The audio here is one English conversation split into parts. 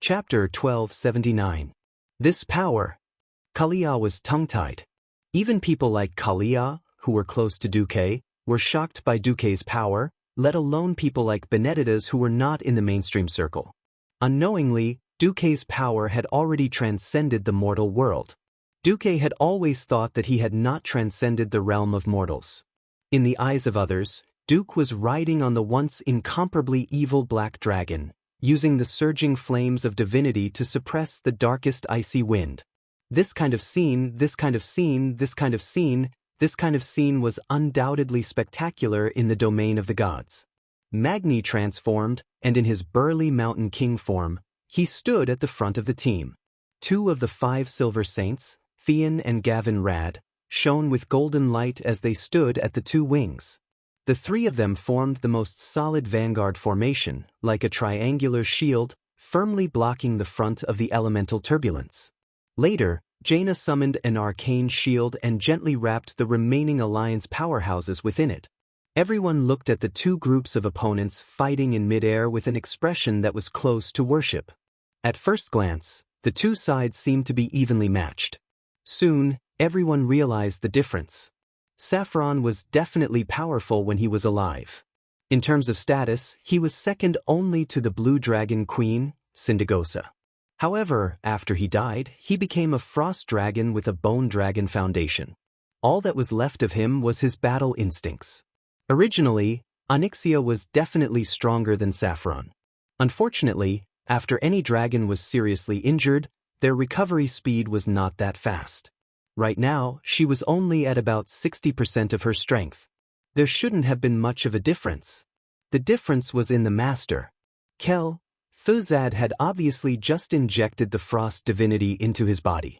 Chapter 1279. This power. Kalia was tongue-tied. Even people like Kalia, who were close to Duque, were shocked by Duque's power, let alone people like Benedettas who were not in the mainstream circle. Unknowingly, Duque's power had already transcended the mortal world. Duque had always thought that he had not transcended the realm of mortals. In the eyes of others, Duque was riding on the once incomparably evil black dragon, using the surging flames of divinity to suppress the darkest icy wind. This kind of scene was undoubtedly spectacular in the domain of the gods. Magni transformed, and in his burly mountain king form, he stood at the front of the team. 2 of the 5 silver saints, Theon and Gavin Rad, shone with golden light as they stood at the 2 wings. The 3 of them formed the most solid vanguard formation, like a triangular shield, firmly blocking the front of the elemental turbulence. Later, Jaina summoned an arcane shield and gently wrapped the remaining alliance powerhouses within it. Everyone looked at the 2 groups of opponents fighting in midair with an expression that was close to worship. At first glance, the 2 sides seemed to be evenly matched. Soon, everyone realized the difference. Saffron was definitely powerful when he was alive. In terms of status, he was second only to the Blue Dragon Queen, Syndagosa. However, after he died, he became a frost dragon with a bone dragon foundation. All that was left of him was his battle instincts. Originally, Xianxia was definitely stronger than Saffron. Unfortunately, after any dragon was seriously injured, their recovery speed was not that fast. Right now, she was only at about 60% of her strength. There shouldn't have been much of a difference. The difference was in the master. Kel Thuzad had obviously just injected the frost divinity into his body.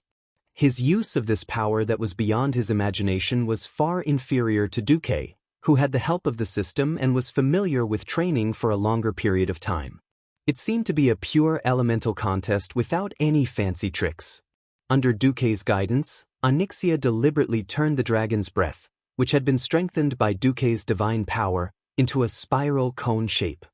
His use of this power that was beyond his imagination was far inferior to Duque, who had the help of the system and was familiar with training for a longer period of time. It seemed to be a pure elemental contest without any fancy tricks. Under Duque's guidance, Xianxia deliberately turned the dragon's breath, which had been strengthened by Duque's divine power, into a spiral cone shape.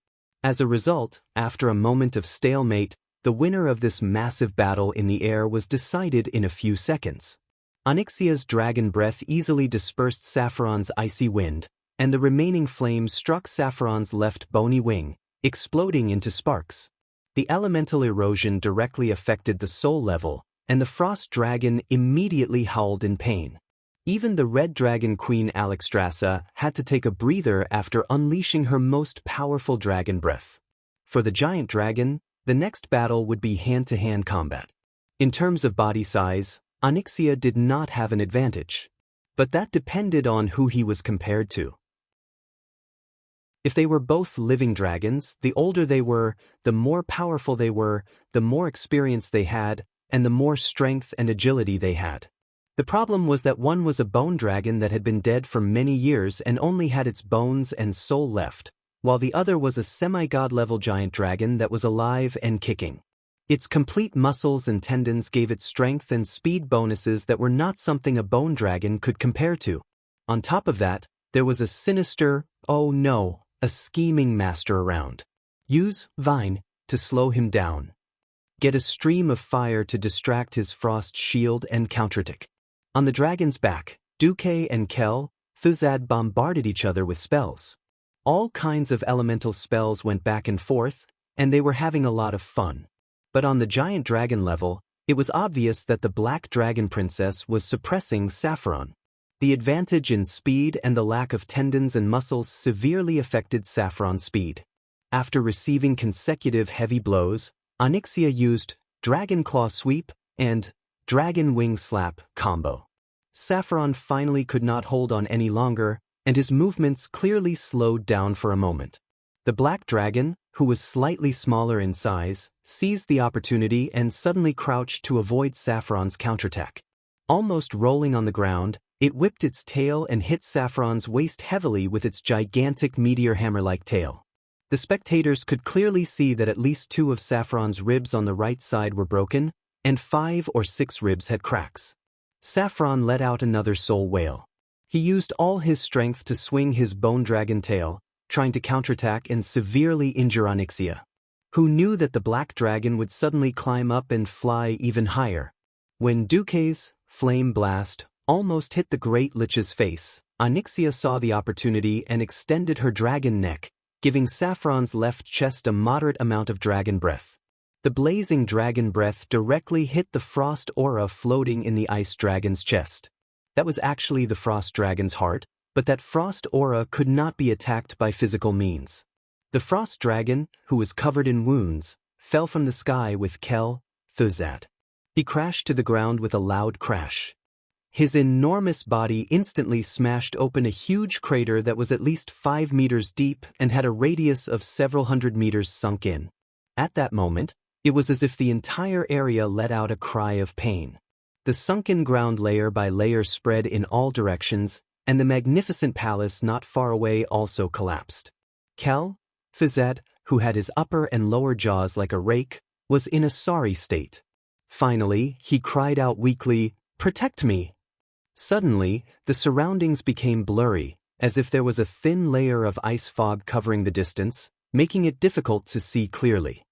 As a result, after a moment of stalemate, the winner of this massive battle in the air was decided in a few seconds. Xianxia's dragon breath easily dispersed Saffron's icy wind, and the remaining flames struck Saffron's left bony wing, exploding into sparks. The elemental erosion directly affected the soul level, and the frost dragon immediately howled in pain. Even the red dragon queen Alexstrasza had to take a breather after unleashing her most powerful dragon breath. For the giant dragon, the next battle would be hand-to-hand combat. In terms of body size, Xianxia did not have an advantage. But that depended on who he was compared to. If they were both living dragons, the older they were, the more powerful they were, the more experience they had, and the more strength and agility they had. The problem was that one was a bone dragon that had been dead for many years and only had its bones and soul left, while the other was a semi-god-level giant dragon that was alive and kicking. Its complete muscles and tendons gave it strength and speed bonuses that were not something a bone dragon could compare to. On top of that, there was a sinister, a scheming master around. Use Vine to slow him down. Get a stream of fire to distract his frost shield and counterattack. On the dragon's back, Duque and Kel Thuzad bombarded each other with spells. All kinds of elemental spells went back and forth, and they were having a lot of fun. But on the giant dragon level, it was obvious that the black dragon princess was suppressing Saffron. The advantage in speed and the lack of tendons and muscles severely affected Saffron's speed. After receiving consecutive heavy blows, Xianxia used Dragon Claw Sweep and Dragon Wing Slap combo. Saffron finally could not hold on any longer, and his movements clearly slowed down for a moment. The black dragon, who was slightly smaller in size, seized the opportunity and suddenly crouched to avoid Saffron's counterattack. Almost rolling on the ground, it whipped its tail and hit Saffron's waist heavily with its gigantic meteor hammer-like tail. The spectators could clearly see that at least 2 of Saffron's ribs on the right side were broken, and 5 or 6 ribs had cracks. Saffron let out another soul wail. He used all his strength to swing his bone dragon tail, trying to counterattack and severely injure Xianxia. Who knew that the black dragon would suddenly climb up and fly even higher? When Duque's flame blast almost hit the Great Lich's face, Xianxia saw the opportunity and extended her dragon neck, giving Saffron's left chest a moderate amount of dragon breath. The blazing dragon breath directly hit the frost aura floating in the ice dragon's chest. That was actually the frost dragon's heart, but that frost aura could not be attacked by physical means. The frost dragon, who was covered in wounds, fell from the sky with Kel Thuzad. He crashed to the ground with a loud crash. His enormous body instantly smashed open a huge crater that was at least 5 meters deep and had a radius of several hundred meters sunk in. At that moment, it was as if the entire area let out a cry of pain. The sunken ground layer by layer spread in all directions, and the magnificent palace not far away also collapsed. Kel Thuzad, who had his upper and lower jaws like a rake, was in a sorry state. Finally, he cried out weakly, "Protect me!" Suddenly, the surroundings became blurry, as if there was a thin layer of ice fog covering the distance, making it difficult to see clearly.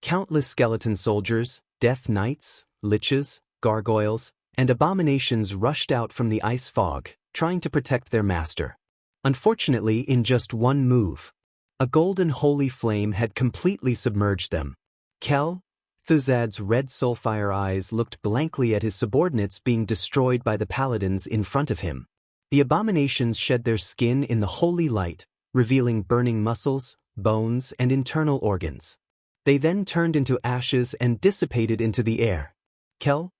Countless skeleton soldiers, death knights, liches, gargoyles, and abominations rushed out from the ice fog, trying to protect their master. Unfortunately, in just one move, a golden holy flame had completely submerged them. Kel Thuzad's red sulfire eyes looked blankly at his subordinates being destroyed by the paladins in front of him. The abominations shed their skin in the holy light, revealing burning muscles, bones, and internal organs. They then turned into ashes and dissipated into the air. Kel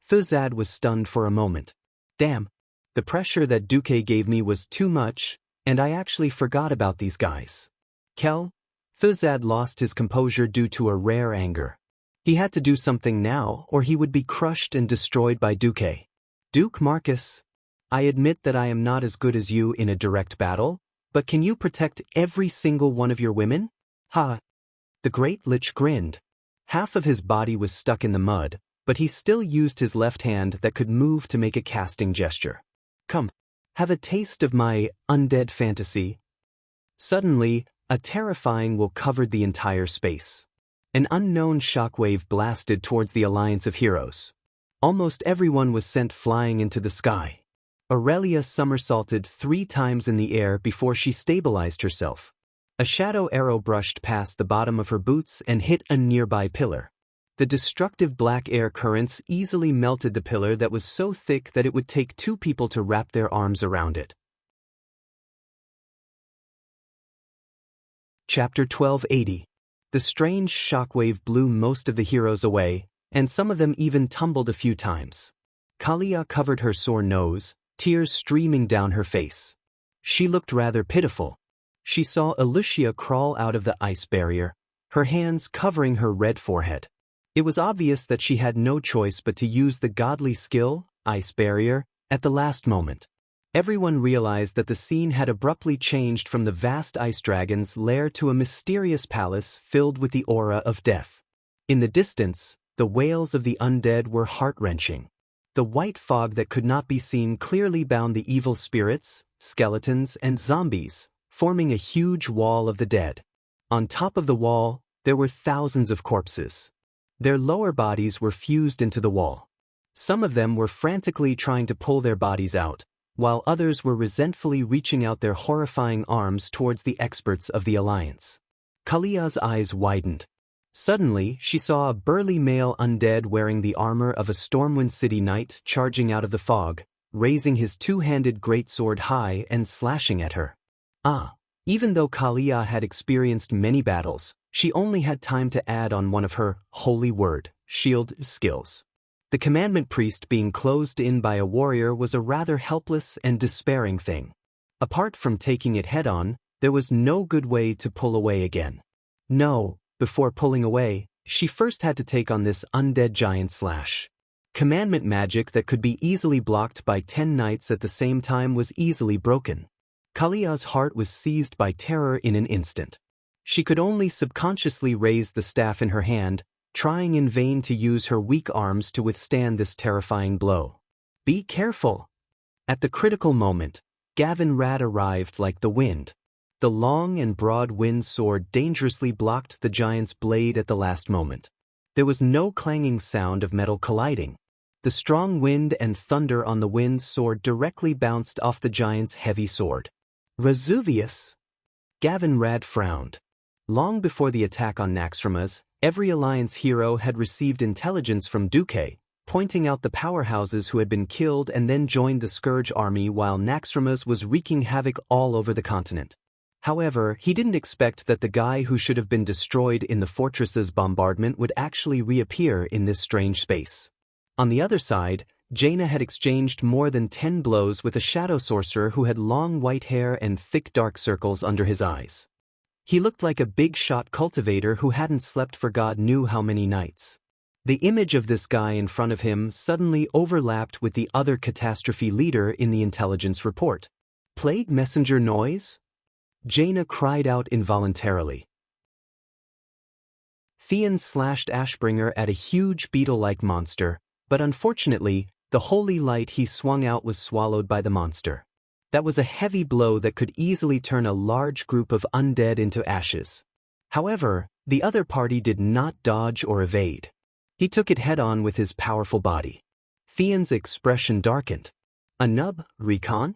Thuzad was stunned for a moment. Damn, the pressure that Duque gave me was too much, and I actually forgot about these guys. Kel Thuzad lost his composure due to a rare anger. He had to do something now, or he would be crushed and destroyed by Duque. Duke Marcus, I admit that I am not as good as you in a direct battle, but can you protect every single one of your women? Ha! The Great Lich grinned. Half of his body was stuck in the mud, but he still used his left hand that could move to make a casting gesture. Come, have a taste of my undead fantasy. Suddenly, a terrifying will covered the entire space. An unknown shockwave blasted towards the alliance of heroes. Almost everyone was sent flying into the sky. Aurelia somersaulted 3 times in the air before she stabilized herself. A shadow arrow brushed past the bottom of her boots and hit a nearby pillar. The destructive black air currents easily melted the pillar that was so thick that it would take 2 people to wrap their arms around it. Chapter 1280. The strange shockwave blew most of the heroes away, and some of them even tumbled a few times. Kalia covered her sore nose, tears streaming down her face. She looked rather pitiful. She saw Lucia crawl out of the ice barrier, her hands covering her red forehead. It was obvious that she had no choice but to use the godly skill, ice barrier, at the last moment. Everyone realized that the scene had abruptly changed from the vast ice dragon's lair to a mysterious palace filled with the aura of death. In the distance, the wails of the undead were heart-wrenching. The white fog that could not be seen clearly bound the evil spirits, skeletons, and zombies, forming a huge wall of the dead. On top of the wall, there were thousands of corpses. Their lower bodies were fused into the wall. Some of them were frantically trying to pull their bodies out, while others were resentfully reaching out their horrifying arms towards the experts of the Alliance. Kalia's eyes widened. Suddenly, she saw a burly male undead wearing the armor of a Stormwind City knight charging out of the fog, raising his 2-handed greatsword high and slashing at her. Even though Kalia had experienced many battles, she only had time to add on one of her holy word, shield skills. The commandment priest being closed in by a warrior was a rather helpless and despairing thing. Apart from taking it head-on, there was no good way to pull away again. No, before pulling away, she first had to take on this undead giant slash. Commandment magic that could be easily blocked by 10 knights at the same time was easily broken. Kalia's heart was seized by terror in an instant. She could only subconsciously raise the staff in her hand, trying in vain to use her weak arms to withstand this terrifying blow. Be careful! At the critical moment, Gavin Rad arrived like the wind. The long and broad wind sword dangerously blocked the giant's blade at the last moment. There was no clanging sound of metal colliding. The strong wind and thunder on the wind's sword directly bounced off the giant's heavy sword. Vesuvius! Gavin Rad frowned. Long before the attack on Naxxramas, every Alliance hero had received intelligence from Duque, pointing out the powerhouses who had been killed and then joined the Scourge army while Naxxramas was wreaking havoc all over the continent. However, he didn't expect that the guy who should have been destroyed in the fortress's bombardment would actually reappear in this strange space. On the other side, Jaina had exchanged more than 10 blows with a shadow sorcerer who had long white hair and thick dark circles under his eyes. He looked like a big-shot cultivator who hadn't slept for God knew how many nights. The image of this guy in front of him suddenly overlapped with the other catastrophe leader in the intelligence report. Plague messenger noise? Jaina cried out involuntarily. Theon slashed Ashbringer at a huge beetle-like monster, but unfortunately, the holy light he swung out was swallowed by the monster. That was a heavy blow that could easily turn a large group of undead into ashes. However, the other party did not dodge or evade. He took it head-on with his powerful body. Theon's expression darkened. A nub, recon?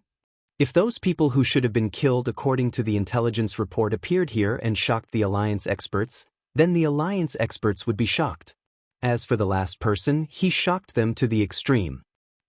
If those people who should have been killed according to the intelligence report appeared here and shocked the Alliance experts, then the Alliance experts would be shocked. As for the last person, he shocked them to the extreme.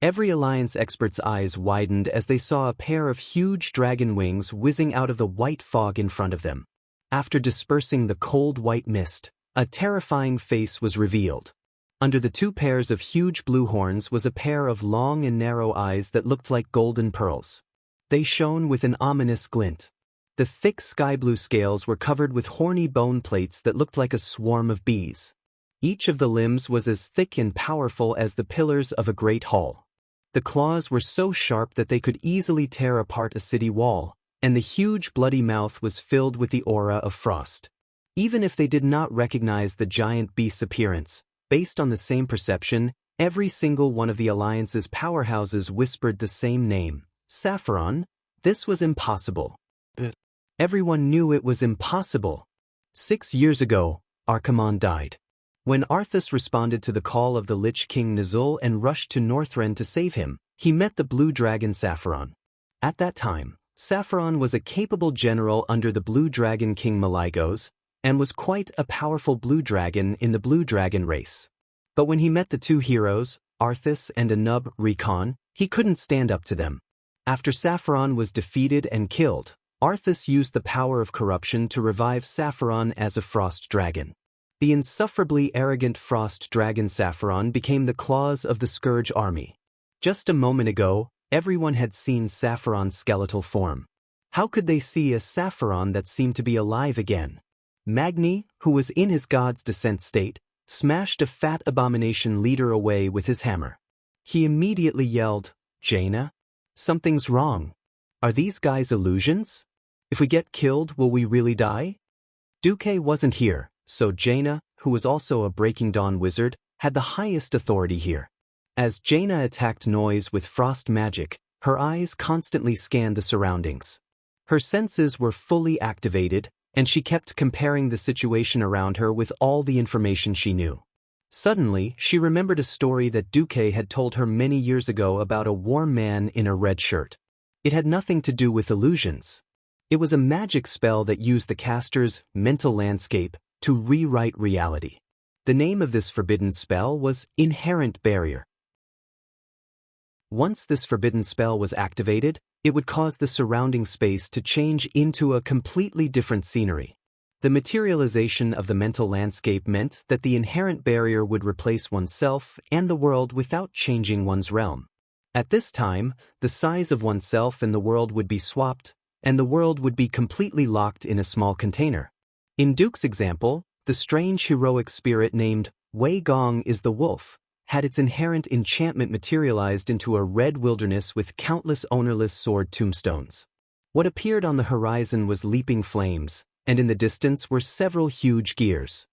Every Alliance expert's eyes widened as they saw a pair of huge dragon wings whizzing out of the white fog in front of them. After dispersing the cold white mist, a terrifying face was revealed. Under the 2 pairs of huge blue horns was a pair of long and narrow eyes that looked like golden pearls. They shone with an ominous glint. The thick sky-blue scales were covered with horny bone plates that looked like a swarm of bees. Each of the limbs was as thick and powerful as the pillars of a great hall. The claws were so sharp that they could easily tear apart a city wall, and the huge bloody mouth was filled with the aura of frost. Even if they did not recognize the giant beast's appearance, based on the same perception, every single one of the Alliance's powerhouses whispered the same name. Sapphiron? This was impossible. Everyone knew it was impossible. 6 years ago, Archimonde died. When Arthas responded to the call of the Lich King Nizul and rushed to Northrend to save him, he met the blue dragon Sapphiron. At that time, Sapphiron was a capable general under the blue dragon King Malygos, and was quite a powerful blue dragon in the blue dragon race. But when he met the 2 heroes, Arthas and a nub, Recon, he couldn't stand up to them. After Sapphiron was defeated and killed, Arthas used the power of corruption to revive Sapphiron as a frost dragon. The insufferably arrogant frost dragon Sapphiron became the claws of the Scourge army. Just a moment ago, everyone had seen Sapphiron's skeletal form. How could they see a Sapphiron that seemed to be alive again? Magni, who was in his god's descent state, smashed a fat abomination leader away with his hammer. He immediately yelled, "Jaina? Something's wrong. Are these guys illusions? If we get killed, will we really die?" Duque wasn't here, so Jaina, who was also a Breaking Dawn wizard, had the highest authority here. As Jaina attacked noise with frost magic, her eyes constantly scanned the surroundings. Her senses were fully activated, and she kept comparing the situation around her with all the information she knew. Suddenly, she remembered a story that Duque had told her many years ago about a warm man in a red shirt. It had nothing to do with illusions. It was a magic spell that used the caster's mental landscape to rewrite reality. The name of this forbidden spell was Inherent Barrier. Once this forbidden spell was activated, it would cause the surrounding space to change into a completely different scenery. The materialization of the mental landscape meant that the inherent barrier would replace oneself and the world without changing one's realm. At this time, the size of oneself and the world would be swapped, and the world would be completely locked in a small container. In Duke's example, the strange heroic spirit named Wei Gong is the wolf, had its inherent enchantment materialized into a red wilderness with countless ownerless sword tombstones. What appeared on the horizon was leaping flames, and in the distance were several huge gears.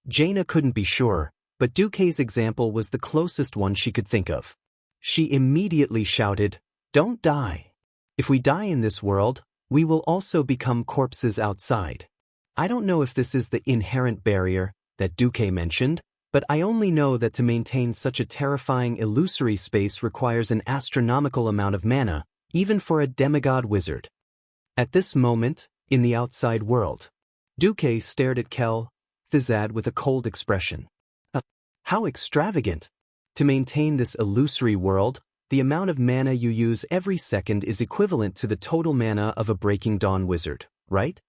Jaina couldn't be sure, but Duque's example was the closest one she could think of. She immediately shouted, "Don't die. If we die in this world, We will also become corpses outside. I don't know if this is the inherent barrier that Duque mentioned, but I only know that to maintain such a terrifying illusory space requires an astronomical amount of mana, even for a demigod wizard. At this moment, in the outside world, Duque stared at Thizad with a cold expression. How extravagant! To maintain this illusory world, the amount of mana you use every second is equivalent to the total mana of a Breaking Dawn wizard, right?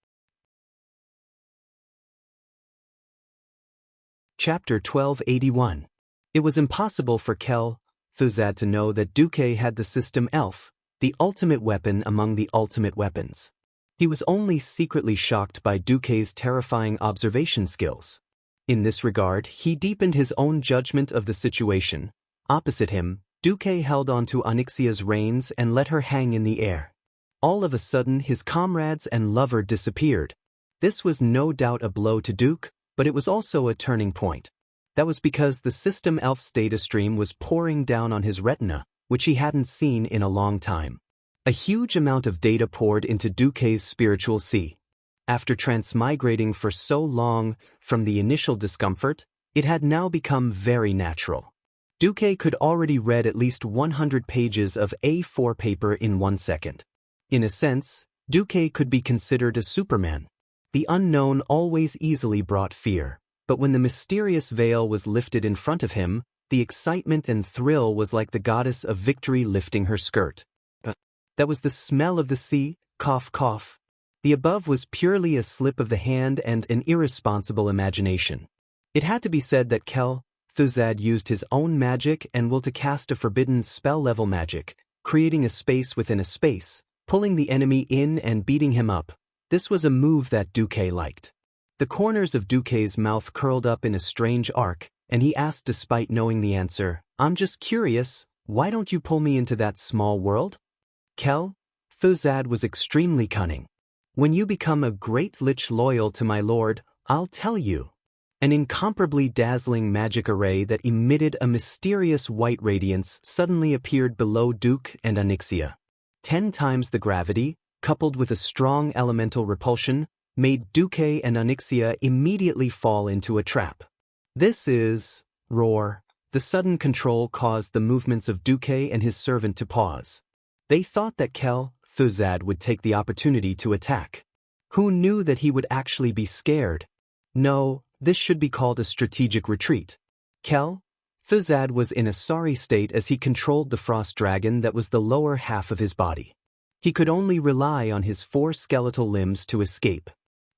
Chapter 1281. It was impossible for Thizad to know that Duque had the system Elf, the ultimate weapon among the ultimate weapons. He was only secretly shocked by Duque's terrifying observation skills. In this regard, he deepened his own judgment of the situation. Opposite him, Duque held onto Onyxia's reins and let her hang in the air. All of a sudden, his comrades and lover disappeared. This was no doubt a blow to Duque, but it was also a turning point. That was because the system Elf's data stream was pouring down on his retina, which he hadn't seen in a long time. A huge amount of data poured into Duque's spiritual sea. After transmigrating for so long from the initial discomfort, it had now become very natural. Duque could already read at least 100 pages of A4 paper in 1 second. In a sense, Duque could be considered a Superman. The unknown always easily brought fear, but when the mysterious veil was lifted in front of him, the excitement and thrill was like the goddess of victory lifting her skirt. That was the smell of the sea, cough cough. The above was purely a slip of the hand and an irresponsible imagination. It had to be said that Thizad used his own magic and will to cast a forbidden spell-level magic, creating a space within a space, pulling the enemy in and beating him up. This was a move that Duque liked. The corners of Duque's mouth curled up in a strange arc, and he asked despite knowing the answer, "I'm just curious, why don't you pull me into that small world?" Thizad was extremely cunning. "When you become a great lich loyal to my lord, I'll tell you." An incomparably dazzling magic array that emitted a mysterious white radiance suddenly appeared below Duque and Onyxia. 10 times the gravity, coupled with a strong elemental repulsion, made Duque and Onyxia immediately fall into a trap. This is... roar. The sudden control caused the movements of Duque and his servant to pause. They thought that Thizad would take the opportunity to attack. Who knew that he would actually be scared? No, this should be called a strategic retreat. Thizad was in a sorry state as he controlled the frost dragon that was the lower half of his body. He could only rely on his 4 skeletal limbs to escape.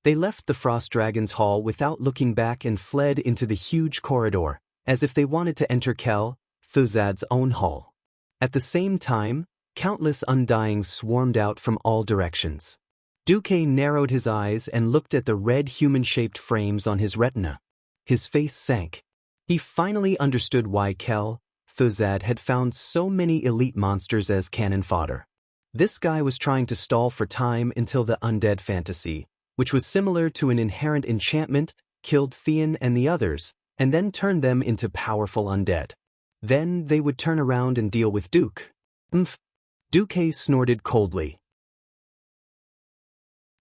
They left the frost dragon's hall without looking back and fled into the huge corridor, as if they wanted to enter Thizad's own hall. At the same time, countless undyings swarmed out from all directions. Duque narrowed his eyes and looked at the red human-shaped frames on his retina. His face sank. He finally understood why Thizad had found so many elite monsters as cannon fodder. This guy was trying to stall for time until the undead fantasy, which was similar to an inherent enchantment, killed Theon and the others, and then turned them into powerful undead. Then they would turn around and deal with Duque. Duque snorted coldly.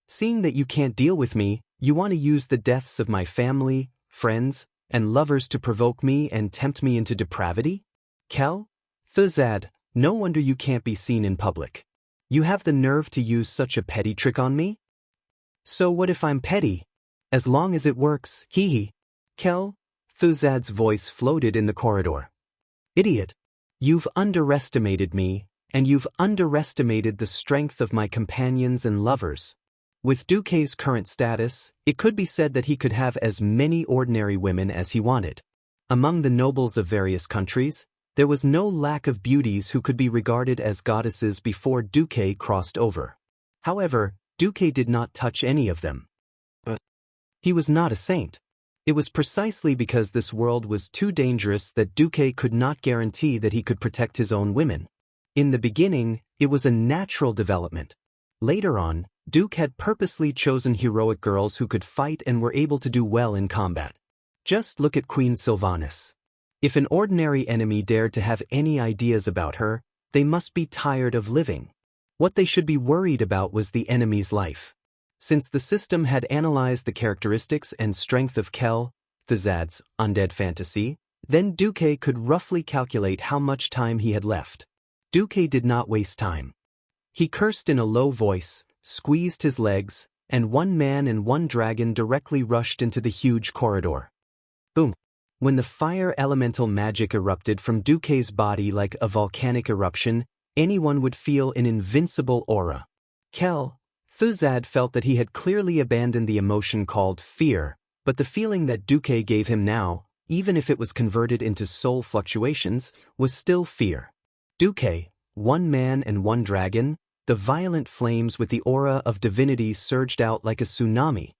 "Seeing that you can't deal with me, you want to use the deaths of my family, friends, and lovers to provoke me and tempt me into depravity? Thizad, no wonder you can't be seen in public. You have the nerve to use such a petty trick on me? So what if I'm petty? As long as it works, hee hee." Thizad's voice floated in the corridor. "Idiot. You've underestimated me, and you've underestimated the strength of my companions and lovers. With Duque's current status, it could be said that he could have as many ordinary women as he wanted. Among the nobles of various countries, there was no lack of beauties who could be regarded as goddesses before Duque crossed over. However, Duque did not touch any of them. But he was not a saint. It was precisely because this world was too dangerous that Duque could not guarantee that he could protect his own women. In the beginning, it was a natural development. Later on, Duque had purposely chosen heroic girls who could fight and were able to do well in combat. Just look at Queen Sylvanas. If an ordinary enemy dared to have any ideas about her, they must be tired of living. What they should be worried about was the enemy's life. Since the system had analyzed the characteristics and strength of Thuzad's undead fantasy, then Duque could roughly calculate how much time he had left. Duque did not waste time. He cursed in a low voice, squeezed his legs, and one man and one dragon directly rushed into the huge corridor. Boom! When the fire elemental magic erupted from Duque's body like a volcanic eruption, anyone would feel an invincible aura. Thuzad felt that he had clearly abandoned the emotion called fear, but the feeling that Duque gave him now, even if it was converted into soul fluctuations, was still fear. Duque, one man and one dragon, the violent flames with the aura of divinity surged out like a tsunami.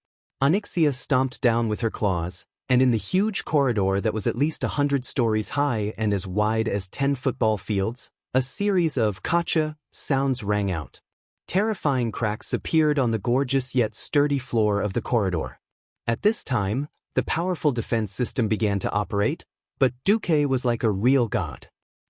Xianxia stomped down with her claws, and in the huge corridor that was at least 100 stories high and as wide as 10 football fields, a series of "kacha" sounds rang out. Terrifying cracks appeared on the gorgeous yet sturdy floor of the corridor. At this time, the powerful defense system began to operate, but Duque was like a real god.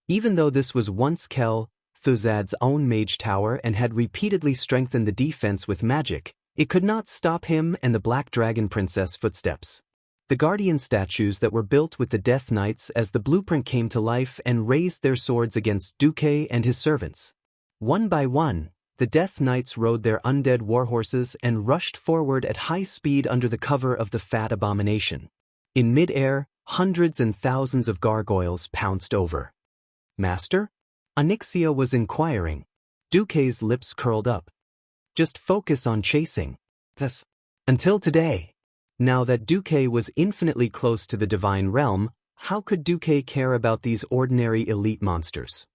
Even though this was once Thuzad's own mage tower and had repeatedly strengthened the defense with magic, it could not stop him and the Black Dragon Princess footsteps. The guardian statues that were built with the Death Knights as the blueprint came to life and raised their swords against Duque and his servants. One by one, the Death Knights rode their undead warhorses and rushed forward at high speed under the cover of the fat abomination. In mid-air, hundreds and thousands of gargoyles pounced over. "Master?" Xianxia was inquiring. Duque's lips curled up. "Just focus on chasing. Yes. Until today." Now that Duque was infinitely close to the divine realm, how could Duque care about these ordinary elite monsters?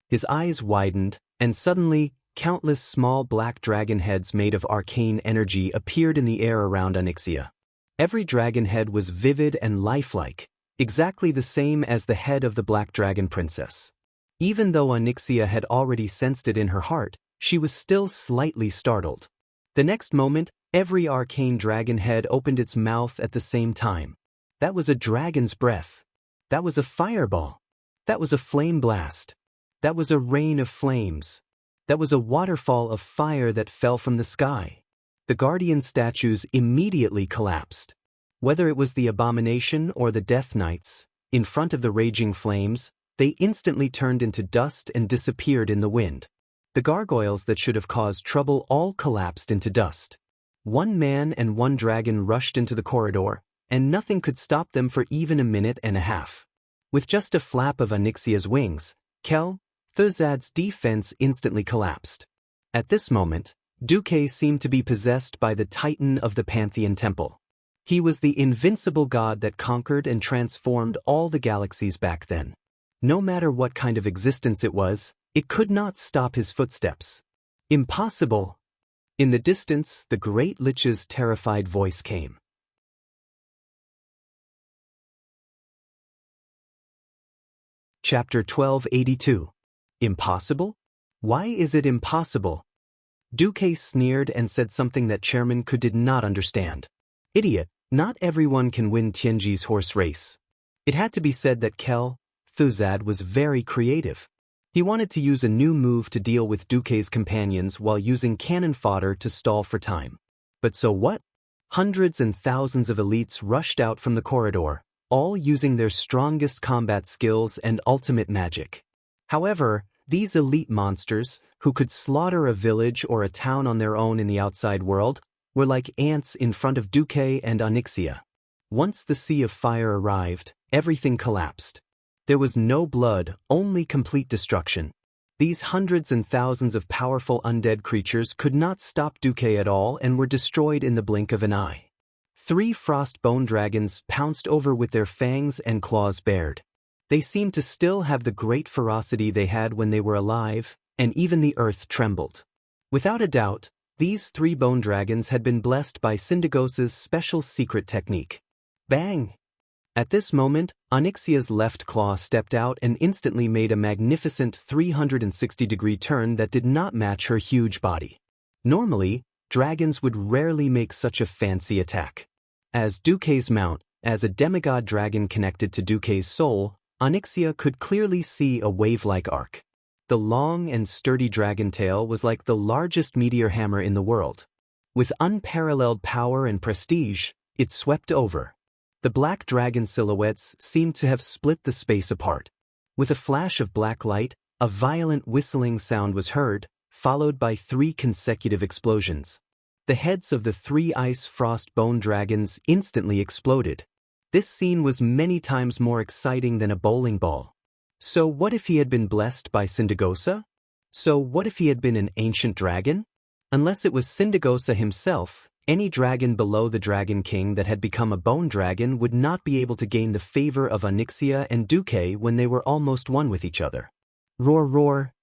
His eyes widened, and suddenly, countless small black dragon heads made of arcane energy appeared in the air around Xianxia. Every dragon head was vivid and lifelike, exactly the same as the head of the Black Dragon Princess. Even though Xianxia had already sensed it in her heart, she was still slightly startled. The next moment, every arcane dragon head opened its mouth at the same time. That was a dragon's breath. That was a fireball. That was a flame blast. That was a rain of flames. That was a waterfall of fire that fell from the sky. The guardian statues immediately collapsed. Whether it was the abomination or the Death Knights, in front of the raging flames, they instantly turned into dust and disappeared in the wind. The gargoyles that should have caused trouble all collapsed into dust. One man and one dragon rushed into the corridor, and nothing could stop them for even a minute and a half. With just a flap of Xianxia's wings, Thuzad's defense instantly collapsed. At this moment, Duque seemed to be possessed by the Titan of the Pantheon Temple. He was the invincible god that conquered and transformed all the galaxies back then. No matter what kind of existence it was, it could not stop his footsteps. Impossible! In the distance, the Great Lich's terrified voice came. Chapter 1282. Impossible? Why is it impossible? Duque sneered and said something that Chairman Ku did not understand. Idiot, not everyone can win Tianji's horse race. It had to be said that Thuzad was very creative. He wanted to use a new move to deal with Duque's companions while using cannon fodder to stall for time. But so what? Hundreds and thousands of elites rushed out from the corridor, all using their strongest combat skills and ultimate magic. However, these elite monsters, who could slaughter a village or a town on their own in the outside world, were like ants in front of Duque and Xianxia. Once the sea of fire arrived, everything collapsed. There was no blood, only complete destruction. These hundreds and thousands of powerful undead creatures could not stop Duque at all and were destroyed in the blink of an eye. 3 frost bone dragons pounced over with their fangs and claws bared. They seemed to still have the great ferocity they had when they were alive, and even the earth trembled. Without a doubt, these 3 bone dragons had been blessed by Syndigos's special secret technique. Bang! At this moment, Xianxia's left claw stepped out and instantly made a magnificent 360-degree turn that did not match her huge body. Normally, dragons would rarely make such a fancy attack. As Duque's mount, as a demigod dragon connected to Duque's soul, Xianxia could clearly see a wave-like arc. The long and sturdy dragon tail was like the largest meteor hammer in the world. With unparalleled power and prestige, it swept over. The black dragon silhouettes seemed to have split the space apart. With a flash of black light, a violent whistling sound was heard, followed by 3 consecutive explosions. The heads of the 3 ice frost bone dragons instantly exploded. This scene was many times more exciting than a bowling ball. So what if he had been blessed by Sindagosa? So what if he had been an ancient dragon? Unless it was Sindagosa himself, any dragon below the Dragon King that had become a bone dragon would not be able to gain the favor of Onyxia and Duque when they were almost one with each other. Roar roar.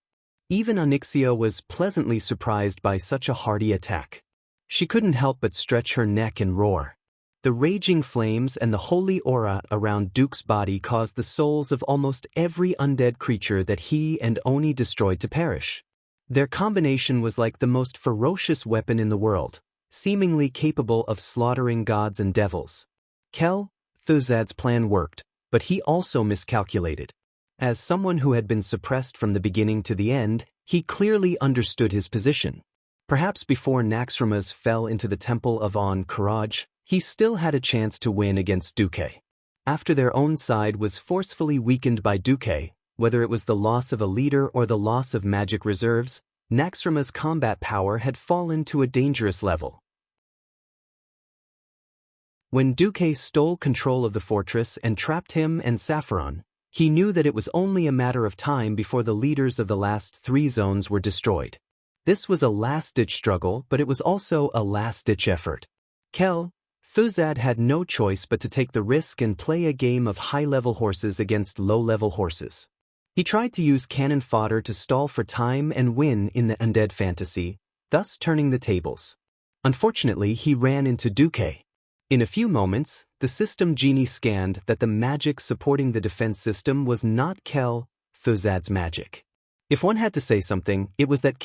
Even Onyxia was pleasantly surprised by such a hearty attack. She couldn't help but stretch her neck and roar. The raging flames and the holy aura around Duke's body caused the souls of almost every undead creature that he and Oni destroyed to perish. Their combination was like the most ferocious weapon in the world, seemingly capable of slaughtering gods and devils. Thuzad's plan worked, but he also miscalculated. As someone who had been suppressed from the beginning to the end, he clearly understood his position. Perhaps before Naxxramas fell into the temple of Karaj, he still had a chance to win against Duque. After their own side was forcefully weakened by Duque, whether it was the loss of a leader or the loss of magic reserves, Naxxramas' combat power had fallen to a dangerous level. When Duque stole control of the fortress and trapped him and Saffron, he knew that it was only a matter of time before the leaders of the last 3 zones were destroyed. This was a last-ditch struggle, but it was also a last-ditch effort. Thuzad had no choice but to take the risk and play a game of high-level horses against low-level horses. He tried to use cannon fodder to stall for time and win in the undead fantasy, thus turning the tables. Unfortunately, he ran into Duque. In a few moments, the system genie scanned that the magic supporting the defense system was not Thuzad's magic. If one had to say something, it was that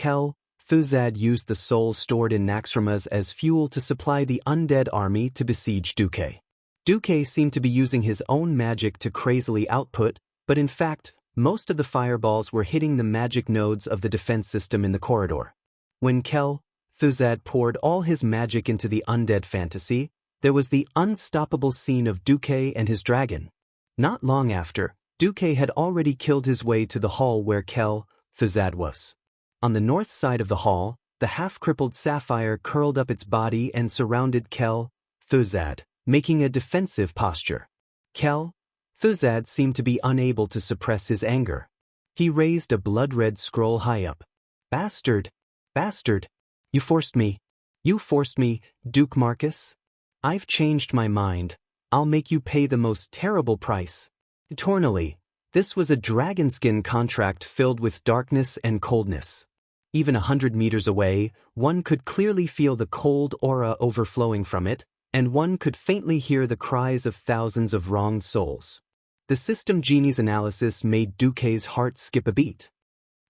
Thuzad used the souls stored in Naxxramas as fuel to supply the undead army to besiege Duque. Duque seemed to be using his own magic to crazily output, but in fact, most of the fireballs were hitting the magic nodes of the defense system in the corridor. When Thuzad poured all his magic into the undead fantasy, there was the unstoppable scene of Duque and his dragon. Not long after, Duque had already killed his way to the hall where Thuzad was. On the north side of the hall, the half-crippled Sapphire curled up its body and surrounded Thuzad, making a defensive posture. Thuzad seemed to be unable to suppress his anger. He raised a blood-red scroll high up. Bastard! Bastard! You forced me, Duke Marcus. I've changed my mind. I'll make you pay the most terrible price. Eternally, this was a dragonskin contract filled with darkness and coldness. Even 100 meters away, one could clearly feel the cold aura overflowing from it, and one could faintly hear the cries of thousands of wronged souls. The system genie's analysis made Duque's heart skip a beat.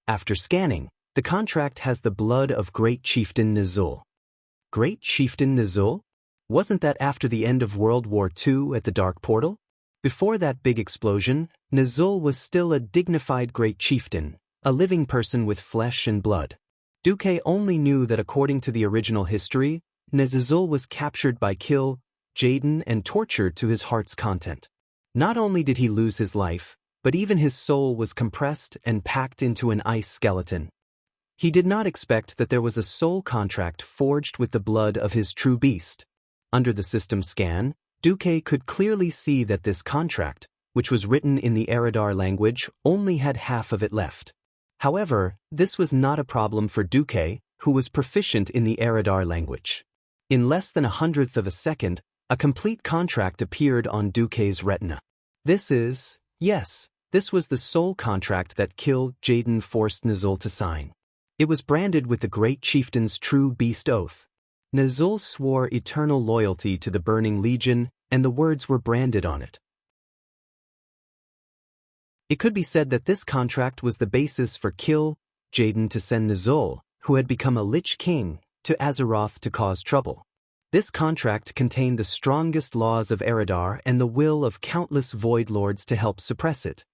After scanning, the contract has the blood of Great Chieftain Nizul. Great Chieftain Nizul? Wasn't that after the end of World War II at the Dark Portal? Before that big explosion, Nizul was still a dignified great chieftain, a living person with flesh and blood. Duque only knew that according to the original history, Nizul was captured by Jaden and tortured to his heart's content. Not only did he lose his life, but even his soul was compressed and packed into an ice skeleton. He did not expect that there was a soul contract forged with the blood of his true beast. Under the system scan, Duque could clearly see that this contract, which was written in the Eridar language, only had half of it left. However, this was not a problem for Duque, who was proficient in the Eridar language. In less than 1/100th of a second, a complete contract appeared on Duque's retina. This was the soul contract that Jaden forced Nizul to sign. It was branded with the Great Chieftain's true beast oath. Nizul swore eternal loyalty to the Burning Legion, and the words were branded on it. It could be said that this contract was the basis for Jaden to send Nizul, who had become a Lich King, to Azeroth to cause trouble. This contract contained the strongest laws of Eridar and the will of countless Void Lords to help suppress it.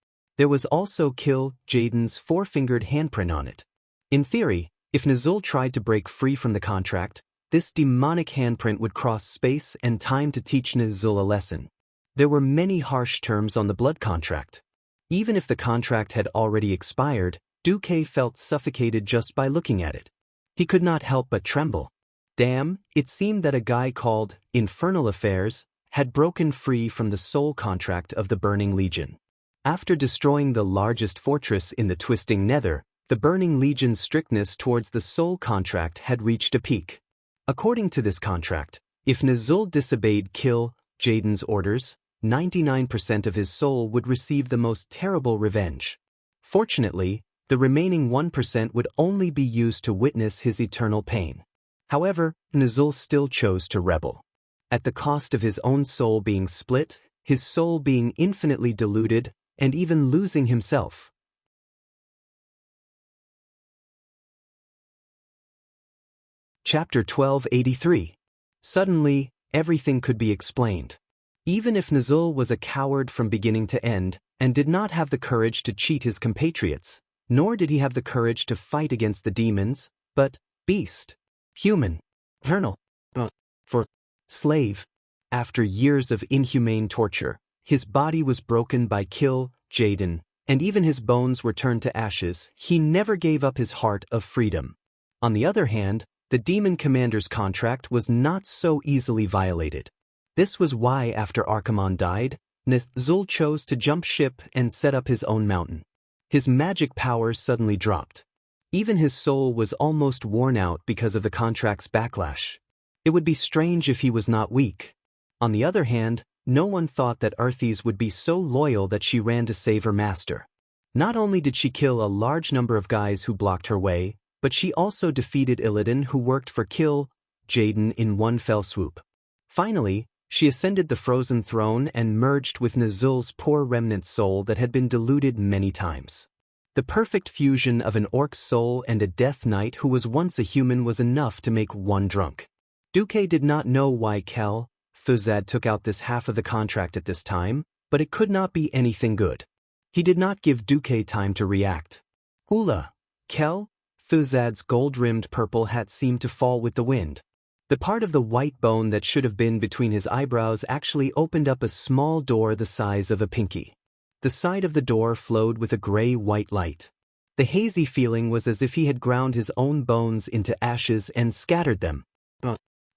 There was also Kill Jaden's four-fingered handprint on it. In theory, if Nazul tried to break free from the contract, this demonic handprint would cross space and time to teach Nazul a lesson. There were many harsh terms on the blood contract. Even if the contract had already expired, Duque felt suffocated just by looking at it. He could not help but tremble. Damn, it seemed that a guy called Infernal Affairs had broken free from the soul contract of the Burning Legion. After destroying the largest fortress in the Twisting Nether, the Burning Legion's strictness towards the soul contract had reached a peak. According to this contract, if Nazul disobeyed Kill Jaden's orders, 99% of his soul would receive the most terrible revenge. Fortunately, the remaining 1% would only be used to witness his eternal pain. However, Nazul still chose to rebel. At the cost of his own soul being split, his soul being infinitely diluted, and even losing himself. Chapter 1283. Suddenly, everything could be explained. Even if Nazul was a coward from beginning to end, and did not have the courage to cheat his compatriots, nor did he have the courage to fight against the demons, but beast, human, eternal, for slave. After years of inhumane torture, his body was broken by Kill Jaden, and even his bones were turned to ashes. He never gave up his heart of freedom. On the other hand, the demon commander's contract was not so easily violated. This was why after Archimonde died, Nazul chose to jump ship and set up his own mountain. His magic power suddenly dropped. Even his soul was almost worn out because of the contract's backlash. It would be strange if he was not weak. On the other hand, no one thought that Arthis would be so loyal that she ran to save her master. Not only did she kill a large number of guys who blocked her way, but she also defeated Illidan, who worked for Kill Jaden, in one fell swoop. Finally, she ascended the frozen throne and merged with Nazul's poor remnant soul that had been diluted many times. The perfect fusion of an orc's soul and a death knight who was once a human was enough to make one drunk. Duque did not know why Kel Thuzad took out this half of the contract at this time, but it could not be anything good. He did not give Duque time to react. Hula! Kel Thuzad's gold-rimmed purple hat seemed to fall with the wind. The part of the white bone that should have been between his eyebrows actually opened up a small door the size of a pinky. The side of the door flowed with a gray-white light. The hazy feeling was as if he had ground his own bones into ashes and scattered them.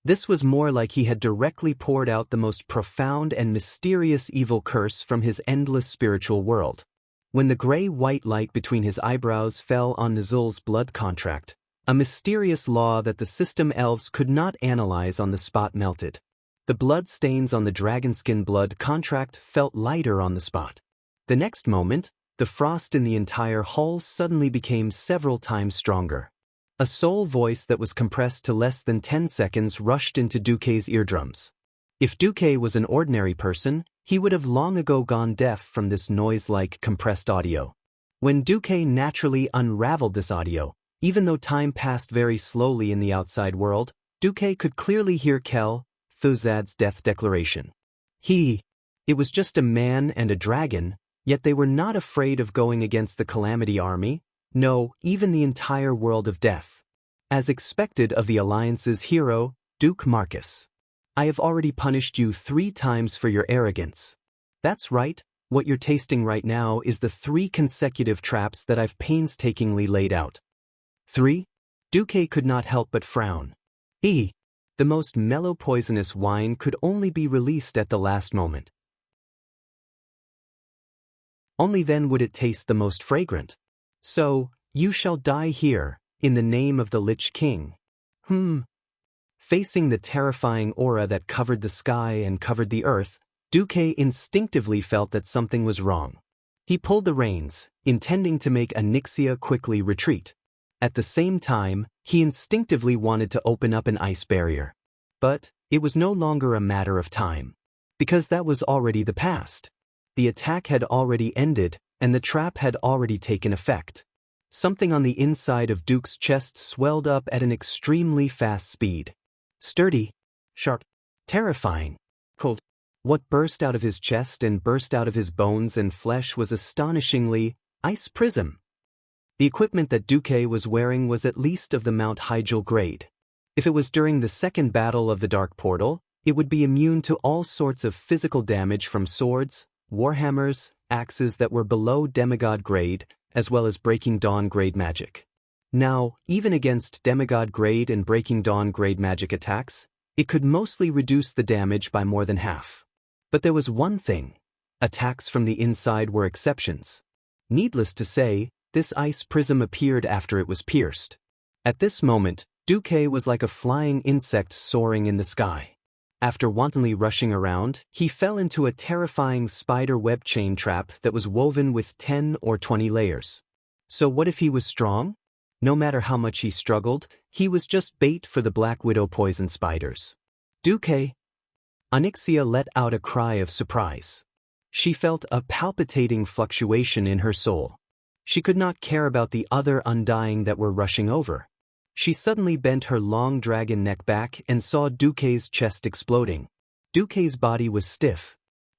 This was more like he had directly poured out the most profound and mysterious evil curse from his endless spiritual world. When the gray-white light between his eyebrows fell on Nazul's blood contract, a mysterious law that the system elves could not analyze on the spot melted. The blood stains on the dragonskin blood contract felt lighter on the spot. The next moment, the frost in the entire hull suddenly became several times stronger. A soul voice that was compressed to less than 10 seconds rushed into Duque's eardrums. If Duque was an ordinary person, he would have long ago gone deaf from this noise-like compressed audio. When Duque naturally unraveled this audio, even though time passed very slowly in the outside world, Duque could clearly hear Kel Thuzad's death declaration. It was just a man and a dragon, yet they were not afraid of going against the Calamity Army, no, even the entire world of death. As expected of the Alliance's hero, Duke Marcus. I have already punished you 3 times for your arrogance. That's right, what you're tasting right now is the 3 consecutive traps that I've painstakingly laid out. 3? Duque could not help but frown. The most mellow poisonous wine could only be released at the last moment. Only then would it taste the most fragrant. So, you shall die here, in the name of the Lich King. Facing the terrifying aura that covered the sky and covered the earth, Duque instinctively felt that something was wrong. He pulled the reins, intending to make Onyxia quickly retreat. At the same time, he instinctively wanted to open up an ice barrier. But it was no longer a matter of time. Because that was already the past. The attack had already ended, and the trap had already taken effect. Something on the inside of Duke's chest swelled up at an extremely fast speed. Sturdy, sharp, terrifying, cold. What burst out of his chest and burst out of his bones and flesh was astonishingly ice prism. The equipment that Duque was wearing was at least of the Mount Hyjal grade. If it was during the second battle of the Dark Portal, it would be immune to all sorts of physical damage from swords, warhammers, axes that were below demigod grade, as well as Breaking Dawn grade magic. Now, even against demigod grade and Breaking Dawn grade magic attacks, it could mostly reduce the damage by more than half. But there was one thing: attacks from the inside were exceptions. Needless to say, this ice prism appeared after it was pierced. At this moment, Duque was like a flying insect soaring in the sky. After wantonly rushing around, he fell into a terrifying spider web chain trap that was woven with 10 or 20 layers. So what if he was strong? No matter how much he struggled, he was just bait for the Black Widow poison spiders. Duque. Xianxia let out a cry of surprise. She felt a palpitating fluctuation in her soul. She could not care about the other undying that were rushing over. She suddenly bent her long dragon neck back and saw Duque's chest exploding. Duque's body was stiff.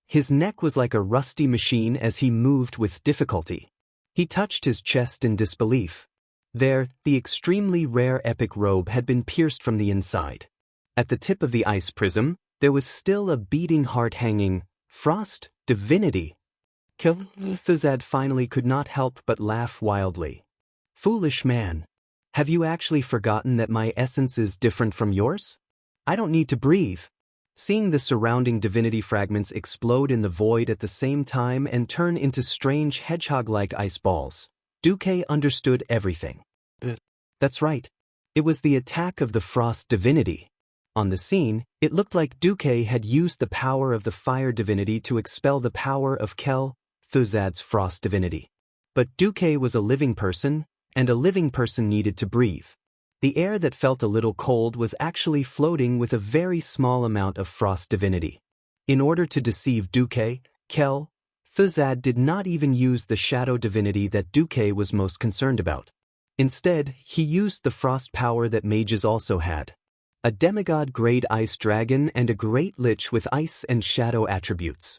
His neck was like a rusty machine as he moved with difficulty. He touched his chest in disbelief. There, the extremely rare epic robe had been pierced from the inside. At the tip of the ice prism, there was still a beating heart hanging. Frost divinity. Cultivate finally could not help but laugh wildly. Foolish man. Have you actually forgotten that my essence is different from yours? I don't need to breathe. Seeing the surrounding divinity fragments explode in the void at the same time and turn into strange hedgehog-like ice balls, Duque understood everything. That's right. It was the attack of the frost divinity. On the scene, it looked like Duque had used the power of the fire divinity to expel the power of Cultivate's frost divinity. But Duque was a living person, and a living person needed to breathe. The air that felt a little cold was actually floating with a very small amount of frost divinity. In order to deceive Duque, Cultivate did not even use the shadow divinity that Duque was most concerned about. Instead, he used the frost power that mages also had. A demigod-grade ice dragon and a great lich with ice and shadow attributes.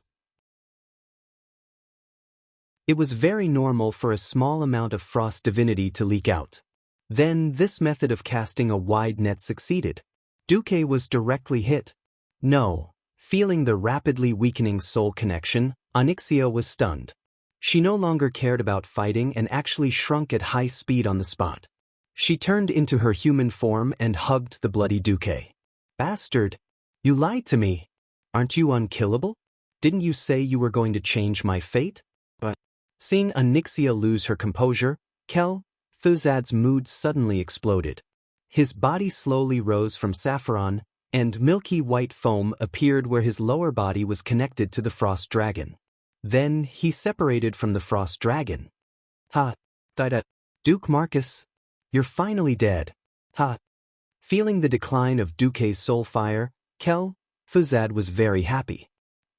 It was very normal for a small amount of frost divinity to leak out. Then this method of casting a wide net succeeded. Duque was directly hit. No. Feeling the rapidly weakening soul connection, Xianxia was stunned. She no longer cared about fighting and actually shrunk at high speed on the spot. She turned into her human form and hugged the bloody Duque. Bastard! You lied to me. Aren't you unkillable? Didn't you say you were going to change my fate? Seeing Xianxia lose her composure, Cultivate's mood suddenly exploded. His body slowly rose from saffron, and milky white foam appeared where his lower body was connected to the frost dragon. Then he separated from the frost dragon. Duke Marcus, you're finally dead. Feeling the decline of Duque's soul fire, Cultivate was very happy.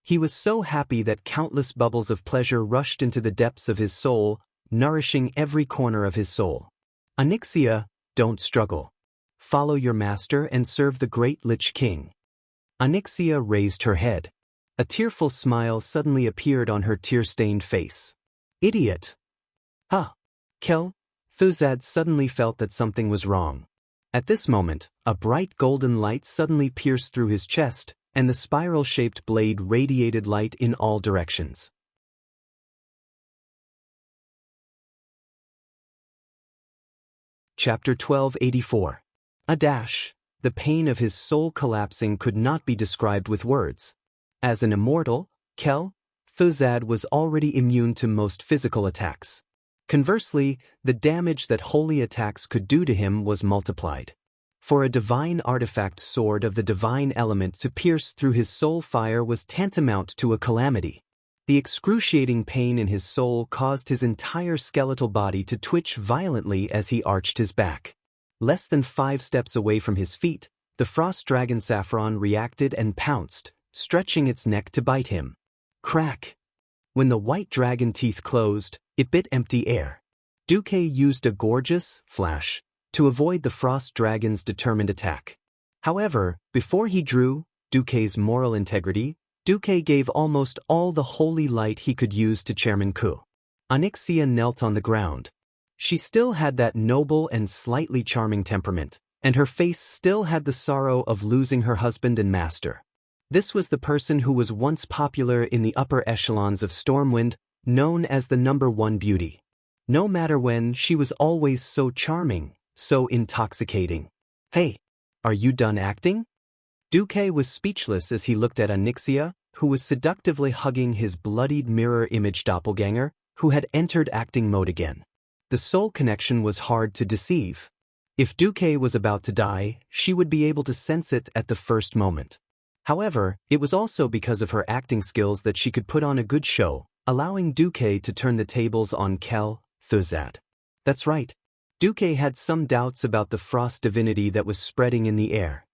He was so happy that countless bubbles of pleasure rushed into the depths of his soul, nourishing every corner of his soul. Xianxia, don't struggle. Follow your master and serve the great Lich King. Xianxia raised her head. A tearful smile suddenly appeared on her tear-stained face. Idiot! Cultivate suddenly felt that something was wrong. At this moment, a bright golden light suddenly pierced through his chest, and the spiral-shaped blade radiated light in all directions. Chapter 1284. A dash. The pain of his soul collapsing could not be described with words. As an immortal, Cultivate was already immune to most physical attacks. Conversely, the damage that holy attacks could do to him was multiplied. For a divine artifact sword of the divine element to pierce through his soul fire was tantamount to a calamity. The excruciating pain in his soul caused his entire skeletal body to twitch violently as he arched his back. Less than 5 steps away from his feet, the frost dragon Saffron reacted and pounced, stretching its neck to bite him. Crack! When the white dragon teeth closed, it bit empty air. Duque used a gorgeous flash to avoid the frost dragon's determined attack. However, before he drew, Duque's moral integrity, Duque gave almost all the holy light he could use to Chairman Ku. Xianxia knelt on the ground. She still had that noble and slightly charming temperament, and her face still had the sorrow of losing her husband and master. This was the person who was once popular in the upper echelons of Stormwind, known as the #1 beauty. No matter when, she was always so charming, so intoxicating. "Hey, are you done acting?" Duque was speechless as he looked at Xianxia, who was seductively hugging his bloodied mirror image doppelganger, who had entered acting mode again. The soul connection was hard to deceive. If Duque was about to die, she would be able to sense it at the first moment. However, it was also because of her acting skills that she could put on a good show, allowing Duque to turn the tables on Cultivate. That's right. Duque had some doubts about the frost divinity that was spreading in the air.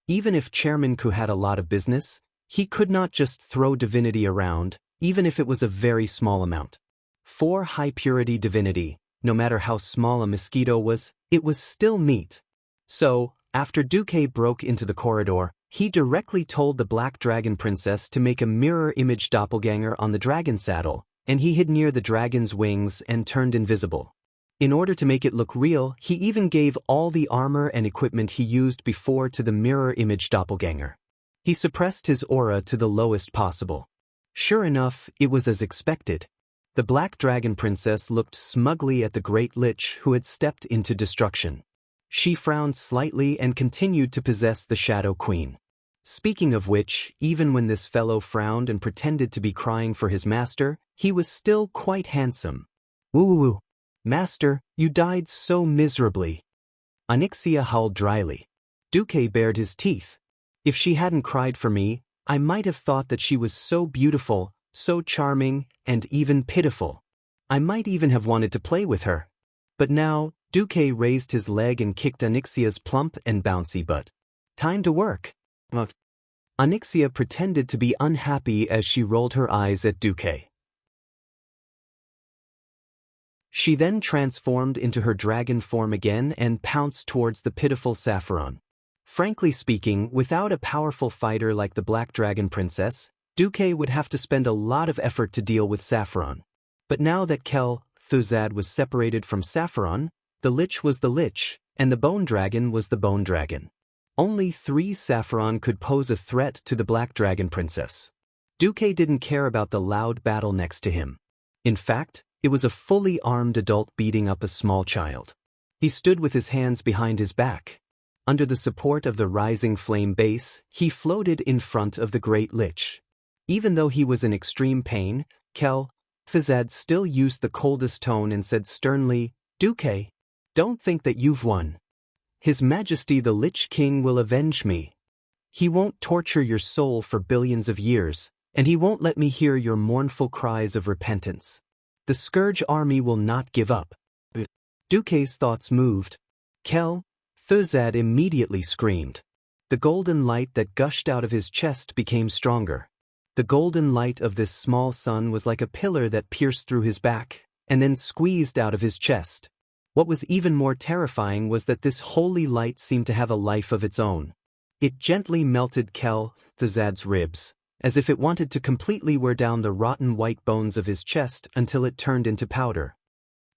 Even if Chairman Ku had a lot of business, he could not just throw divinity around, even if it was a very small amount. For high-purity divinity, no matter how small a mosquito was, it was still meat. So, after Duque broke into the corridor, he directly told the Black Dragon Princess to make a mirror image doppelganger on the dragon saddle, and he hid near the dragon's wings and turned invisible. In order to make it look real, he even gave all the armor and equipment he used before to the mirror image doppelganger. He suppressed his aura to the lowest possible. Sure enough, it was as expected. The Black Dragon Princess looked smugly at the Great Lich who had stepped into destruction. She frowned slightly and continued to possess the Shadow Queen. Speaking of which, even when this fellow frowned and pretended to be crying for his master, he was still quite handsome. "Woo-woo-woo. Master, you died so miserably." Xianxia howled dryly. Duque bared his teeth. "If she hadn't cried for me, I might have thought that she was so beautiful, so charming, and even pitiful. I might even have wanted to play with her. But now," Duque raised his leg and kicked Xianxia's plump and bouncy butt. "Time to work." Xianxia pretended to be unhappy as she rolled her eyes at Duque. She then transformed into her dragon form again and pounced towards the pitiful Saffron. Frankly speaking, without a powerful fighter like the Black Dragon Princess, Duque would have to spend a lot of effort to deal with Saffron. But now that Cultivate was separated from Saffron, the Lich was the Lich, and the Bone Dragon was the Bone Dragon. Only 3 Saffron could pose a threat to the Black Dragon Princess. Duque didn't care about the loud battle next to him. In fact, it was a fully armed adult beating up a small child. He stood with his hands behind his back. Under the support of the rising flame base, he floated in front of the Great Lich. Even though he was in extreme pain, Cultivate still used the coldest tone and said sternly, "Duque, don't think that you've won. His Majesty the Lich King will avenge me. He won't torture your soul for billions of years, and he won't let me hear your mournful cries of repentance. The Scourge army will not give up." Duque's thoughts moved. Cultivate immediately screamed. The golden light that gushed out of his chest became stronger. The golden light of this small sun was like a pillar that pierced through his back, and then squeezed out of his chest. What was even more terrifying was that this holy light seemed to have a life of its own. It gently melted Cultivate's ribs, as if it wanted to completely wear down the rotten white bones of his chest until it turned into powder.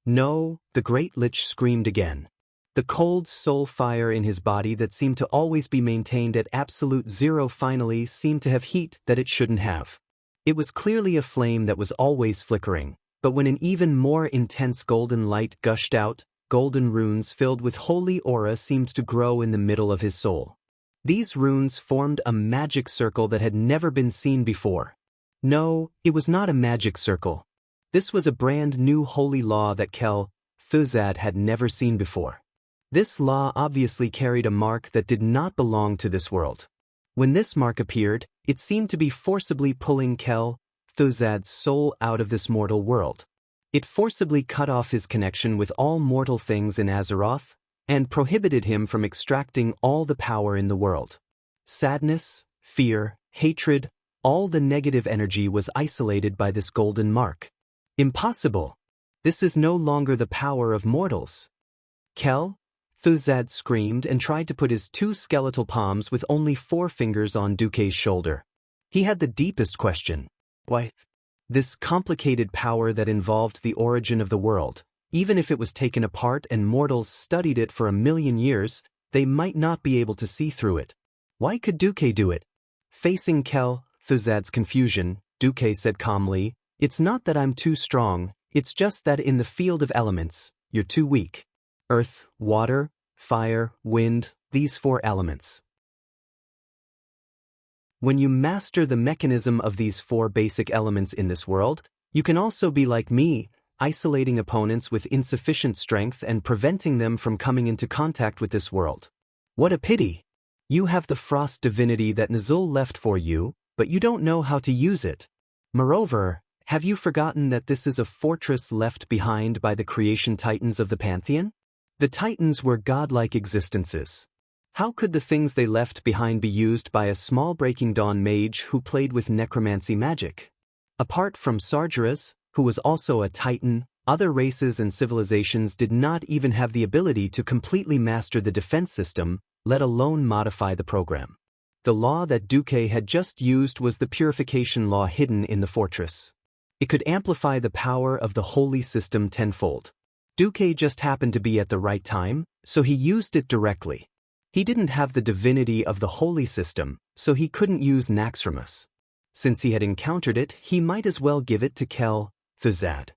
"No," the Great Lich screamed again. The cold soul fire in his body that seemed to always be maintained at absolute zero finally seemed to have heat that it shouldn't have. It was clearly a flame that was always flickering, but when an even more intense golden light gushed out, golden runes filled with holy aura seemed to grow in the middle of his soul. These runes formed a magic circle that had never been seen before. No, it was not a magic circle. This was a brand new holy law that Cultivate had never seen before. This law obviously carried a mark that did not belong to this world. When this mark appeared, it seemed to be forcibly pulling Cultivate's soul out of this mortal world. It forcibly cut off his connection with all mortal things in Azeroth, and prohibited him from extracting all the power in the world. Sadness, fear, hatred, all the negative energy was isolated by this golden mark. Impossible! This is no longer the power of mortals. Cultivate screamed and tried to put his 2 skeletal palms with only 4 fingers on Duque's shoulder. He had the deepest question. Why? This complicated power that involved the origin of the world, even if it was taken apart and mortals studied it for 1,000,000 years, they might not be able to see through it. Why could Duque do it? Facing Thuzad's confusion, Duque said calmly, "It's not that I'm too strong, it's just that in the field of elements, you're too weak. Earth, water, fire, wind, these 4 elements. When you master the mechanism of these 4 basic elements in this world, you can also be like me, isolating opponents with insufficient strength and preventing them from coming into contact with this world. What a pity! You have the frost divinity that Nazul left for you, but you don't know how to use it. Moreover, have you forgotten that this is a fortress left behind by the creation titans of the pantheon? The titans were godlike existences. How could the things they left behind be used by a small Breaking Dawn mage who played with necromancy magic? Apart from Sargeras, who was also a titan, other races and civilizations did not even have the ability to completely master the defense system, let alone modify the program. The law that Duque had just used was the purification law hidden in the fortress. It could amplify the power of the holy system tenfold. Duque just happened to be at the right time, so he used it directly. He didn't have the divinity of the holy system, so he couldn't use Naxxramas. Since he had encountered it, he might as well give it to Thuzad.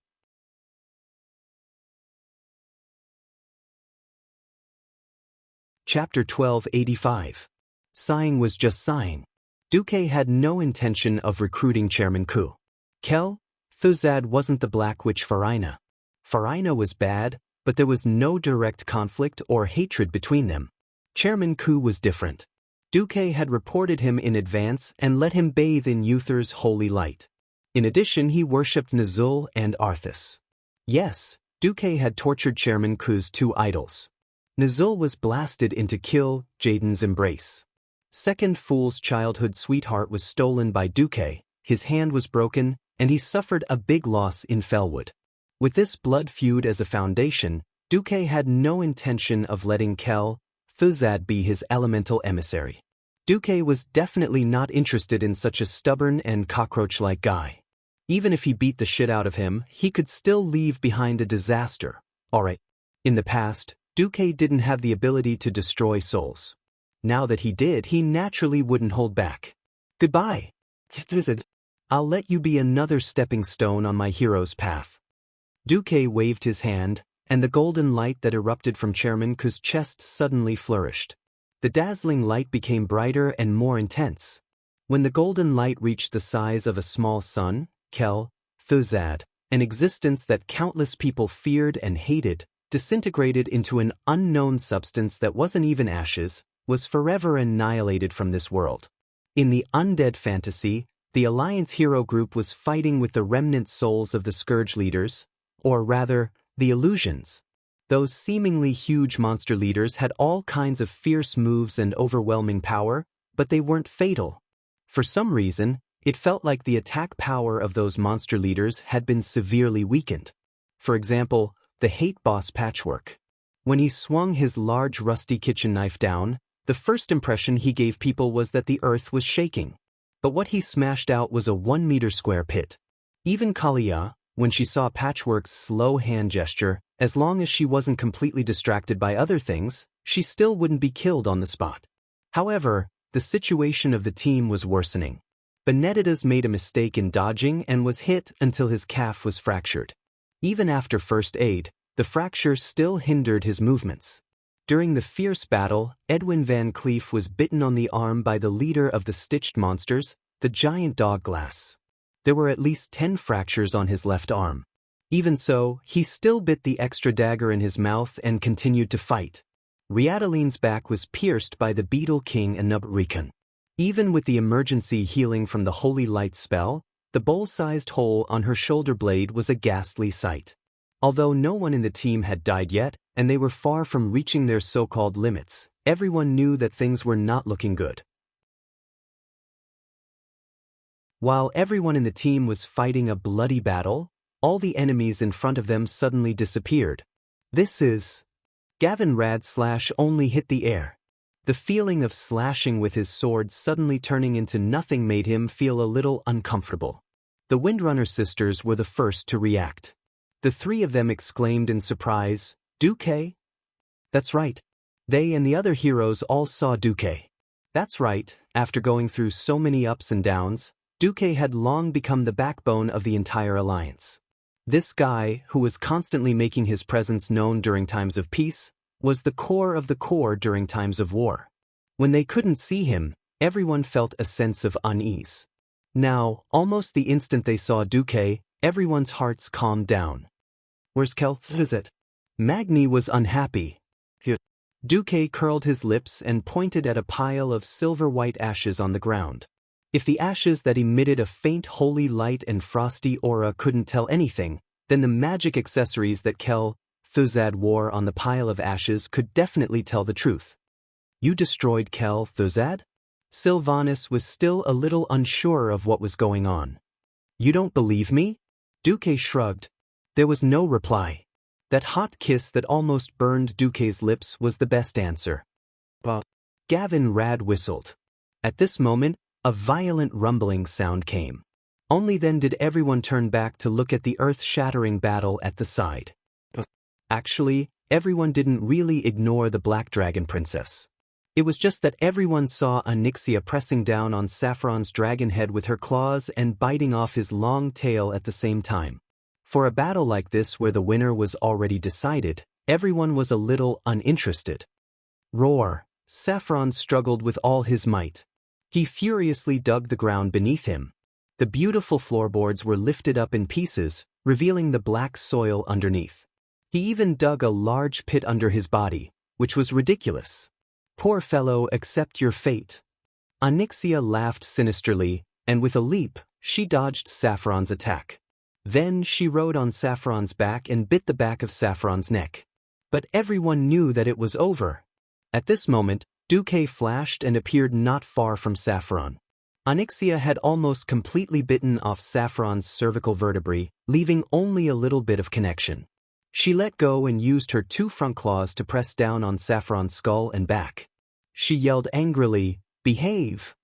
Chapter 1285. Sighing was just sighing. Duque had no intention of recruiting Chairman Ku. Thuzad wasn't the Black Witch Farina. Farina was bad, but there was no direct conflict or hatred between them. Chairman Ku was different. Duque had reported him in advance and let him bathe in Uther's holy light. In addition, he worshipped Nazul and Arthas. Yes, Duque had tortured Chairman Ku's 2 idols. Nazul was blasted into Jaden's embrace. Second Fool's childhood sweetheart was stolen by Duque, his hand was broken, and he suffered a big loss in Felwood. With this blood feud as a foundation, Duque had no intention of letting Thuzad be his elemental emissary. Duque was definitely not interested in such a stubborn and cockroach-like guy. Even if he beat the shit out of him, he could still leave behind a disaster. Alright. In the past, Duque didn't have the ability to destroy souls. Now that he did, he naturally wouldn't hold back. Goodbye. I'll let you be another stepping stone on my hero's path. Duque waved his hand, and the golden light that erupted from Chairman Ku's chest suddenly flourished. The dazzling light became brighter and more intense. When the golden light reached the size of a small sun, Thuzad, an existence that countless people feared and hated, disintegrated into an unknown substance that wasn't even ashes, was forever annihilated from this world. In the undead fantasy, the Alliance hero group was fighting with the remnant souls of the Scourge leaders, or rather, the Illusions. Those seemingly huge monster leaders had all kinds of fierce moves and overwhelming power, but they weren't fatal. For some reason, it felt like the attack power of those monster leaders had been severely weakened. For example, the hate boss Patchwork. When he swung his large rusty kitchen knife down, the first impression he gave people was that the earth was shaking. But what he smashed out was a 1-meter square pit. Even Kalia, when she saw Patchwork's slow hand gesture, as long as she wasn't completely distracted by other things, she still wouldn't be killed on the spot. However, the situation of the team was worsening. Benedictus made a mistake in dodging and was hit until his calf was fractured. Even after first aid, the fracture still hindered his movements. During the fierce battle, Edwin Van Cleef was bitten on the arm by the leader of the stitched monsters, the giant dog Glass. There were at least 10 fractures on his left arm. Even so, he still bit the extra dagger in his mouth and continued to fight. Riadaline's back was pierced by the Beetle King Anub-Rican. Even with the emergency healing from the Holy Light spell, the bowl-sized hole on her shoulder blade was a ghastly sight. Although no one in the team had died yet, and they were far from reaching their so-called limits, everyone knew that things were not looking good. While everyone in the team was fighting a bloody battle, all the enemies in front of them suddenly disappeared. This is... Gavin Rad/only hit the air. The feeling of slashing with his sword suddenly turning into nothing made him feel a little uncomfortable. The Windrunner sisters were the first to react. The three of them exclaimed in surprise, "Duque?" That's right. They and the other heroes all saw Duque. That's right, after going through so many ups and downs, Duque had long become the backbone of the entire alliance. This guy, who was constantly making his presence known during times of peace, was the core of the core during times of war. When they couldn't see him, everyone felt a sense of unease. Now, almost the instant they saw Duque, everyone's hearts calmed down. "Where's Kel? Is it?" Magni was unhappy. Duque curled his lips and pointed at a pile of silver-white ashes on the ground. If the ashes that emitted a faint holy light and frosty aura couldn't tell anything, then the magic accessories that Kel Thuzad wore on the pile of ashes could definitely tell the truth. "You destroyed Kel Thuzad?" Sylvanas was still a little unsure of what was going on. "You don't believe me?" Duque shrugged. There was no reply. That hot kiss that almost burned Duque's lips was the best answer. But Gavin Rad whistled. At this moment, a violent rumbling sound came. Only then did everyone turn back to look at the earth-shattering battle at the side. Actually, everyone didn't really ignore the Black Dragon Princess. It was just that everyone saw Xianxia pressing down on Saffron's dragon head with her claws and biting off his long tail at the same time. For a battle like this where the winner was already decided, everyone was a little uninterested. Roar! Saffron struggled with all his might. He furiously dug the ground beneath him. The beautiful floorboards were lifted up in pieces, revealing the black soil underneath. He even dug a large pit under his body, which was ridiculous. "Poor fellow, accept your fate." Xianxia laughed sinisterly, and with a leap, she dodged Saffron's attack. Then she rode on Saffron's back and bit the back of Saffron's neck. But everyone knew that it was over. At this moment, Duque flashed and appeared not far from Saffron. Xianxia had almost completely bitten off Saffron's cervical vertebrae, leaving only a little bit of connection. She let go and used her two front claws to press down on Saffron's skull and back. She yelled angrily, "Behave!"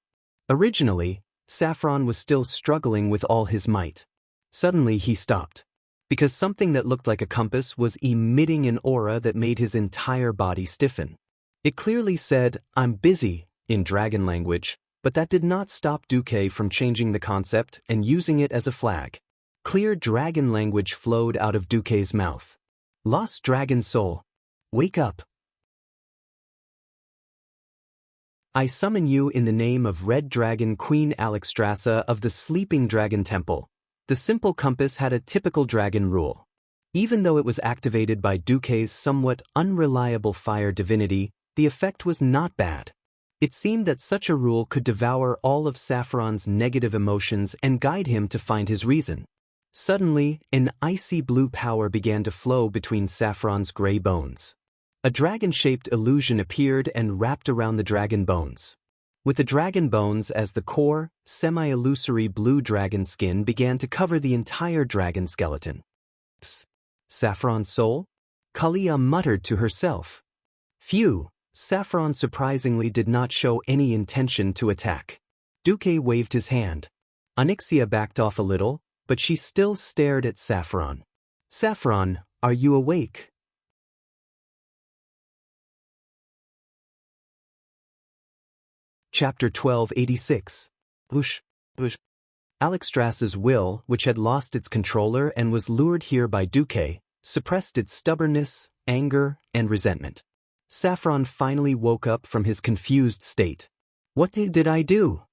Originally, Saffron was still struggling with all his might. Suddenly he stopped, because something that looked like a compass was emitting an aura that made his entire body stiffen. It clearly said, "I'm busy," in dragon language, but that did not stop Duque from changing the concept and using it as a flag. Clear dragon language flowed out of Duque's mouth. "Lost dragon soul, wake up. I summon you in the name of Red Dragon Queen Alexstrasza of the Sleeping Dragon Temple." The simple compass had a typical dragon rule. Even though it was activated by Duque's somewhat unreliable fire divinity, the effect was not bad. It seemed that such a rule could devour all of Saffron's negative emotions and guide him to find his reason. Suddenly, an icy blue power began to flow between Saffron's gray bones. A dragon-shaped illusion appeared and wrapped around the dragon bones. With the dragon bones as the core, semi-illusory blue dragon skin began to cover the entire dragon skeleton. "Psst. Saffron's soul?" Kalia muttered to herself. Phew, Saffron surprisingly did not show any intention to attack. Duque waved his hand. Xianxia backed off a little, but she still stared at Saffron. "Saffron, are you awake?" Chapter 1286. Whoosh, whoosh. Alexstrasza's will, which had lost its controller and was lured here by Duque, suppressed its stubbornness, anger, and resentment. Saffron finally woke up from his confused state. "What did I do?"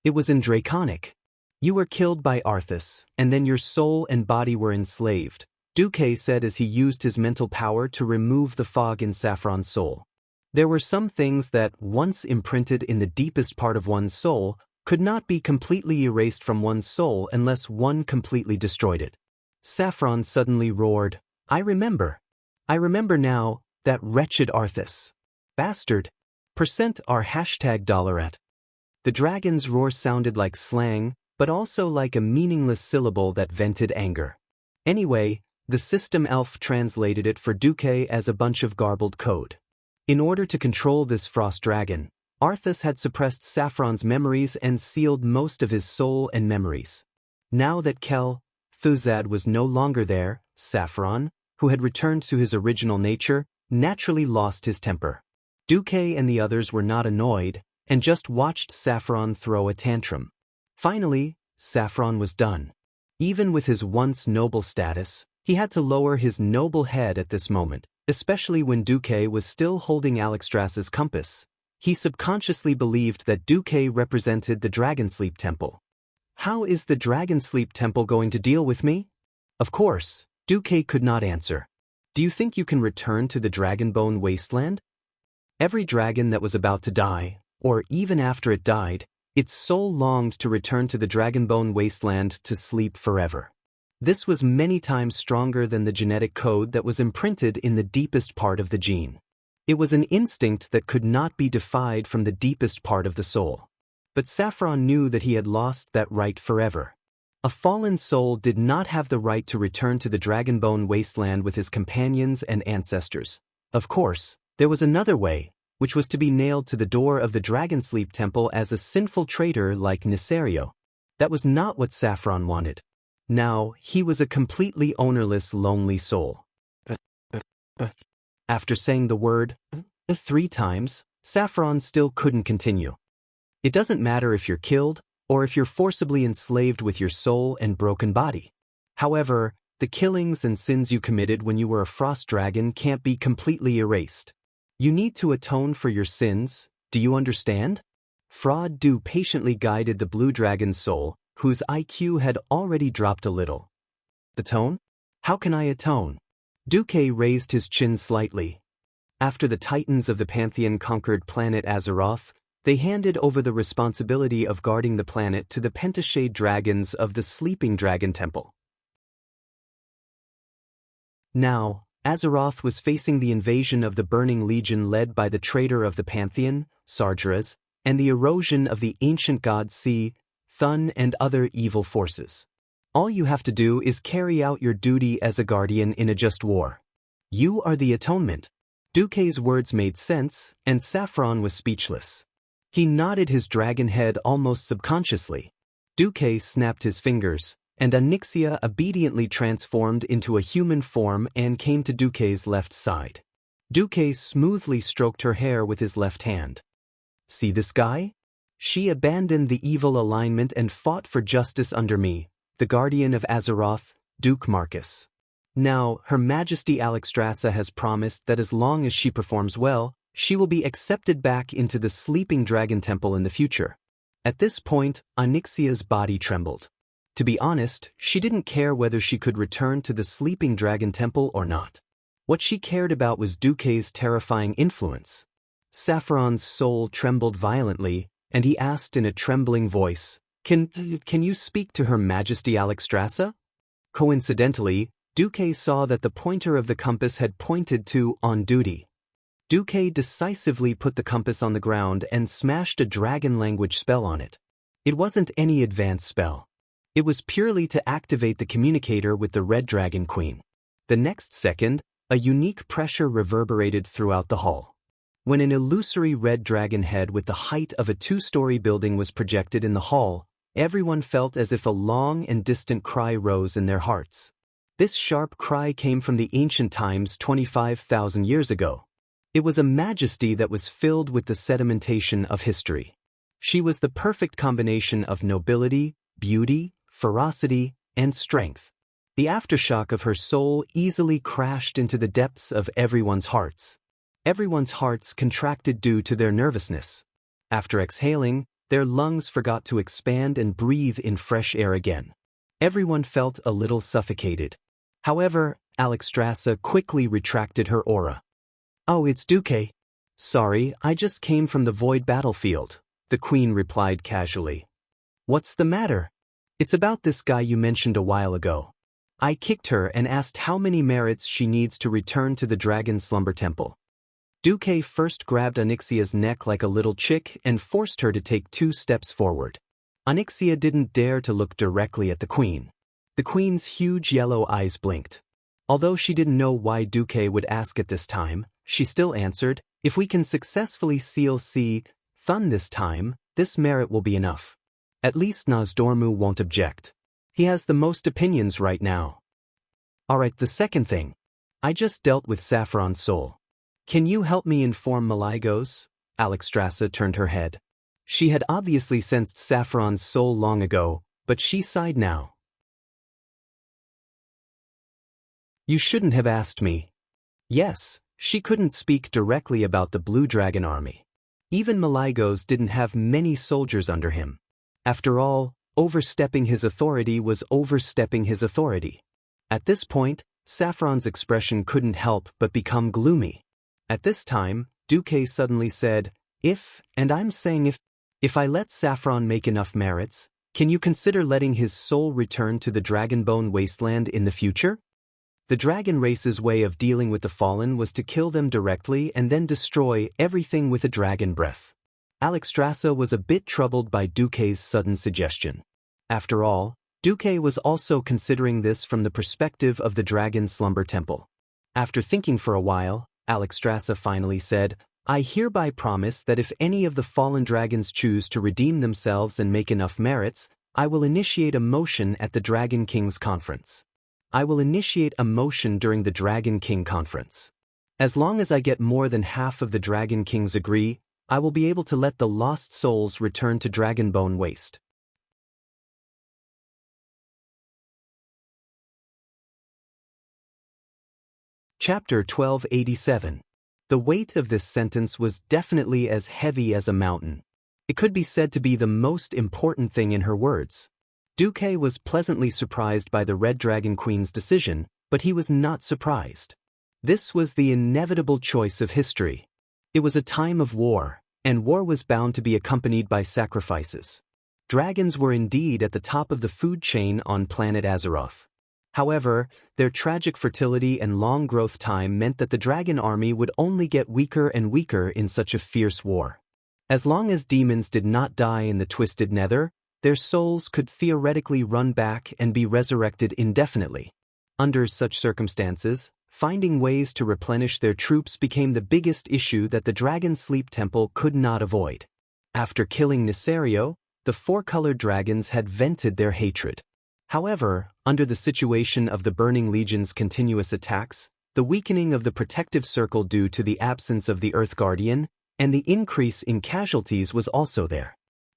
It was in Draconic. "You were killed by Arthas, and then your soul and body were enslaved," Duque said as he used his mental power to remove the fog in Saffron's soul. There were some things that, once imprinted in the deepest part of one's soul, could not be completely erased from one's soul unless one completely destroyed it. Saffron suddenly roared, I remember now, that wretched Arthas. Bastard. %R $. The dragon's roar sounded like slang, but also like a meaningless syllable that vented anger. Anyway, the system elf translated it for Duque as a bunch of garbled code. In order to control this frost dragon, Arthas had suppressed Saffron's memories and sealed most of his soul and memories. Now that Thuzad was no longer there, Saffron, who had returned to his original nature, naturally lost his temper. Duque and the others were not annoyed, and just watched Saffron throw a tantrum. Finally, Saffron was done. Even with his once noble status, he had to lower his noble head at this moment, especially when Duque was still holding Alexstras's compass. He subconsciously believed that Duque represented the Dragonsleep Temple. How is the Dragonsleep Temple going to deal with me? Of course, Duque could not answer. Do you think you can return to the Dragonbone Wasteland? Every dragon that was about to die, or even after it died, its soul longed to return to the Dragonbone Wasteland to sleep forever. This was many times stronger than the genetic code that was imprinted in the deepest part of the gene. It was an instinct that could not be defied from the deepest part of the soul. But Saffron knew that he had lost that right forever. A fallen soul did not have the right to return to the Dragonbone Wasteland with his companions and ancestors. Of course, there was another way, which was to be nailed to the door of the Dragonsleep Temple as a sinful traitor like Nisario. That was not what Saffron wanted. Now, he was a completely ownerless, lonely soul. After saying the word 3 times, Saffron still couldn't continue. It doesn't matter if you're killed, or if you're forcibly enslaved with your soul and broken body. However, the killings and sins you committed when you were a frost dragon can't be completely erased. You need to atone for your sins, do you understand? Fraud Du patiently guided the blue dragon's soul, whose IQ had already dropped a little. Atone? How can I atone? Duque raised his chin slightly. After the Titans of the Pantheon conquered planet Azeroth, they handed over the responsibility of guarding the planet to the Pentashade dragons of the Sleeping Dragon Temple. Now, Azeroth was facing the invasion of the Burning Legion led by the traitor of the Pantheon, Sargeras, and the erosion of the ancient god Sea, Thun, and other evil forces. All you have to do is carry out your duty as a guardian in a just war. You are the atonement. Duque's words made sense, and Saffron was speechless. He nodded his dragon head almost subconsciously. Duque snapped his fingers, and Xianxia obediently transformed into a human form and came to Duque's left side. Duque smoothly stroked her hair with his left hand. See this guy? She abandoned the evil alignment and fought for justice under me, the guardian of Azeroth, Duke Marcus. Now, Her Majesty Alexstrasza has promised that as long as she performs well, she will be accepted back into the Sleeping Dragon Temple in the future. At this point, Xianxia's body trembled. To be honest, she didn't care whether she could return to the Sleeping Dragon Temple or not. What she cared about was Duque's terrifying influence. Saffron's soul trembled violently, and he asked in a trembling voice, Can you speak to Her Majesty Alexstrasza? Coincidentally, Duque saw that the pointer of the compass had pointed to on duty. Duque decisively put the compass on the ground and smashed a dragon language spell on it. It wasn't any advanced spell. It was purely to activate the communicator with the Red Dragon Queen. The next second, a unique pressure reverberated throughout the hall. When an illusory red dragon head with the height of a 2-story building was projected in the hall, everyone felt as if a long and distant cry rose in their hearts. This sharp cry came from the ancient times 25,000 years ago. It was a majesty that was filled with the sedimentation of history. She was the perfect combination of nobility, beauty, ferocity, and strength. The aftershock of her soul easily crashed into the depths of everyone's hearts. Everyone's hearts contracted due to their nervousness. After exhaling, their lungs forgot to expand and breathe in fresh air again. Everyone felt a little suffocated. However, Alexstrasza quickly retracted her aura. Oh, it's Duque. Sorry, I just came from the void battlefield, the queen replied casually. What's the matter? It's about this guy you mentioned a while ago. I kicked her and asked how many merits she needs to return to the Dragon Slumber Temple. Duque first grabbed Xianxia's neck like a little chick and forced her to take 2 steps forward. Xianxia didn't dare to look directly at the queen. The queen's huge yellow eyes blinked. Although she didn't know why Duque would ask at this time, she still answered, if we can successfully seal Thun this time, this merit will be enough. At least Nozdormu won't object. He has the most opinions right now. Alright, the second thing. I just dealt with Saffron's soul. Can you help me inform Maligos? Alexstrasza turned her head. She had obviously sensed Saffron's soul long ago, but she sighed now. You shouldn't have asked me. Yes, she couldn't speak directly about the Blue Dragon army. Even Maligos didn't have many soldiers under him. After all, overstepping his authority was overstepping his authority. At this point, Saffron's expression couldn't help but become gloomy. At this time, Duque suddenly said, and I'm saying if I let Saffron make enough merits, can you consider letting his soul return to the Dragonbone wasteland in the future? The dragon race's way of dealing with the fallen was to kill them directly and then destroy everything with a dragon breath. Alexstrasza was a bit troubled by Duque's sudden suggestion. After all, Duque was also considering this from the perspective of the Dragon Slumber Temple. After thinking for a while, Alexstrasza finally said, I hereby promise that if any of the fallen dragons choose to redeem themselves and make enough merits, I will initiate a motion at the Dragon King's conference. I will initiate a motion during the Dragon King conference. As long as I get more than half of the Dragon Kings agree, I will be able to let the lost souls return to Dragonbone Waste. Chapter 1287. The weight of this sentence was definitely as heavy as a mountain. It could be said to be the most important thing in her words. Duque was pleasantly surprised by the Red Dragon Queen's decision, but he was not surprised. This was the inevitable choice of history. It was a time of war, and war was bound to be accompanied by sacrifices. Dragons were indeed at the top of the food chain on planet Azeroth. However, their tragic fertility and long growth time meant that the dragon army would only get weaker and weaker in such a fierce war. As long as demons did not die in the Twisted Nether, their souls could theoretically run back and be resurrected indefinitely. Under such circumstances, finding ways to replenish their troops became the biggest issue that the Dragon Sleep Temple could not avoid. After killing Nisario, the four-colored dragons had vented their hatred. However, under the situation of the Burning Legion's continuous attacks, the weakening of the protective circle due to the absence of the Earth Guardian, and the increase in casualties was also there.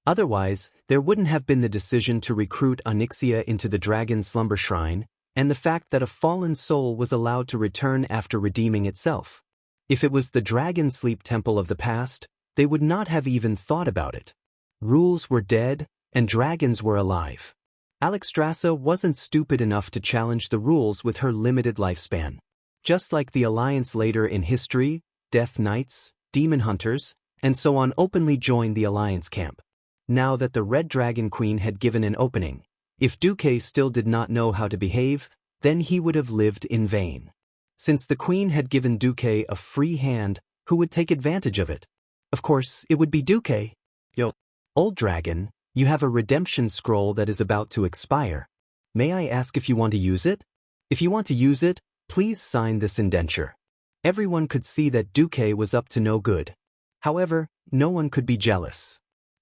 Otherwise, there wouldn't have been the decision to recruit Onyxia into the Dragon Slumber Shrine, and the fact that a fallen soul was allowed to return after redeeming itself. If it was the Dragon Sleep Temple of the past, they would not have even thought about it. Rules were dead, and dragons were alive. Alexstrasza wasn't stupid enough to challenge the rules with her limited lifespan. Just like the Alliance later in history, Death Knights, Demon Hunters, and so on openly joined the Alliance camp. Now that the Red Dragon Queen had given an opening, if Duque still did not know how to behave, then he would have lived in vain. Since the Queen had given Duque a free hand, who would take advantage of it? Of course, it would be Duque. Yo, old dragon, you have a redemption scroll that is about to expire. May I ask if you want to use it? If you want to use it, please sign this indenture. Everyone could see that Duque was up to no good. However, no one could be jealous.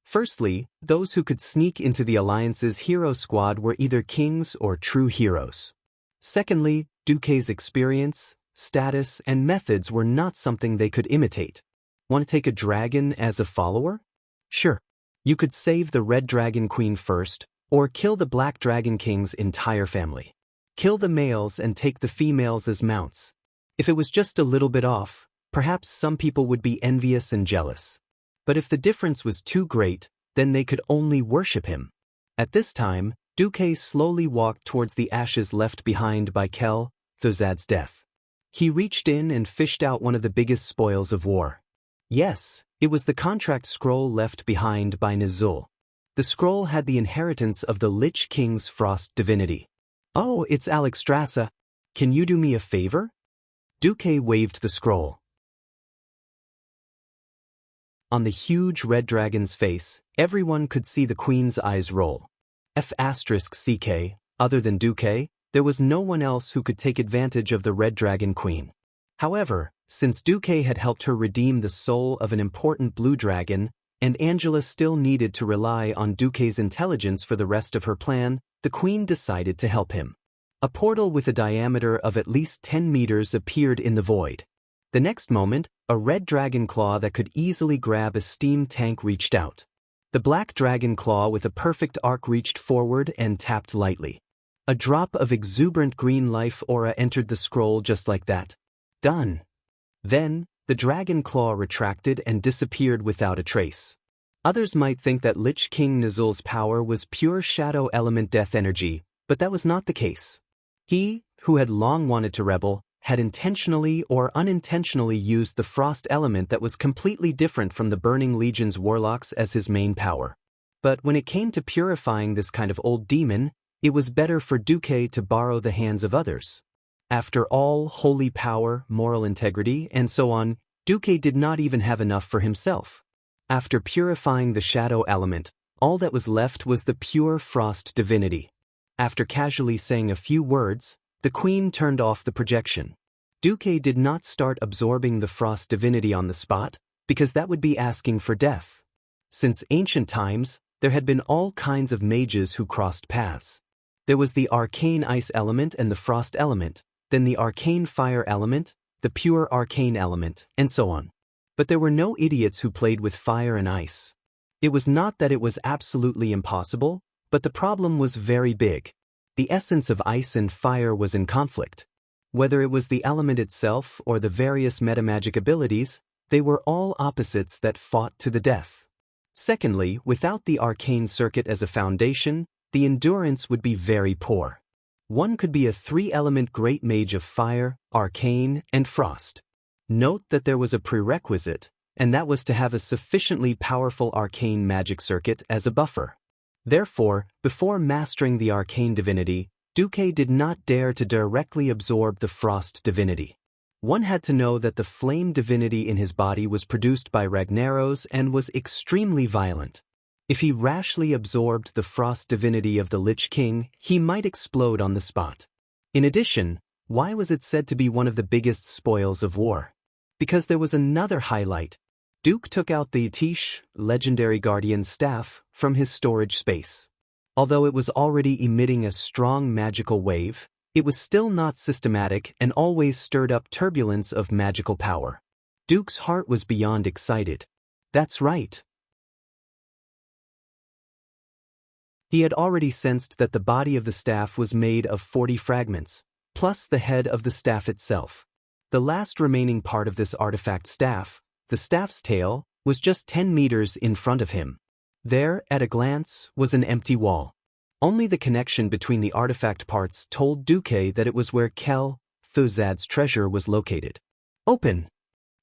Firstly, those who could sneak into the Alliance's hero squad were either kings or true heroes. Secondly, Duque's experience, status, and methods were not something they could imitate. Want to take a dragon as a follower? Sure. You could save the Red Dragon Queen first, or kill the Black Dragon King's entire family. Kill the males and take the females as mounts. If it was just a little bit off, perhaps some people would be envious and jealous. But if the difference was too great, then they could only worship him. At this time, Duque slowly walked towards the ashes left behind by Kel, Thuzad's death. He reached in and fished out one of the biggest spoils of war. Yes, it was the contract scroll left behind by Nizul. The scroll had the inheritance of the Lich King's frost divinity. Oh, it's Alexstrasza. Can you do me a favor? Duque waved the scroll. On the huge red dragon's face, everyone could see the Queen's eyes roll. F***CK, other than Duque, there was no one else who could take advantage of the Red Dragon Queen. However, since Duque had helped her redeem the soul of an important blue dragon, and Angela still needed to rely on Duque's intelligence for the rest of her plan, the queen decided to help him. A portal with a diameter of at least 10 meters appeared in the void. The next moment, a red dragon claw that could easily grab a steam tank reached out. The black dragon claw with a perfect arc reached forward and tapped lightly. A drop of exuberant green life aura entered the scroll just like that. Done. Then, the dragon claw retracted and disappeared without a trace. Others might think that Lich King Nuzul's power was pure shadow element death energy, but that was not the case. He, who had long wanted to rebel, had intentionally or unintentionally used the frost element that was completely different from the Burning Legion's warlocks as his main power. But when it came to purifying this kind of old demon, it was better for Duque to borrow the hands of others. After all, holy power, moral integrity, and so on, Duque did not even have enough for himself. After purifying the shadow element, all that was left was the pure frost divinity. After casually saying a few words, the queen turned off the projection. Duque did not start absorbing the frost divinity on the spot, because that would be asking for death. Since ancient times, there had been all kinds of mages who crossed paths. There was the arcane ice element and the frost element, then the arcane fire element, the pure arcane element, and so on. But there were no idiots who played with fire and ice. It was not that it was absolutely impossible, but the problem was very big. The essence of ice and fire was in conflict. Whether it was the element itself or the various metamagic abilities, they were all opposites that fought to the death. Secondly, without the arcane circuit as a foundation, the endurance would be very poor. One could be a 3-element great mage of fire, arcane, and frost. Note that there was a prerequisite, and that was to have a sufficiently powerful arcane magic circuit as a buffer. Therefore, before mastering the arcane divinity, Duque did not dare to directly absorb the frost divinity. One had to know that the flame divinity in his body was produced by Ragnaros and was extremely violent. If he rashly absorbed the frost divinity of the Lich King, he might explode on the spot. In addition, why was it said to be one of the biggest spoils of war? Because there was another highlight. Duke took out the Tish, legendary guardian staff, from his storage space. Although it was already emitting a strong magical wave, it was still not systematic and always stirred up turbulence of magical power. Duke's heart was beyond excited. That's right. He had already sensed that the body of the staff was made of 40 fragments, plus the head of the staff itself. The last remaining part of this artifact staff, the staff's tail, was just 10 meters in front of him. There, at a glance, was an empty wall. Only the connection between the artifact parts told Duque that it was where Kel Thuzad's treasure was located. Open!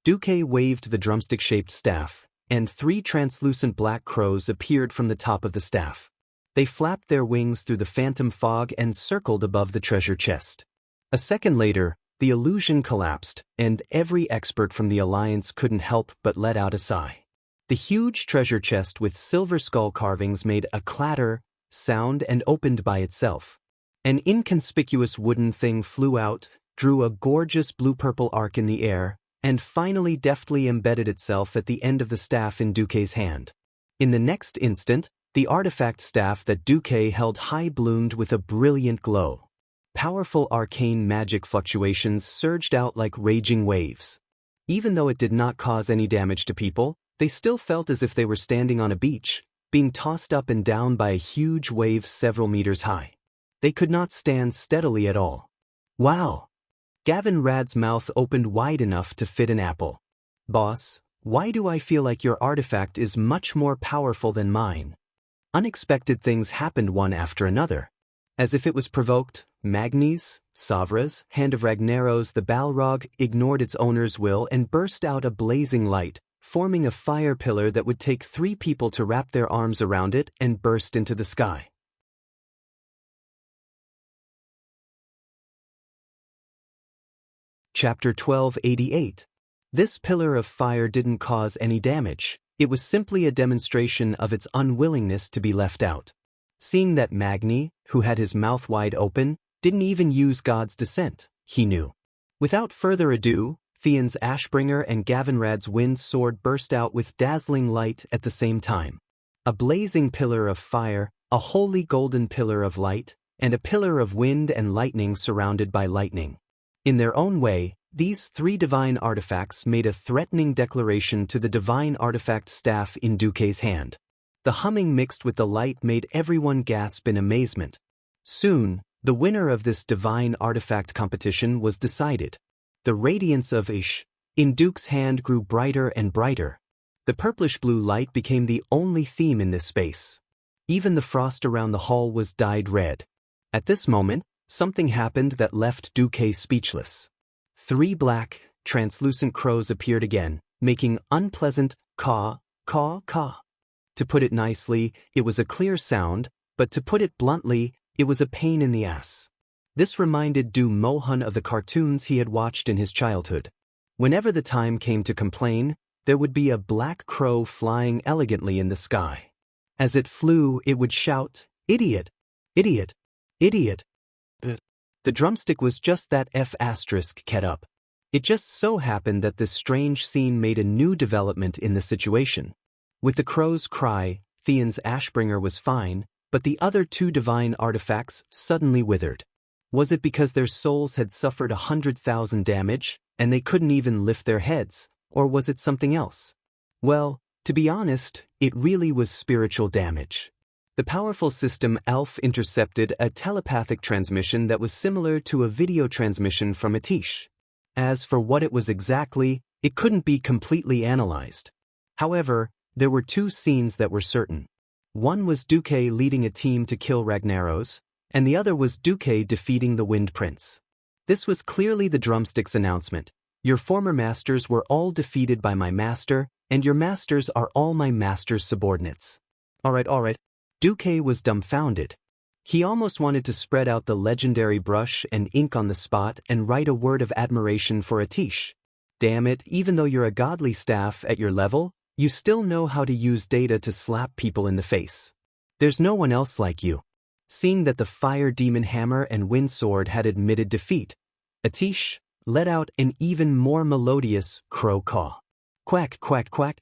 Duque waved the drumstick-shaped staff, and 3 translucent black crows appeared from the top of the staff. They flapped their wings through the phantom fog and circled above the treasure chest. A second later, the illusion collapsed, and every expert from the Alliance couldn't help but let out a sigh. The huge treasure chest with silver skull carvings made a clatter sound and opened by itself. An inconspicuous wooden thing flew out, drew a gorgeous blue-purple arc in the air, and finally deftly embedded itself at the end of the staff in Duque's hand. In the next instant, the artifact staff that Duque held high bloomed with a brilliant glow. Powerful arcane magic fluctuations surged out like raging waves. Even though it did not cause any damage to people, they still felt as if they were standing on a beach, being tossed up and down by a huge wave several meters high. They could not stand steadily at all. Wow! Gavin Rad's mouth opened wide enough to fit an apple. Boss, why do I feel like your artifact is much more powerful than mine? Unexpected things happened one after another. As if it was provoked, Magni's, Savra's, Hand of Ragnaros the Balrog ignored its owner's will and burst out a blazing light, forming a fire pillar that would take 3 people to wrap their arms around it and burst into the sky. Chapter 1288. This pillar of fire didn't cause any damage. It was simply a demonstration of its unwillingness to be left out. Seeing that Magni, who had his mouth wide open, didn't even use God's descent, he knew. Without further ado, Theon's Ashbringer and Gavinrad's wind sword burst out with dazzling light at the same time. A blazing pillar of fire, a holy golden pillar of light, and a pillar of wind and lightning surrounded by lightning. In their own way, these three divine artifacts made a threatening declaration to the divine artifact staff in Duque's hand. The humming mixed with the light made everyone gasp in amazement. Soon, the winner of this divine artifact competition was decided. The radiance of Ish in Duke's hand grew brighter and brighter. The purplish-blue light became the only theme in this space. Even the frost around the hall was dyed red. At this moment, something happened that left Duque speechless. Three black, translucent crows appeared again, making unpleasant caw, caw, caw. To put it nicely, it was a clear sound, but to put it bluntly, it was a pain in the ass. This reminded Du Mohan of the cartoons he had watched in his childhood. Whenever the time came to complain, there would be a black crow flying elegantly in the sky. As it flew, it would shout, "Idiot! Idiot! Idiot!" The drumstick was just that F** ket up. It just so happened that this strange scene made a new development in the situation. With the crow's cry, Theon's Ashbringer was fine, but the other two divine artifacts suddenly withered. Was it because their souls had suffered 100,000 damage, and they couldn't even lift their heads, or was it something else? Well, to be honest, it really was spiritual damage. The powerful system ALF intercepted a telepathic transmission that was similar to a video transmission from Atish. As for what it was exactly, it couldn't be completely analyzed. However, there were two scenes that were certain. One was Duque leading a team to kill Ragnaros, and the other was Duque defeating the Wind Prince. This was clearly the drumstick's announcement. Your former masters were all defeated by my master, and your masters are all my master's subordinates. Alright. Duque was dumbfounded. He almost wanted to spread out the legendary brush and ink on the spot and write a word of admiration for Atish. Damn it, even though you're a godly staff at your level, you still know how to use data to slap people in the face. There's no one else like you. Seeing that the fire demon hammer and wind sword had admitted defeat, Atish let out an even more melodious crow caw. Quack, quack, quack.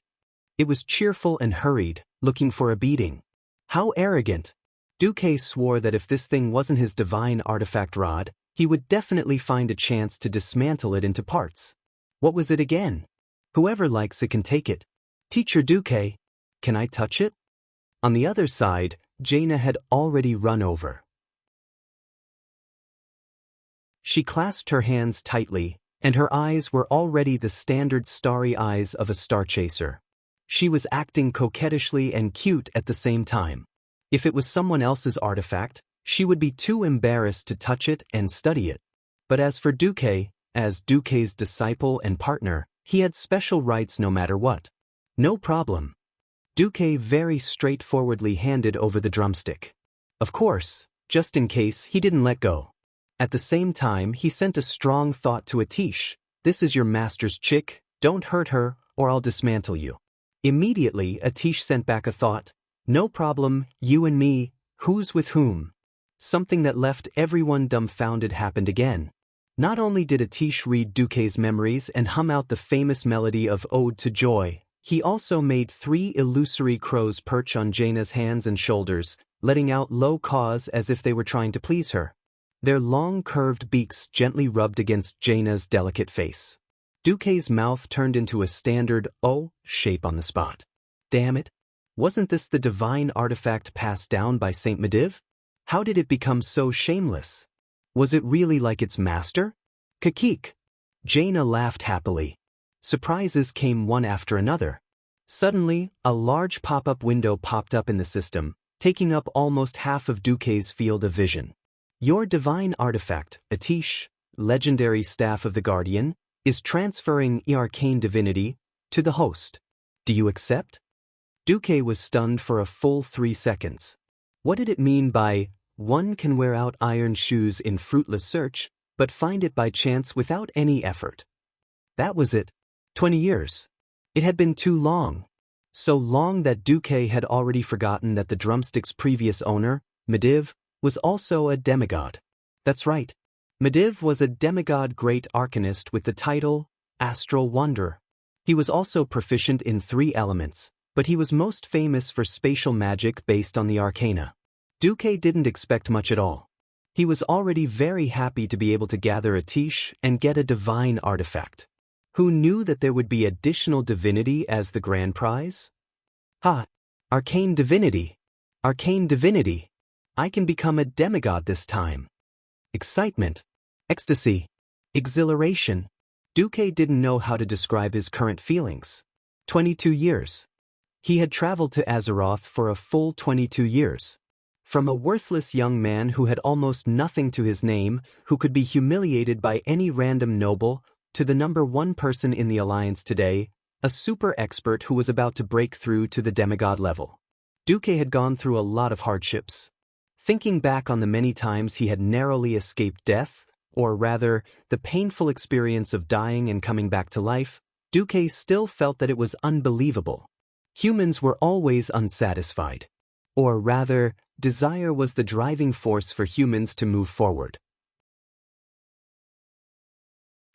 It was cheerful and hurried, looking for a beating. How arrogant! Duque swore that if this thing wasn't his divine artifact rod, he would definitely find a chance to dismantle it into parts. What was it again? Whoever likes it can take it. Teacher Duque, can I touch it? On the other side, Jaina had already run over. She clasped her hands tightly, and her eyes were already the standard starry eyes of a star chaser. She was acting coquettishly and cute at the same time. If it was someone else's artifact, she would be too embarrassed to touch it and study it. But as for Duque, as Duque's disciple and partner, he had special rights no matter what. No problem. Duque very straightforwardly handed over the drumstick. Of course, just in case he didn't let go. At the same time, he sent a strong thought to Atish. This is your master's chick, don't hurt her, or I'll dismantle you. Immediately, Atish sent back a thought. No problem, you and me, who's with whom? Something that left everyone dumbfounded happened again. Not only did Atish read Duque's memories and hum out the famous melody of Ode to Joy, he also made three illusory crows perch on Jaina's hands and shoulders, letting out low caws as if they were trying to please her. Their long curved beaks gently rubbed against Jaina's delicate face. Duque's mouth turned into a standard O shape on the spot. Damn it! Wasn't this the divine artifact passed down by Saint Medivh? How did it become so shameless? Was it really like its master? Kakik! Jaina laughed happily. Surprises came one after another. Suddenly, a large pop-up window popped up in the system, taking up almost half of Duque's field of vision. Your divine artifact, Atish, legendary staff of the Guardian, is transferring arcane divinity to the host. Do you accept? Duque was stunned for a full 3 seconds. What did it mean by, one can wear out iron shoes in fruitless search, but find it by chance without any effort? That was it. 20 years. It had been too long. So long that Duque had already forgotten that the drumstick's previous owner, Medivh, was also a demigod. That's right. Medivh was a demigod great arcanist with the title astral wanderer. He was also proficient in 3 elements, but he was most famous for spatial magic based on the arcana. Duque didn't expect much at all. He was already very happy to be able to gather a tiche and get a divine artifact. Who knew that there would be additional divinity as the grand prize? Ha! Arcane divinity! Arcane divinity! I can become a demigod this time. Excitement, ecstasy, exhilaration. Duque didn't know how to describe his current feelings. 22 years. He had traveled to Azeroth for a full 22 years. From a worthless young man who had almost nothing to his name, who could be humiliated by any random noble, to the #1 person in the Alliance today, a super expert who was about to break through to the demigod level. Duque had gone through a lot of hardships. Thinking back on the many times he had narrowly escaped death, or rather, the painful experience of dying and coming back to life, Duque still felt that it was unbelievable. Humans were always unsatisfied. Or rather, desire was the driving force for humans to move forward.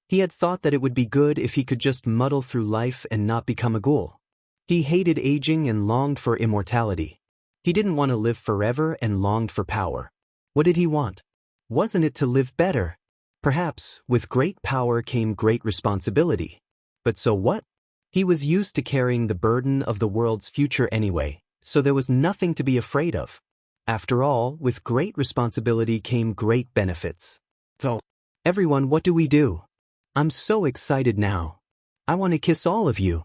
He had thought that it would be good if he could just muddle through life and not become a ghoul. He hated aging and longed for immortality. He didn't want to live forever and longed for power. What did he want? Wasn't it to live better? Perhaps, with great power came great responsibility. But so what? He was used to carrying the burden of the world's future anyway, so there was nothing to be afraid of. After all, with great responsibility came great benefits. So, everyone, what do we do? I'm so excited now. I want to kiss all of you.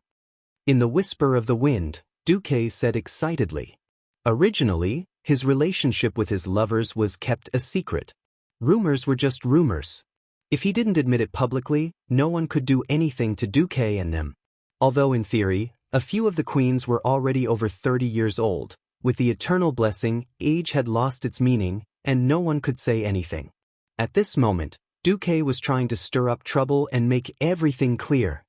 In the whisper of the wind, Duque said excitedly. Originally, his relationship with his lovers was kept a secret. Rumors were just rumors. If he didn't admit it publicly, no one could do anything to Duque and them. Although in theory, a few of the queens were already over 30 years old, with the eternal blessing, age had lost its meaning, and no one could say anything. At this moment, Duque was trying to stir up trouble and make everything clear.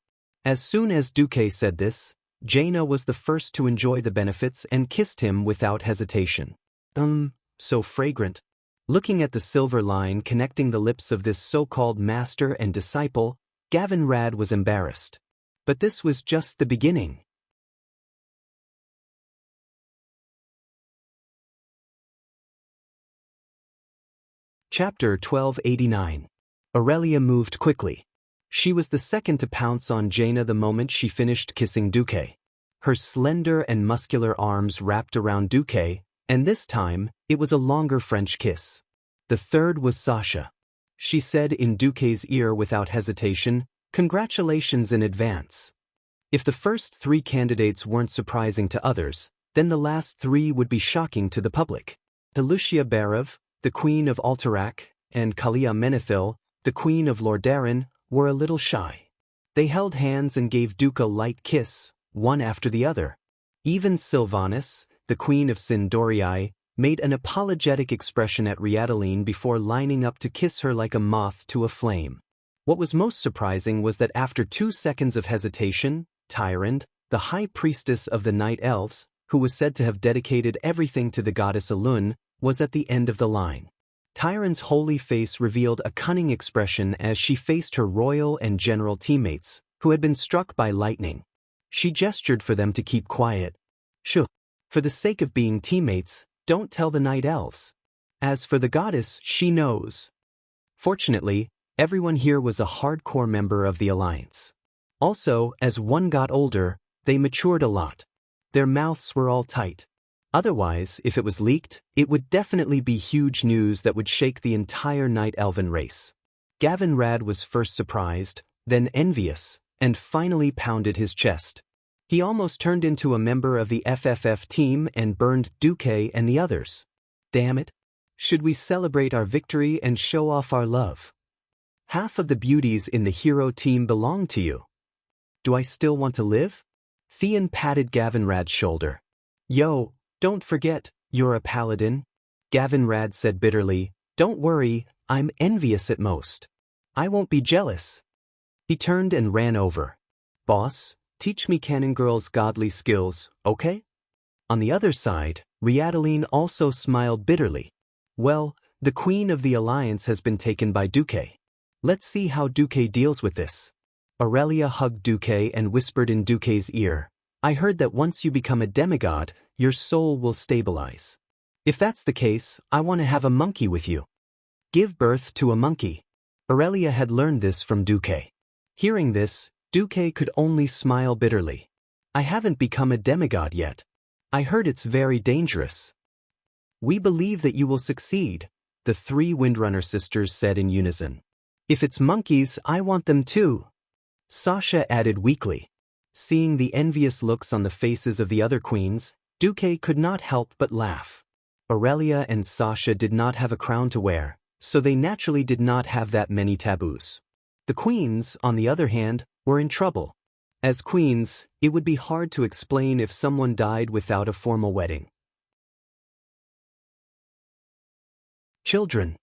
As soon as Duque said this, Jaina was the first to enjoy the benefits and kissed him without hesitation. So fragrant. Looking at the silver line connecting the lips of this so-called master and disciple, Gavin Rad was embarrassed. But this was just the beginning. Chapter 1289. Aurelia moved quickly. She was the second to pounce on Jaina the moment she finished kissing Duque. Her slender and muscular arms wrapped around Duque, and this time, it was a longer French kiss. The third was Sasha. She said in Duque's ear without hesitation, "Congratulations in advance." If the first 3 candidates weren't surprising to others, then the last 3 would be shocking to the public. Lucia Barev, the Queen of Alterac, and Kalia Menethil, the Queen of Lordaeron, were a little shy. They held hands and gave Duque a light kiss, one after the other. Even Sylvanas, the Queen of Sindorii, made an apologetic expression at Riadaline before lining up to kiss her like a moth to a flame. What was most surprising was that after 2 seconds of hesitation, Tyrande, the high priestess of the Night Elves, who was said to have dedicated everything to the goddess Elun, was at the end of the line. Tyrande's holy face revealed a cunning expression as she faced her royal and general teammates, who had been struck by lightning. She gestured for them to keep quiet. Shh. For the sake of being teammates, don't tell the Night Elves. As for the goddess, she knows. Fortunately, everyone here was a hardcore member of the Alliance. Also, as one got older, they matured a lot. Their mouths were all tight. Otherwise, if it was leaked, it would definitely be huge news that would shake the entire Night Elven race. Gavin Rad was first surprised, then envious, and finally pounded his chest. He almost turned into a member of the FFF team and burned Duque and the others. Damn it. Should we celebrate our victory and show off our love? Half of the beauties in the hero team belong to you. Do I still want to live? Theon patted Gavin Rad's shoulder. Yo, don't forget, you're a paladin. Gavin Rad said bitterly, don't worry, I'm envious at most. I won't be jealous. He turned and ran over. Boss, teach me Cannon Girl's godly skills, okay? On the other side, Riadaline also smiled bitterly. Well, the Queen of the Alliance has been taken by Duque. Let's see how Duque deals with this. Aurelia hugged Duque and whispered in Duque's ear, I heard that once you become a demigod, your soul will stabilize. If that's the case, I want to have a monkey with you. Give birth to a monkey. Aurelia had learned this from Duque. Hearing this, Duque could only smile bitterly. I haven't become a demigod yet. I heard it's very dangerous. We believe that you will succeed, the three Windrunner sisters said in unison. If it's monkeys, I want them too. Xianxia added weakly. Seeing the envious looks on the faces of the other queens, Duque could not help but laugh. Aurelia and Xianxia did not have a crown to wear, so they naturally did not have that many taboos. The queens, on the other hand, were in trouble. As queens, it would be hard to explain if someone died without a formal wedding. Children.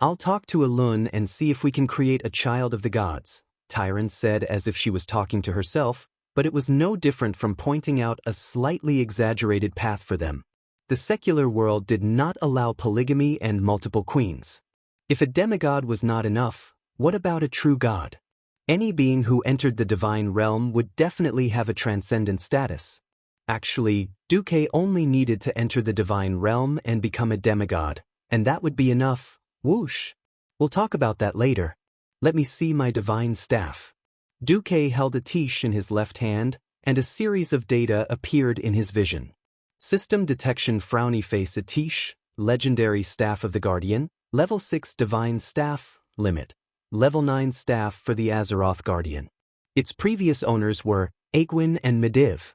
I'll talk to Alun and see if we can create a child of the gods, Tyron said as if she was talking to herself, but it was no different from pointing out a slightly exaggerated path for them. The secular world did not allow polygamy and multiple queens. If a demigod was not enough, what about a true god? Any being who entered the divine realm would definitely have a transcendent status. Actually, Duque only needed to enter the divine realm and become a demigod, and that would be enough. Whoosh. We'll talk about that later. Let me see my divine staff. Duque held a tiche in his left hand, and a series of data appeared in his vision. System detection frowny face a tiche, legendary staff of the guardian, level 6 divine staff, limit. Level 9 staff for the Azeroth guardian. Its previous owners were Aegwynn and Medivh.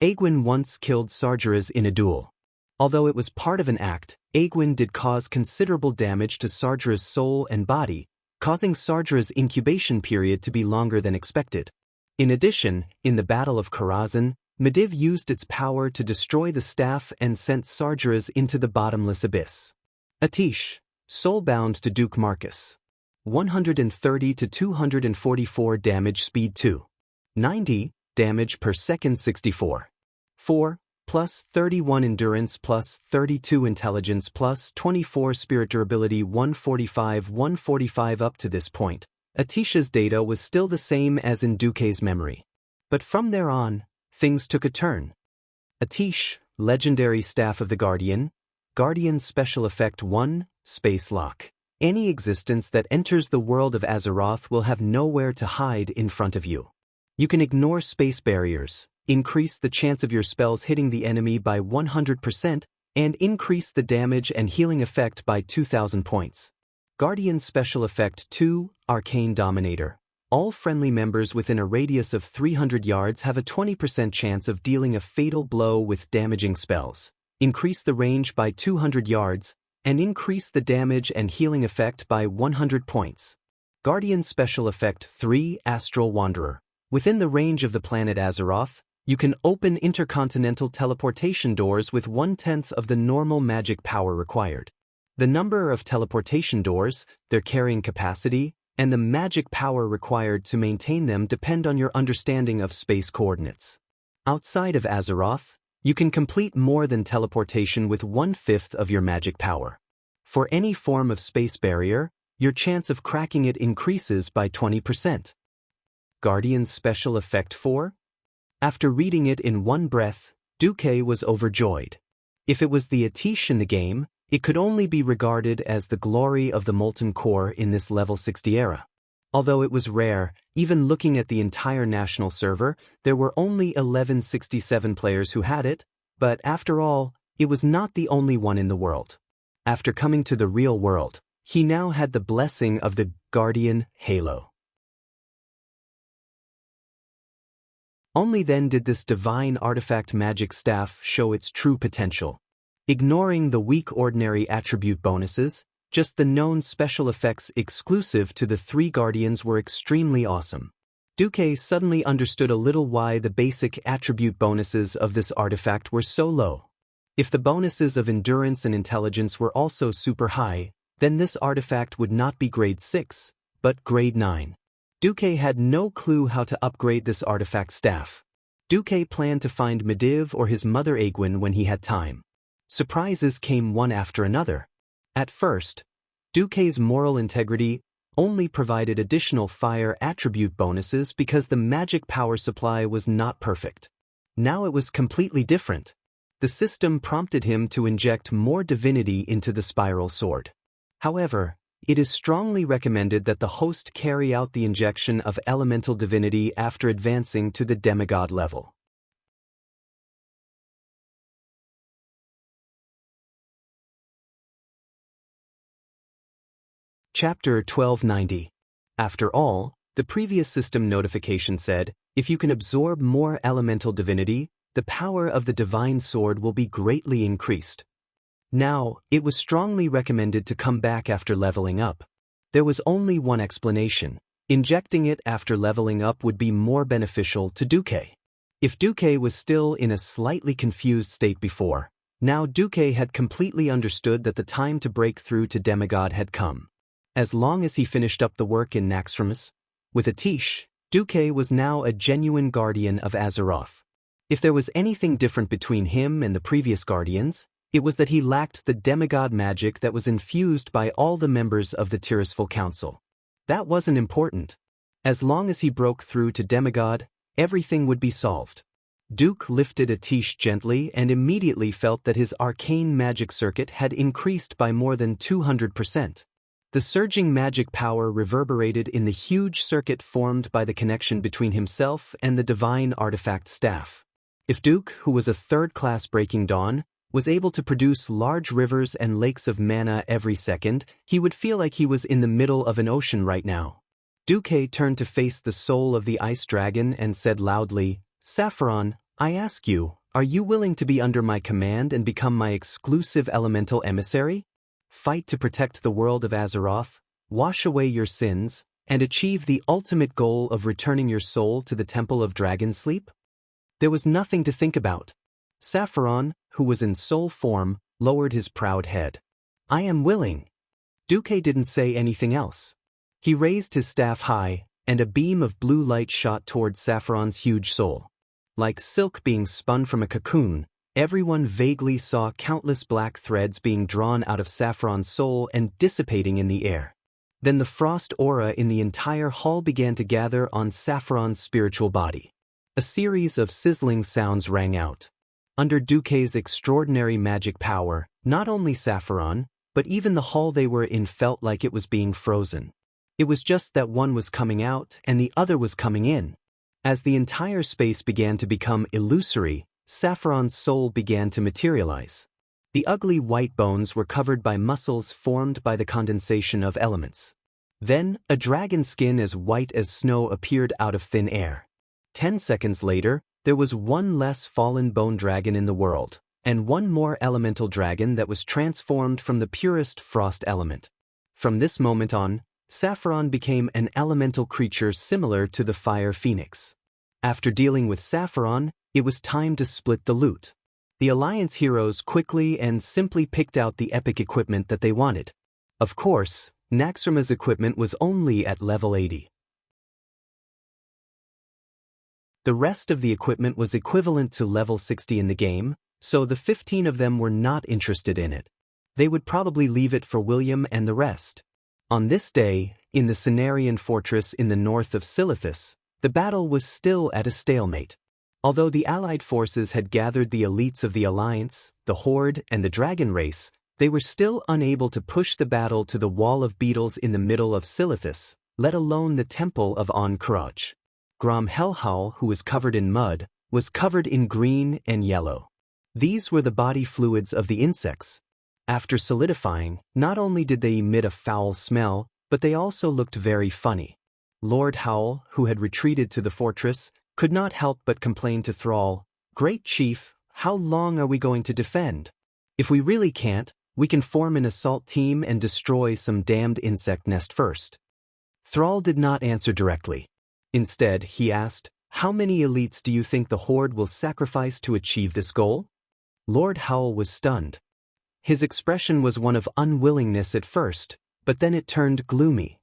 Aegwynn once killed Sargeras in a duel. Although it was part of an act, Aegwynn did cause considerable damage to Sargeras' soul and body, causing Sargeras' incubation period to be longer than expected. In addition, in the Battle of Karazhan, Medivh used its power to destroy the staff and sent Sargeras into the bottomless abyss. Atish, soulbound to Duke Marcus. 130 to 244 damage speed 2. 90, damage per second 64. 4, plus 31 endurance plus 32 intelligence plus 24 spirit durability 145 up to this point. Atisha's data was still the same as in Duque's memory. But from there on, things took a turn. Atish, legendary staff of the Guardian, Guardian special effect 1, space lock. Any existence that enters the world of Azeroth will have nowhere to hide in front of you. You can ignore space barriers, increase the chance of your spells hitting the enemy by 100%, and increase the damage and healing effect by 2,000 points. Guardian Special Effect 2, Arcane Dominator. All friendly members within a radius of 300 yards have a 20% chance of dealing a fatal blow with damaging spells. Increase the range by 200 yards, and increase the damage and healing effect by 100 points. Guardian Special Effect 3, Astral Wanderer. Within the range of the planet Azeroth, you can open intercontinental teleportation doors with 1/10 of the normal magic power required. The number of teleportation doors, their carrying capacity, and the magic power required to maintain them depend on your understanding of space coordinates. Outside of Azeroth, you can complete more than teleportation with 1/5 of your magic power. For any form of space barrier, your chance of cracking it increases by 20%. Guardian Special Effect 4. After reading it in one breath, Duque was overjoyed. If it was the Atish in the game, it could only be regarded as the glory of the Molten Core in this level 60 era. Although it was rare, even looking at the entire national server, there were only 1167 players who had it, but after all, it was not the only one in the world. After coming to the real world, he now had the blessing of the Guardian Halo. Only then did this divine artifact magic staff show its true potential. Ignoring the weak ordinary attribute bonuses, just the known special effects exclusive to the three Guardians were extremely awesome. Duque suddenly understood a little why the basic attribute bonuses of this artifact were so low. If the bonuses of endurance and intelligence were also super high, then this artifact would not be grade 6, but grade 9. Duque had no clue how to upgrade this artifact staff. Duque planned to find Medivh or his mother Aegwynn when he had time. Surprises came one after another. At first, Duque's moral integrity only provided additional fire attribute bonuses because the magic power supply was not perfect. Now it was completely different. The system prompted him to inject more divinity into the spiral sword. However, it is strongly recommended that the host carry out the injection of elemental divinity after advancing to the demigod level. Chapter 1290. After all, the previous system notification said, if you can absorb more elemental divinity, the power of the divine sword will be greatly increased. Now, it was strongly recommended to come back after leveling up. There was only one explanation. Injecting it after leveling up would be more beneficial to Duque. If Duque was still in a slightly confused state before, now Duque had completely understood that the time to break through to demigod had come. As long as he finished up the work in Naxxramas, with Atish, Duque was now a genuine guardian of Azeroth. If there was anything different between him and the previous guardians, it was that he lacked the demigod magic that was infused by all the members of the Tirisful Council. That wasn't important. As long as he broke through to demigod, everything would be solved. Duke lifted Atish gently and immediately felt that his arcane magic circuit had increased by more than 200%. The surging magic power reverberated in the huge circuit formed by the connection between himself and the divine artifact staff. If Duke, who was a third-class Breaking Dawn, was able to produce large rivers and lakes of mana every second, he would feel like he was in the middle of an ocean right now. Duque turned to face the soul of the ice dragon and said loudly, "Saffron, I ask you, are you willing to be under my command and become my exclusive elemental emissary? Fight to protect the world of Azeroth, wash away your sins, and achieve the ultimate goal of returning your soul to the Temple of Dragon Sleep?" There was nothing to think about. Saffron, who was in soul form, lowered his proud head. "I am willing." Duque didn't say anything else. He raised his staff high, and a beam of blue light shot toward Saffron's huge soul. Like silk being spun from a cocoon, everyone vaguely saw countless black threads being drawn out of Saffron's soul and dissipating in the air. Then the frost aura in the entire hall began to gather on Saffron's spiritual body. A series of sizzling sounds rang out. Under Duque's extraordinary magic power, not only Saffron, but even the hall they were in felt like it was being frozen. It was just that one was coming out and the other was coming in. As the entire space began to become illusory, Saffron's soul began to materialize. The ugly white bones were covered by muscles formed by the condensation of elements. Then, a dragon skin as white as snow appeared out of thin air. 10 seconds later, there was one less fallen bone dragon in the world, and one more elemental dragon that was transformed from the purest frost element. From this moment on, Saffron became an elemental creature similar to the fire phoenix. After dealing with Saffron, it was time to split the loot. The Alliance heroes quickly and simply picked out the epic equipment that they wanted. Of course, Naxxramas' equipment was only at level 80. The rest of the equipment was equivalent to level 60 in the game, so the 15 of them were not interested in it. They would probably leave it for William and the rest. On this day, in the Cenarian fortress in the north of Silithus, the battle was still at a stalemate. Although the Allied forces had gathered the elites of the Alliance, the Horde, and the Dragon race, they were still unable to push the battle to the wall of beetles in the middle of Silithus, let alone the temple of An-Kuraj. Grom Hellhowl, who was covered in mud, was covered in green and yellow. These were the body fluids of the insects. After solidifying, not only did they emit a foul smell, but they also looked very funny. Lord Howl, who had retreated to the fortress, could not help but complain to Thrall, "Great Chief, how long are we going to defend? If we really can't, we can form an assault team and destroy some damned insect nest first." Thrall did not answer directly. Instead, he asked, "How many elites do you think the Horde will sacrifice to achieve this goal?" Lord Howl was stunned. His expression was one of unwillingness at first, but then it turned gloomy.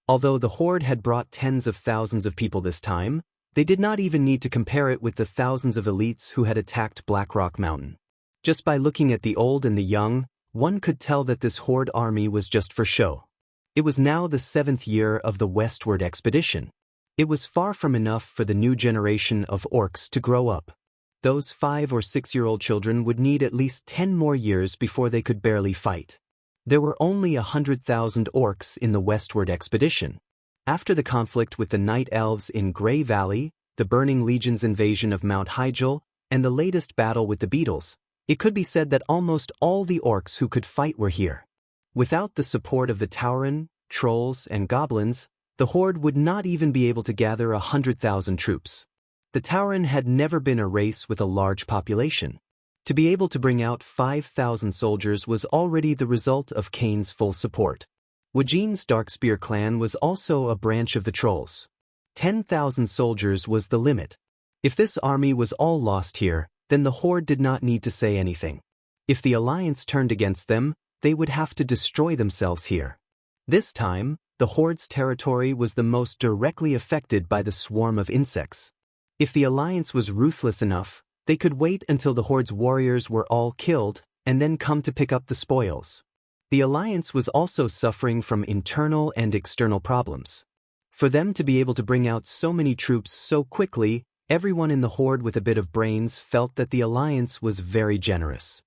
Although the Horde had brought tens of thousands of people this time, they did not even need to compare it with the thousands of elites who had attacked Blackrock Mountain. Just by looking at the old and the young, one could tell that this Horde army was just for show. It was now the 7th year of the westward expedition. It was far from enough for the new generation of orcs to grow up. Those 5- or 6-year-old children would need at least 10 more years before they could barely fight. There were only 100,000 orcs in the westward expedition. After the conflict with the Night Elves in Grey Valley, the Burning Legion's invasion of Mount Hyjal, and the latest battle with the beetles, it could be said that almost all the orcs who could fight were here. Without the support of the Tauren, trolls, and goblins, the Horde would not even be able to gather 100,000 troops. The Tauren had never been a race with a large population. To be able to bring out 5,000 soldiers was already the result of Kane's full support. Wajin's Darkspear clan was also a branch of the trolls. 10,000 soldiers was the limit. If this army was all lost here, then the Horde did not need to say anything. If the Alliance turned against them, they would have to destroy themselves here. This time, the Horde's territory was the most directly affected by the swarm of insects. If the Alliance was ruthless enough, they could wait until the Horde's warriors were all killed and then come to pick up the spoils. The Alliance was also suffering from internal and external problems. For them to be able to bring out so many troops so quickly, everyone in the Horde with a bit of brains felt that the Alliance was very generous.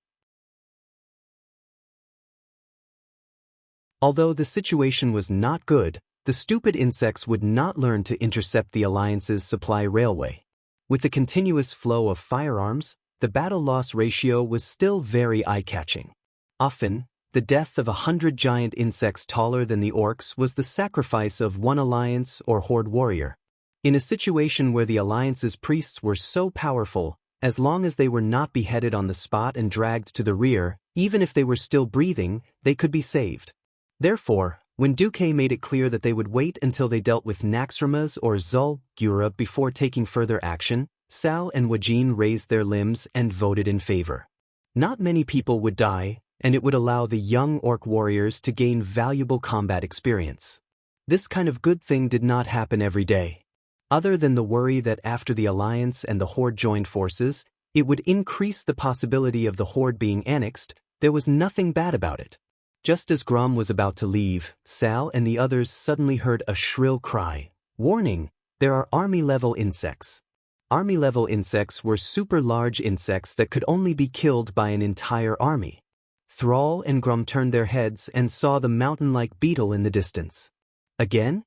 Although the situation was not good, the stupid insects would not learn to intercept the Alliance's supply railway. With the continuous flow of firearms, the battle-loss ratio was still very eye-catching. Often, the death of 100 giant insects taller than the orcs was the sacrifice of one Alliance or Horde warrior. In a situation where the Alliance's priests were so powerful, as long as they were not beheaded on the spot and dragged to the rear, even if they were still breathing, they could be saved. Therefore, when Duque made it clear that they would wait until they dealt with Naxxramas or Zul'Gura before taking further action, Sal and Wajin raised their limbs and voted in favor. Not many people would die, and it would allow the young orc warriors to gain valuable combat experience. This kind of good thing did not happen every day. Other than the worry that after the Alliance and the Horde joined forces, it would increase the possibility of the Horde being annexed, there was nothing bad about it. Just as Grom was about to leave, Sal and the others suddenly heard a shrill cry. Warning! There are army-level insects. Army-level insects were super-large insects that could only be killed by an entire army. Thrall and Grom turned their heads and saw the mountain-like beetle in the distance. Again?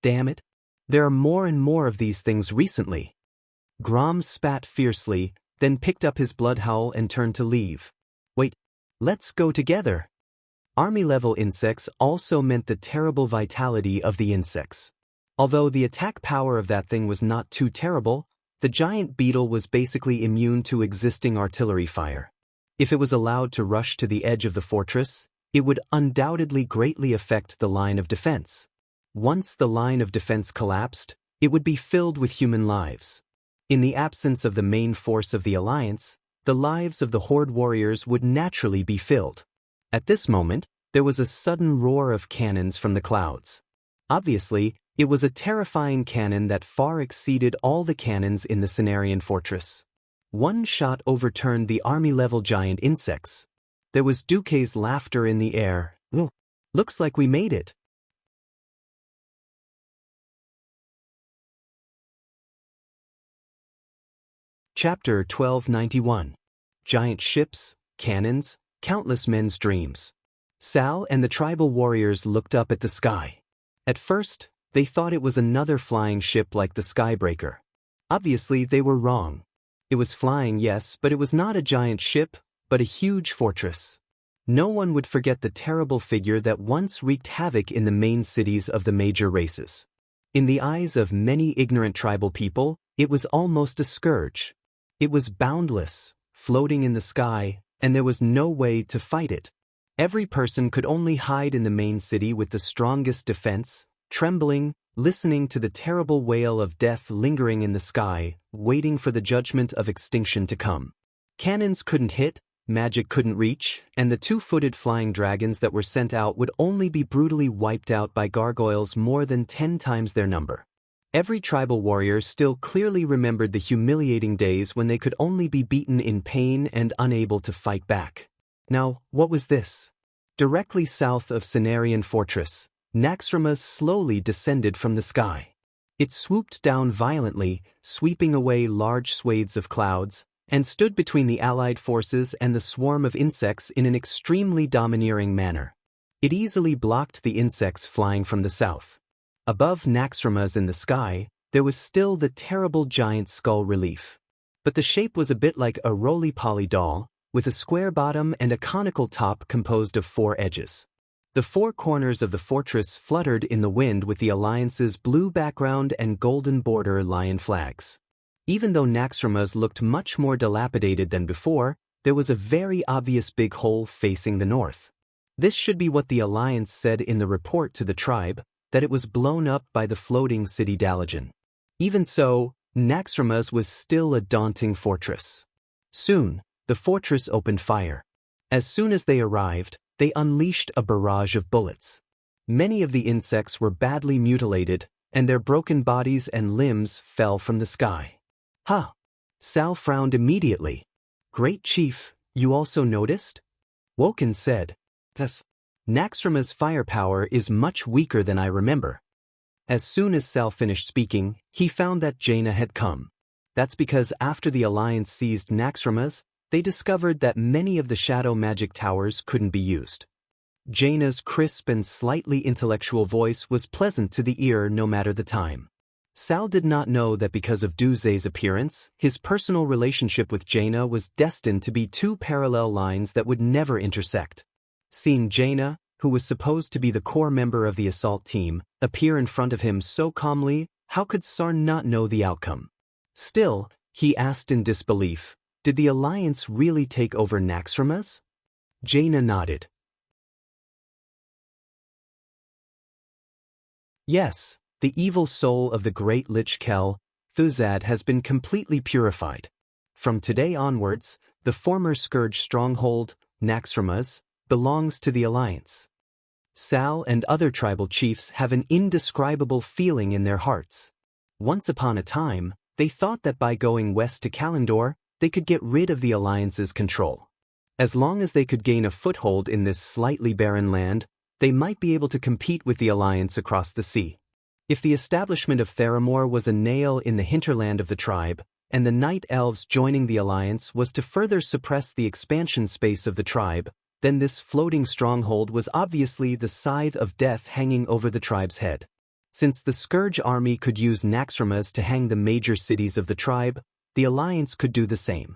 Damn it! There are more and more of these things recently. Grom spat fiercely, then picked up his bloodhowl and turned to leave. Wait, let's go together. Army-level insects also meant the terrible vitality of the insects. Although the attack power of that thing was not too terrible, the giant beetle was basically immune to existing artillery fire. If it was allowed to rush to the edge of the fortress, it would undoubtedly greatly affect the line of defense. Once the line of defense collapsed, it would be filled with human lives. In the absence of the main force of the Alliance, the lives of the Horde warriors would naturally be filled. At this moment, there was a sudden roar of cannons from the clouds. Obviously, it was a terrifying cannon that far exceeded all the cannons in the Cenarian fortress. One shot overturned the army-level giant insects. There was Duque's laughter in the air. Looks like we made it. Chapter 1291. Giant ships, cannons, countless men's dreams. Sal and the tribal warriors looked up at the sky. At first, they thought it was another flying ship like the Skybreaker. Obviously, they were wrong. It was flying, yes, but it was not a giant ship, but a huge fortress. No one would forget the terrible figure that once wreaked havoc in the main cities of the major races. In the eyes of many ignorant tribal people, it was almost a scourge. It was boundless, floating in the sky, and there was no way to fight it. Every person could only hide in the main city with the strongest defense, trembling, listening to the terrible wail of death lingering in the sky, waiting for the judgment of extinction to come. Cannons couldn't hit, magic couldn't reach, and the two-footed flying dragons that were sent out would only be brutally wiped out by gargoyles more than 10 times their number. Every tribal warrior still clearly remembered the humiliating days when they could only be beaten in pain and unable to fight back. Now, what was this? Directly south of Cenarian Fortress, Naxxramas slowly descended from the sky. It swooped down violently, sweeping away large swathes of clouds, and stood between the allied forces and the swarm of insects in an extremely domineering manner. It easily blocked the insects flying from the south. Above Naxxramas in the sky, there was still the terrible giant skull relief. But the shape was a bit like a roly-poly doll, with a square bottom and a conical top composed of 4 edges. The 4 corners of the fortress fluttered in the wind with the Alliance's blue background and golden border lion flags. Even though Naxxramas looked much more dilapidated than before, there was a very obvious big hole facing the north. This should be what the Alliance said in the report to the tribe, that it was blown up by the floating city Dalajan. Even so, Naxxramas was still a daunting fortress. Soon, the fortress opened fire. As soon as they arrived, they unleashed a barrage of bullets. Many of the insects were badly mutilated, and their broken bodies and limbs fell from the sky. Huh! Sal frowned immediately. Great Chief, you also noticed? Woken said. Yes. Naxxramas' firepower is much weaker than I remember. As soon as Sal finished speaking, he found that Jaina had come. That's because after the Alliance seized Naxxramas, they discovered that many of the shadow magic towers couldn't be used. Jaina's crisp and slightly intellectual voice was pleasant to the ear no matter the time. Sal did not know that because of Duze's appearance, his personal relationship with Jaina was destined to be 2 parallel lines that would never intersect. Seeing Jaina, who was supposed to be the core member of the assault team, appear in front of him so calmly, how could Sarn not know the outcome? Still, he asked in disbelief, did the Alliance really take over Naxxramas? Jaina nodded. Yes, the evil soul of the great Lich Kel, Thuzad, has been completely purified. From today onwards, the former Scourge stronghold, Naxxramas, belongs to the Alliance. Sal and other tribal chiefs have an indescribable feeling in their hearts. Once upon a time, they thought that by going west to Kalandor, they could get rid of the Alliance's control. As long as they could gain a foothold in this slightly barren land, they might be able to compete with the Alliance across the sea. If the establishment of Theramore was a nail in the hinterland of the tribe, and the Night Elves joining the Alliance was to further suppress the expansion space of the tribe, then this floating stronghold was obviously the scythe of death hanging over the tribe's head. Since the Scourge army could use Naxxramas to hang the major cities of the tribe, the Alliance could do the same.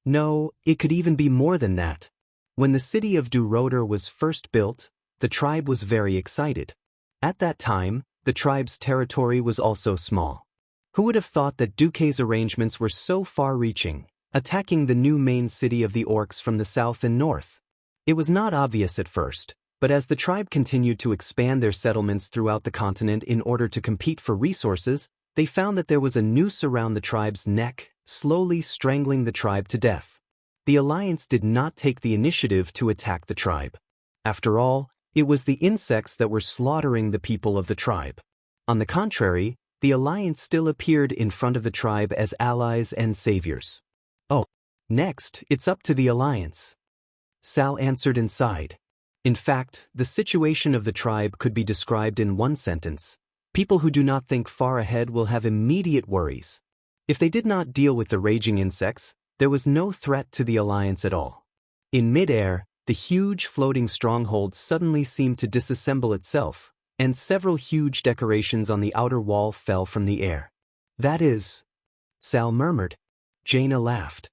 No, it could even be more than that. When the city of Duroder was first built, the tribe was very excited. At that time, the tribe's territory was also small. Who would have thought that Duque's arrangements were so far-reaching, attacking the new main city of the Orcs from the south and north? It was not obvious at first, but as the tribe continued to expand their settlements throughout the continent in order to compete for resources, they found that there was a noose around the tribe's neck, slowly strangling the tribe to death. The Alliance did not take the initiative to attack the tribe. After all, it was the insects that were slaughtering the people of the tribe. On the contrary, the Alliance still appeared in front of the tribe as allies and saviors. Oh, next, it's up to the Alliance. Sal answered and sighed. In fact, the situation of the tribe could be described in one sentence. People who do not think far ahead will have immediate worries. If they did not deal with the raging insects, there was no threat to the Alliance at all. In mid-air, the huge floating stronghold suddenly seemed to disassemble itself, and several huge decorations on the outer wall fell from the air. That is, Sal murmured. Jaina laughed.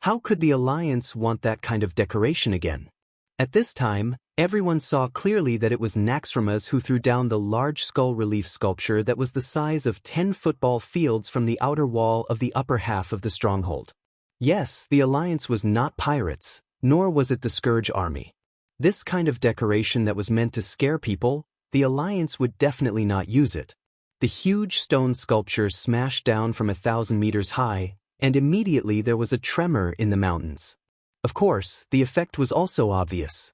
How could the Alliance want that kind of decoration again? At this time, everyone saw clearly that it was Naxxramas who threw down the large skull relief sculpture that was the size of 10 football fields from the outer wall of the upper half of the stronghold. Yes, the Alliance was not pirates, nor was it the Scourge army. This kind of decoration that was meant to scare people, the Alliance would definitely not use it. The huge stone sculpture smashed down from 1,000 meters high, and immediately there was a tremor in the mountains. Of course, the effect was also obvious.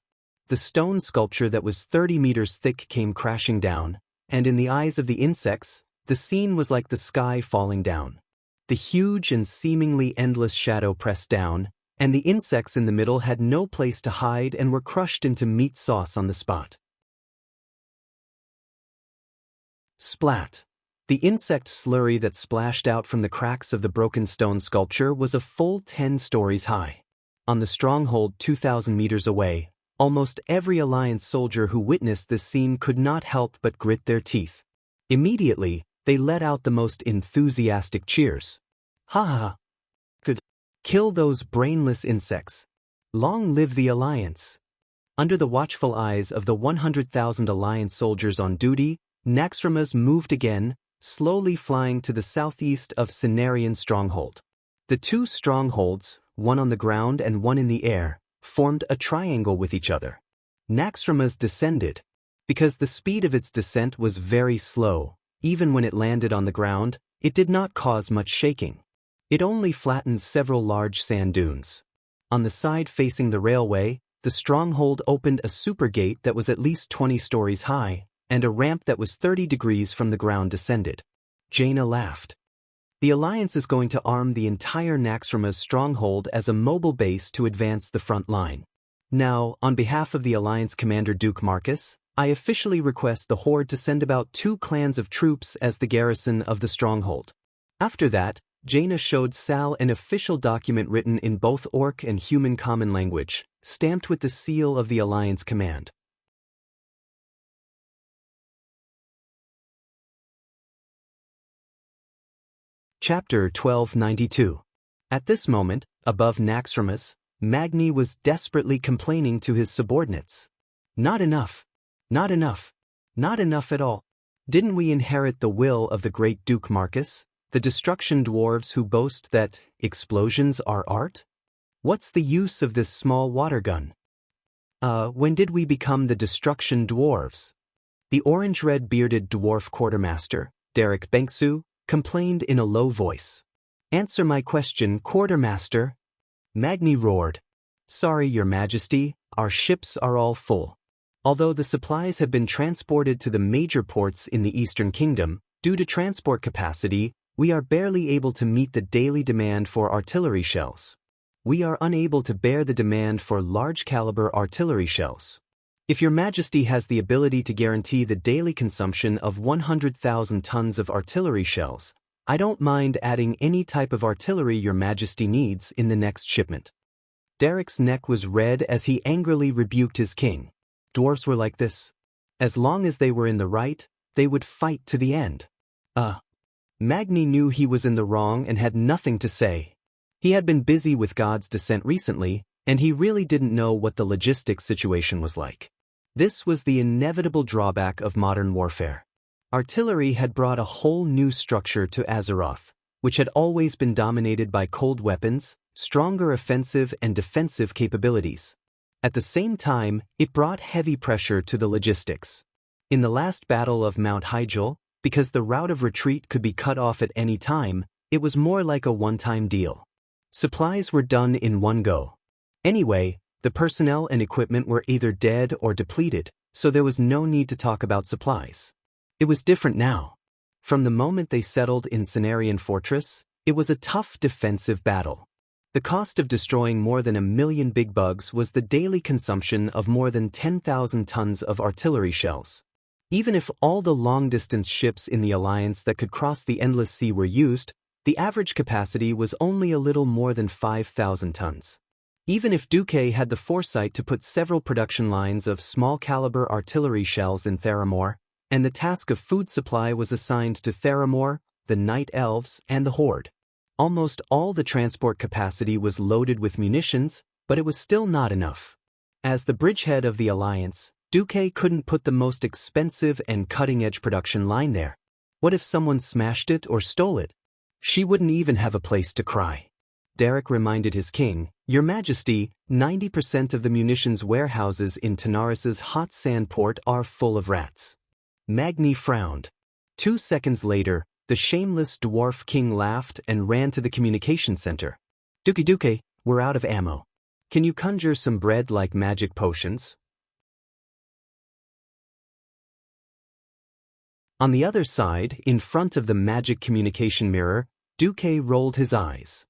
The stone sculpture that was 30 meters thick came crashing down, and in the eyes of the insects, the scene was like the sky falling down. The huge and seemingly endless shadow pressed down, and the insects in the middle had no place to hide and were crushed into meat sauce on the spot. Splat. The insect slurry that splashed out from the cracks of the broken stone sculpture was a full 10 stories high. On the stronghold 2,000 meters away, almost every Alliance soldier who witnessed this scene could not help but grit their teeth. Immediately, they let out the most enthusiastic cheers. Ha ha ha. Good. Kill those brainless insects. Long live the Alliance. Under the watchful eyes of the 100,000 Alliance soldiers on duty, Naxxramas moved again, slowly flying to the southeast of Cenarian stronghold. The two strongholds, one on the ground and one in the air, formed a triangle with each other. Naxxramas descended. Because the speed of its descent was very slow, even when it landed on the ground, it did not cause much shaking. It only flattened several large sand dunes. On the side facing the railway, the stronghold opened a super gate that was at least 20 stories high, and a ramp that was 30 degrees from the ground descended. Jaina laughed. The Alliance is going to arm the entire Naxxramas stronghold as a mobile base to advance the front line. Now, on behalf of the Alliance Commander Duke Marcus, I officially request the Horde to send about 2 clans of troops as the garrison of the stronghold. After that, Jaina showed Sal an official document written in both Orc and human common language, stamped with the seal of the Alliance Command. Chapter 1292. At this moment, above Naxxramas, Magni was desperately complaining to his subordinates. Not enough. Not enough. Not enough at all. Didn't we inherit the will of the great Duke Marcus, the destruction dwarves who boast that explosions are art? What's the use of this small water gun? When did we become the destruction dwarves? The orange-red bearded dwarf quartermaster, Derek Benksu, complained in a low voice. Answer my question, quartermaster. Magni roared. Sorry, your majesty, our ships are all full. Although the supplies have been transported to the major ports in the Eastern Kingdom, due to transport capacity, we are barely able to meet the daily demand for artillery shells. We are unable to bear the demand for large-caliber artillery shells. If your majesty has the ability to guarantee the daily consumption of 100,000 tons of artillery shells, I don't mind adding any type of artillery your majesty needs in the next shipment. Derek's neck was red as he angrily rebuked his king. Dwarfs were like this. As long as they were in the right, they would fight to the end. Magni knew he was in the wrong and had nothing to say. He had been busy with God's Descent recently, and he really didn't know what the logistics situation was like. This was the inevitable drawback of modern warfare. Artillery had brought a whole new structure to Azeroth, which had always been dominated by cold weapons, stronger offensive and defensive capabilities. At the same time, it brought heavy pressure to the logistics. In the last battle of Mount Hyjal, because the route of retreat could be cut off at any time, it was more like a one-time deal. Supplies were done in one go. Anyway, the personnel and equipment were either dead or depleted, so there was no need to talk about supplies. It was different now. From the moment they settled in Cenarian Fortress, it was a tough defensive battle. The cost of destroying more than 1 million big bugs was the daily consumption of more than 10,000 tons of artillery shells. Even if all the long-distance ships in the Alliance that could cross the Endless Sea were used, the average capacity was only a little more than 5,000 tons. Even if Duque had the foresight to put several production lines of small-caliber artillery shells in Theramore, and the task of food supply was assigned to Theramore, the Night Elves, and the Horde. Almost all the transport capacity was loaded with munitions, but it was still not enough. As the bridgehead of the Alliance, Duque couldn't put the most expensive and cutting-edge production line there. What if someone smashed it or stole it? She wouldn't even have a place to cry. Derek reminded his king, Your Majesty, 90% of the munitions warehouses in Tanaris's hot sand port are full of rats. Magni frowned. 2 seconds later, the shameless dwarf king laughed and ran to the communication center. Duque, we're out of ammo. Can you conjure some bread like magic potions? On the other side, in front of the magic communication mirror, Duque rolled his eyes.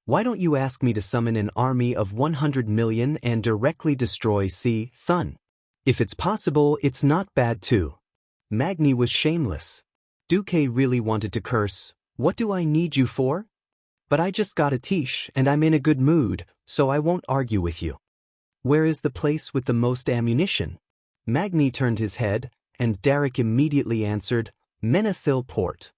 Why don't you ask me to summon an army of 100 million and directly destroy Thun? If it's possible, it's not bad too. Magni was shameless. Duque really wanted to curse, "What do I need you for? But I just got a tiche and I'm in a good mood, so I won't argue with you." "Where is the place with the most ammunition?" Magni turned his head, and Derek immediately answered, "Menethil Port."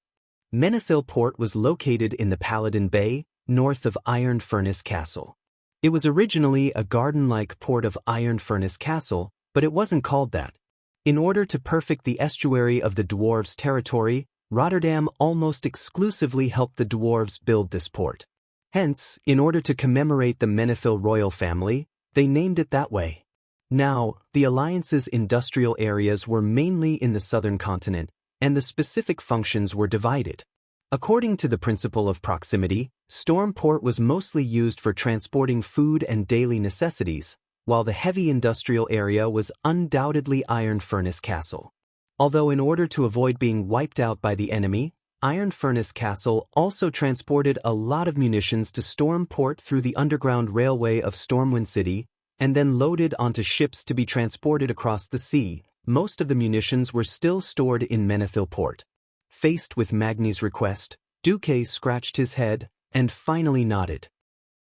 Menethil Port was located in the Paladin Bay, north of Iron Furnace Castle. It was originally a garden-like port of Iron Furnace Castle, but it wasn't called that. In order to perfect the estuary of the dwarves' territory, Rotterdam almost exclusively helped the dwarves build this port. Hence, in order to commemorate the Menethil royal family, they named it that way. Now, the Alliance's industrial areas were mainly in the southern continent, and the specific functions were divided. According to the principle of proximity, Stormport was mostly used for transporting food and daily necessities, while the heavy industrial area was undoubtedly Iron Furnace Castle. Although in order to avoid being wiped out by the enemy, Iron Furnace Castle also transported a lot of munitions to Stormport through the underground railway of Stormwind City, and then loaded onto ships to be transported across the sea. Most of the munitions were still stored in Menethil Port. Faced with Magni's request, Duque scratched his head and finally nodded.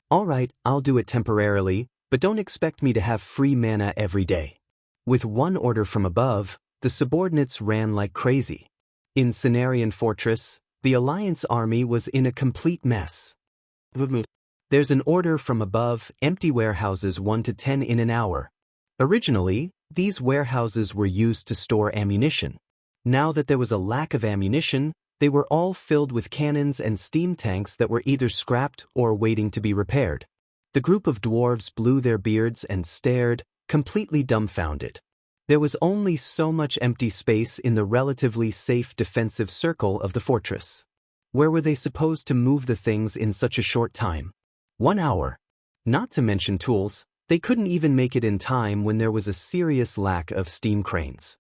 "All right, I'll do it temporarily, but don't expect me to have free mana every day." With one order from above, the subordinates ran like crazy. In Cenarian Fortress, the Alliance army was in a complete mess. "There's an order from above, empty warehouses 1 to 10 in an hour." Originally, these warehouses were used to store ammunition. Now that there was a lack of ammunition, they were all filled with cannons and steam tanks that were either scrapped or waiting to be repaired. The group of dwarves blew their beards and stared, completely dumbfounded. There was only so much empty space in the relatively safe defensive circle of the fortress. Where were they supposed to move the things in such a short time? 1 hour. Not to mention tools, they couldn't even make it in time when there was a serious lack of steam cranes.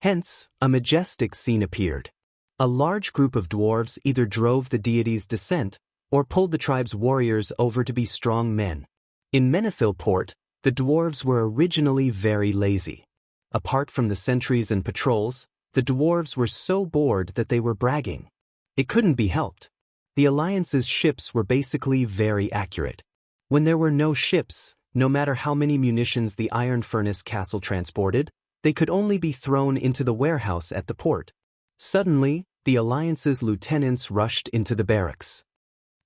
Hence, a majestic scene appeared. A large group of dwarves either drove the deity's descent or pulled the tribe's warriors over to be strong men. In Menethil Port, the dwarves were originally very lazy. Apart from the sentries and patrols, the dwarves were so bored that they were bragging. It couldn't be helped. The Alliance's ships were basically very accurate. When there were no ships, no matter how many munitions the Iron Furnace Castle transported, they could only be thrown into the warehouse at the port. Suddenly, the Alliance's lieutenants rushed into the barracks.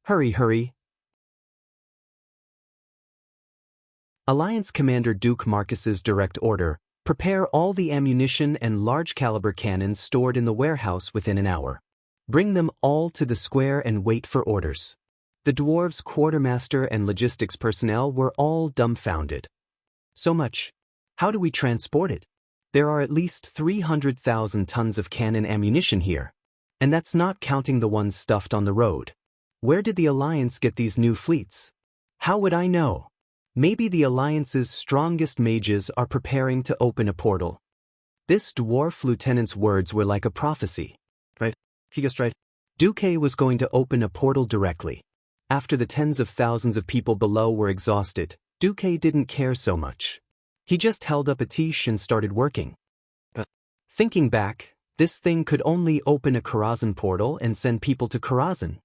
"Hurry, hurry." Alliance Commander Duke Marcus's direct order: prepare all the ammunition and large-caliber cannons stored in the warehouse within an hour. Bring them all to the square and wait for orders. The dwarves' quartermaster and logistics personnel were all dumbfounded. "So much. How do we transport it? There are at least 300,000 tons of cannon ammunition here. And that's not counting the ones stuffed on the road. Where did the Alliance get these new fleets? How would I know? Maybe the Alliance's strongest mages are preparing to open a portal." This dwarf lieutenant's words were like a prophecy. Right? He guessed right. Duque was going to open a portal directly. After the tens of thousands of people below were exhausted, Duque didn't care so much. He just held up a tiche and started working. But thinking back, this thing could only open a Karazhan portal and send people to Karazhan.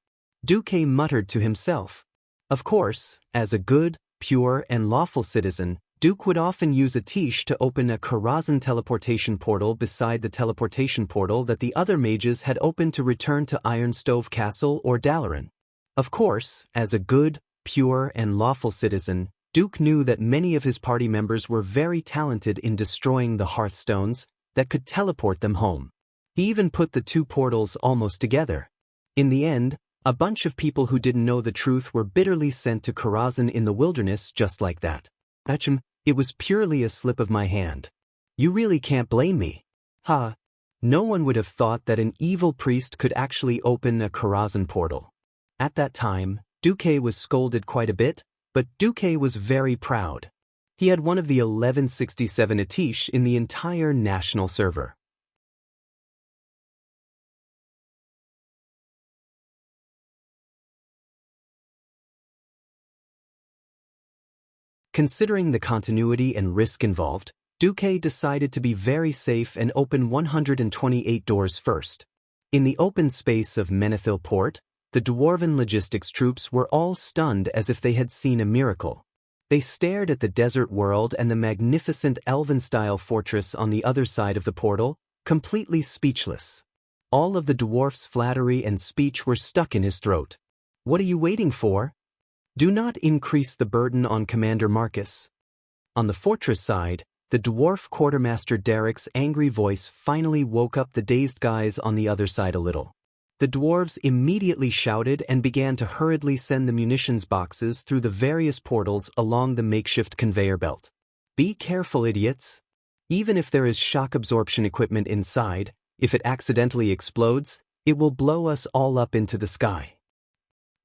Duque muttered to himself. Of course, as a good, pure, and lawful citizen, Duke would often use a tiche to open a Karazhan teleportation portal beside the teleportation portal that the other mages had opened to return to Ironstove Castle or Dalaran. Of course, as a good, pure, and lawful citizen, Duke knew that many of his party members were very talented in destroying the Hearthstones that could teleport them home. He even put the two portals almost together. In the end, a bunch of people who didn't know the truth were bitterly sent to Karazhan in the wilderness just like that. Achim, it was purely a slip of my hand. You really can't blame me. Ha! No one would have thought that an evil priest could actually open a Karazhan portal. At that time, Duque was scolded quite a bit, but Duque was very proud. He had one of the 1167 Atish in the entire national server. Considering the continuity and risk involved, Duque decided to be very safe and open 128 doors first. In the open space of Menethil Port, the dwarven logistics troops were all stunned as if they had seen a miracle. They stared at the desert world and the magnificent elven-style fortress on the other side of the portal, completely speechless. All of the dwarf's flattery and speech were stuck in his throat. "What are you waiting for? Do not increase the burden on Commander Marcus." On the fortress side, the dwarf quartermaster Derek's angry voice finally woke up the dazed guys on the other side a little. The dwarves immediately shouted and began to hurriedly send the munitions boxes through the various portals along the makeshift conveyor belt. "Be careful, idiots. Even if there is shock absorption equipment inside, if it accidentally explodes, it will blow us all up into the sky."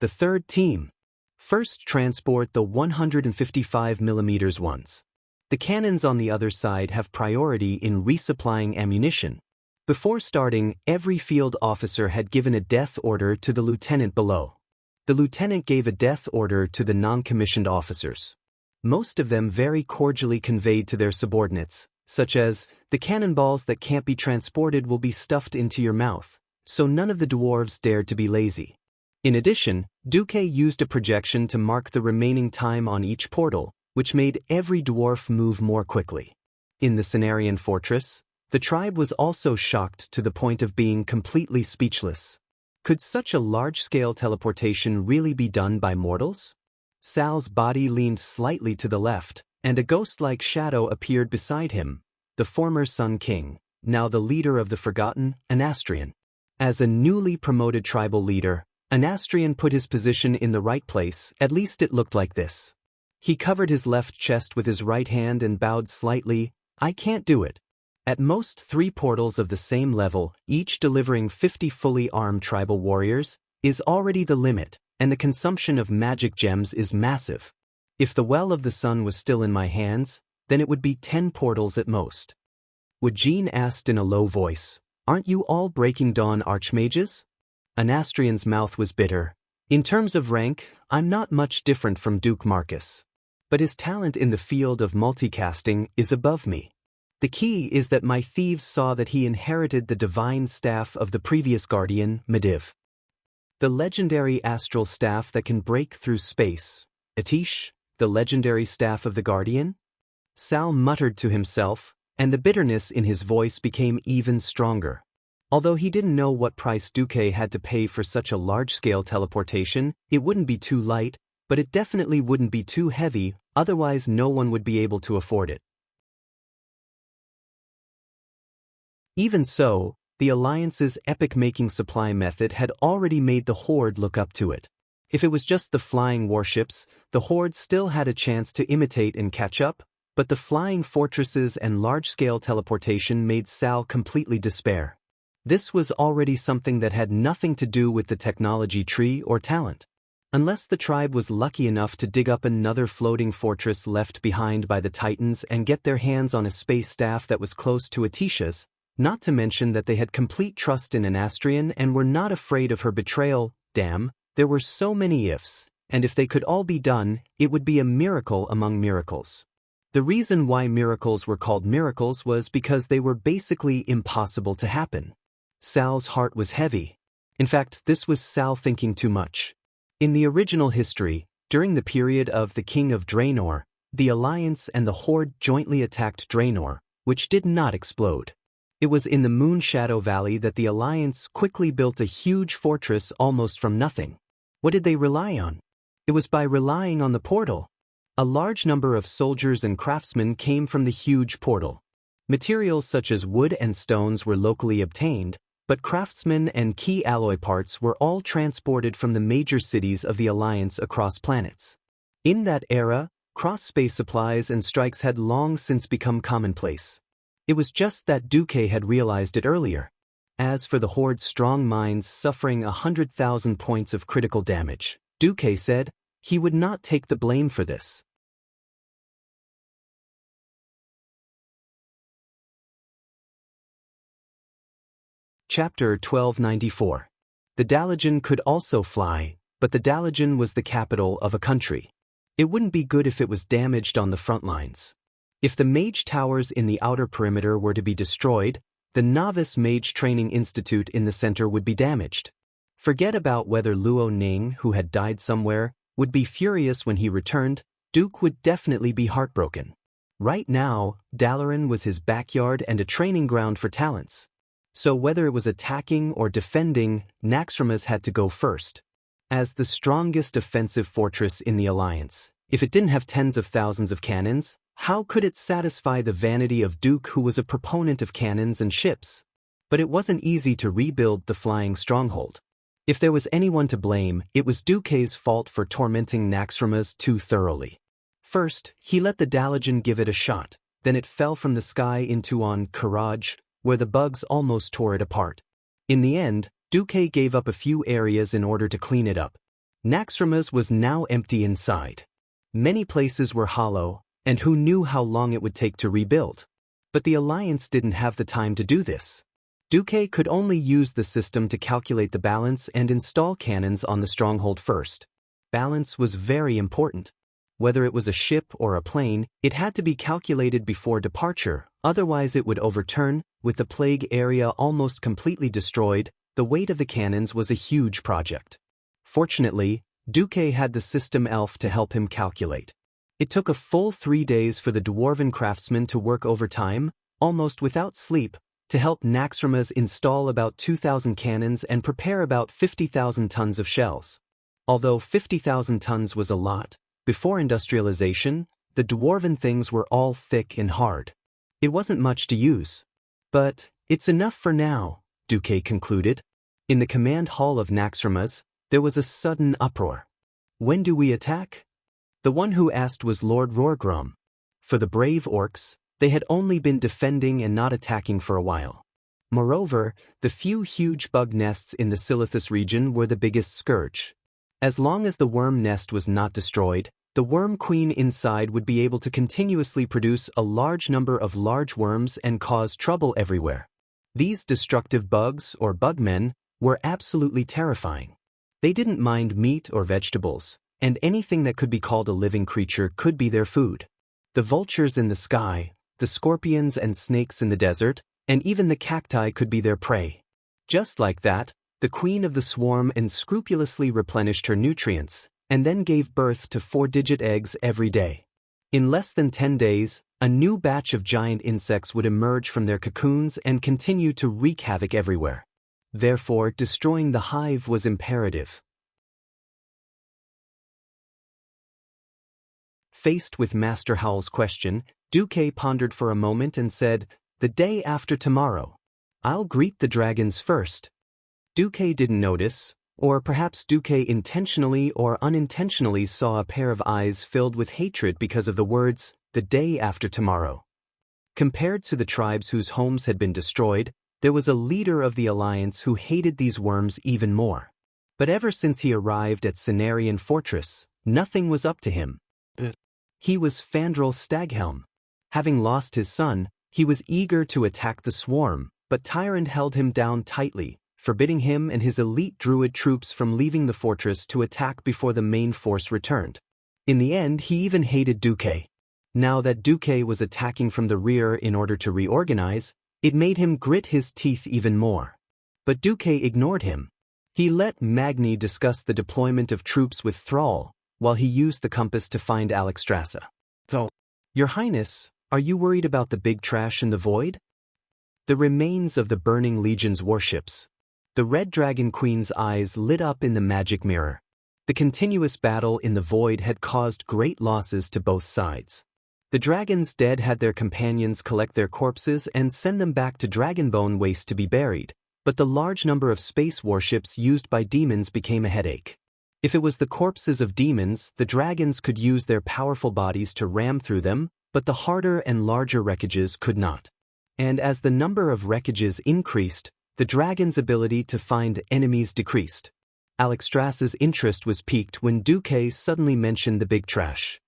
The third team. First transport the 155mm ones. The cannons on the other side have priority in resupplying ammunition. Before starting, every field officer had given a death order to the lieutenant below. The lieutenant gave a death order to the non-commissioned officers. Most of them very cordially conveyed to their subordinates, such as, "The cannonballs that can't be transported will be stuffed into your mouth," so none of the dwarves dared to be lazy. In addition, Duque used a projection to mark the remaining time on each portal, which made every dwarf move more quickly. In the Cenarian fortress, the tribe was also shocked to the point of being completely speechless. Could such a large-scale teleportation really be done by mortals? Sal's body leaned slightly to the left, and a ghost-like shadow appeared beside him, the former Sun King, now the leader of the forgotten, Anastrian. As a newly promoted tribal leader, Anastrian put his position in the right place, at least it looked like this. He covered his left chest with his right hand and bowed slightly. "I can't do it." At most 3 portals of the same level, each delivering 50 fully armed tribal warriors, is already the limit, and the consumption of magic gems is massive. If the Well of the Sun was still in my hands, then it would be 10 portals at most. Wajin asked in a low voice, "Aren't you all Breaking Dawn archmages?" Anastrian's mouth was bitter. "In terms of rank, I'm not much different from Duke Marcus. But his talent in the field of multicasting is above me. The key is that my thieves saw that he inherited the divine staff of the previous guardian, Mediv. The legendary astral staff that can break through space. Atish, the legendary staff of the guardian?" Sal muttered to himself, and the bitterness in his voice became even stronger. Although he didn't know what price Duque had to pay for such a large-scale teleportation, it wouldn't be too light, but it definitely wouldn't be too heavy, otherwise no one would be able to afford it. Even so, the Alliance's epic-making supply method had already made the Horde look up to it. If it was just the flying warships, the Horde still had a chance to imitate and catch up, but the flying fortresses and large-scale teleportation made Sal completely despair. This was already something that had nothing to do with the technology tree or talent. Unless the tribe was lucky enough to dig up another floating fortress left behind by the Titans and get their hands on a space staff that was close to Atisha's, not to mention that they had complete trust in Anastrian and were not afraid of her betrayal. Damn, there were so many ifs, and if they could all be done, it would be a miracle among miracles. The reason why miracles were called miracles was because they were basically impossible to happen. Sal's heart was heavy. In fact, this was Sal thinking too much. In the original history, during the period of the King of Draenor, the Alliance and the Horde jointly attacked Draenor, which did not explode. It was in the Moon Shadow Valley that the Alliance quickly built a huge fortress almost from nothing. What did they rely on? It was by relying on the portal. A large number of soldiers and craftsmen came from the huge portal. Materials such as wood and stones were locally obtained, but craftsmen and key alloy parts were all transported from the major cities of the Alliance across planets. In that era, cross-space supplies and strikes had long since become commonplace. It was just that Duque had realized it earlier. As for the Horde's strong minds suffering 100,000 points of critical damage, Duque said he would not take the blame for this. Chapter 1294. The Dalajan could also fly, but the Dalajan was the capital of a country. It wouldn't be good if it was damaged on the front lines. If the mage towers in the outer perimeter were to be destroyed, the Novice Mage Training Institute in the center would be damaged. Forget about whether Luo Ning, who had died somewhere, would be furious when he returned. Duke would definitely be heartbroken. Right now, Dalaran was his backyard and a training ground for talents. So whether it was attacking or defending, Naxxramas had to go first. As the strongest offensive fortress in the Alliance, if it didn't have tens of thousands of cannons, how could it satisfy the vanity of Duke, who was a proponent of cannons and ships? But it wasn't easy to rebuild the flying stronghold. If there was anyone to blame, it was Duke's fault for tormenting Naxxramas too thoroughly. First, he let the Dalajan give it a shot, then it fell from the sky into on Karaj, where the bugs almost tore it apart. In the end, Duke gave up a few areas in order to clean it up. Naxxramas was now empty inside. Many places were hollow, and who knew how long it would take to rebuild? But the Alliance didn't have the time to do this. Duke could only use the system to calculate the balance and install cannons on the stronghold first. Balance was very important. Whether it was a ship or a plane, it had to be calculated before departure, otherwise it would overturn. With the plague area almost completely destroyed, the weight of the cannons was a huge project. Fortunately, Duke had the system elf to help him calculate. It took a full 3 days for the dwarven craftsman to work overtime, almost without sleep, to help Naxxramas install about 2,000 cannons and prepare about 50,000 tons of shells. Although 50,000 tons was a lot, before industrialization, the dwarven things were all thick and hard. It wasn't much to use. But it's enough for now, Duque concluded. In the command hall of Naxxramas, there was a sudden uproar. When do we attack? The one who asked was Lord Rorgrum. For the brave orcs, they had only been defending and not attacking for a while. Moreover, the few huge bug nests in the Silithus region were the biggest scourge. As long as the worm nest was not destroyed, the worm queen inside would be able to continuously produce a large number of large worms and cause trouble everywhere. These destructive bugs, or bugmen, were absolutely terrifying. They didn't mind meat or vegetables, and anything that could be called a living creature could be their food. The vultures in the sky, the scorpions and snakes in the desert, and even the cacti could be their prey. Just like that, the queen of the swarm unscrupulously replenished her nutrients, and then gave birth to 4-digit eggs every day. In less than 10 days, a new batch of giant insects would emerge from their cocoons and continue to wreak havoc everywhere. Therefore, destroying the hive was imperative. Faced with Master Howl's question, Duque pondered for a moment and said, "The day after tomorrow. I'll greet the dragons first." Duque didn't notice, or perhaps Duque intentionally or unintentionally saw a pair of eyes filled with hatred because of the words, "the day after tomorrow." Compared to the tribes whose homes had been destroyed, there was a leader of the Alliance who hated these worms even more. But ever since he arrived at Cenarian Fortress, nothing was up to him. He was Fandral Staghelm. Having lost his son, he was eager to attack the swarm, but Tyrant held him down tightly, forbidding him and his elite druid troops from leaving the fortress to attack before the main force returned. In the end, he even hated Duque. Now that Duque was attacking from the rear in order to reorganize, it made him grit his teeth even more. But Duque ignored him. He let Magni discuss the deployment of troops with Thrall, while he used the compass to find Alexstrasza. "Oh, Your Highness, are you worried about the big trash in the void?" The remains of the burning legion's warships. The Red Dragon Queen's eyes lit up in the magic mirror. The continuous battle in the void had caused great losses to both sides. The dragons dead had their companions collect their corpses and send them back to Dragonbone Waste to be buried, but the large number of space warships used by demons became a headache. If it was the corpses of demons, the dragons could use their powerful bodies to ram through them, but the harder and larger wreckages could not. And as the number of wreckages increased, the dragon's ability to find enemies decreased. Alexstrasza's interest was piqued when Duque suddenly mentioned the big trash.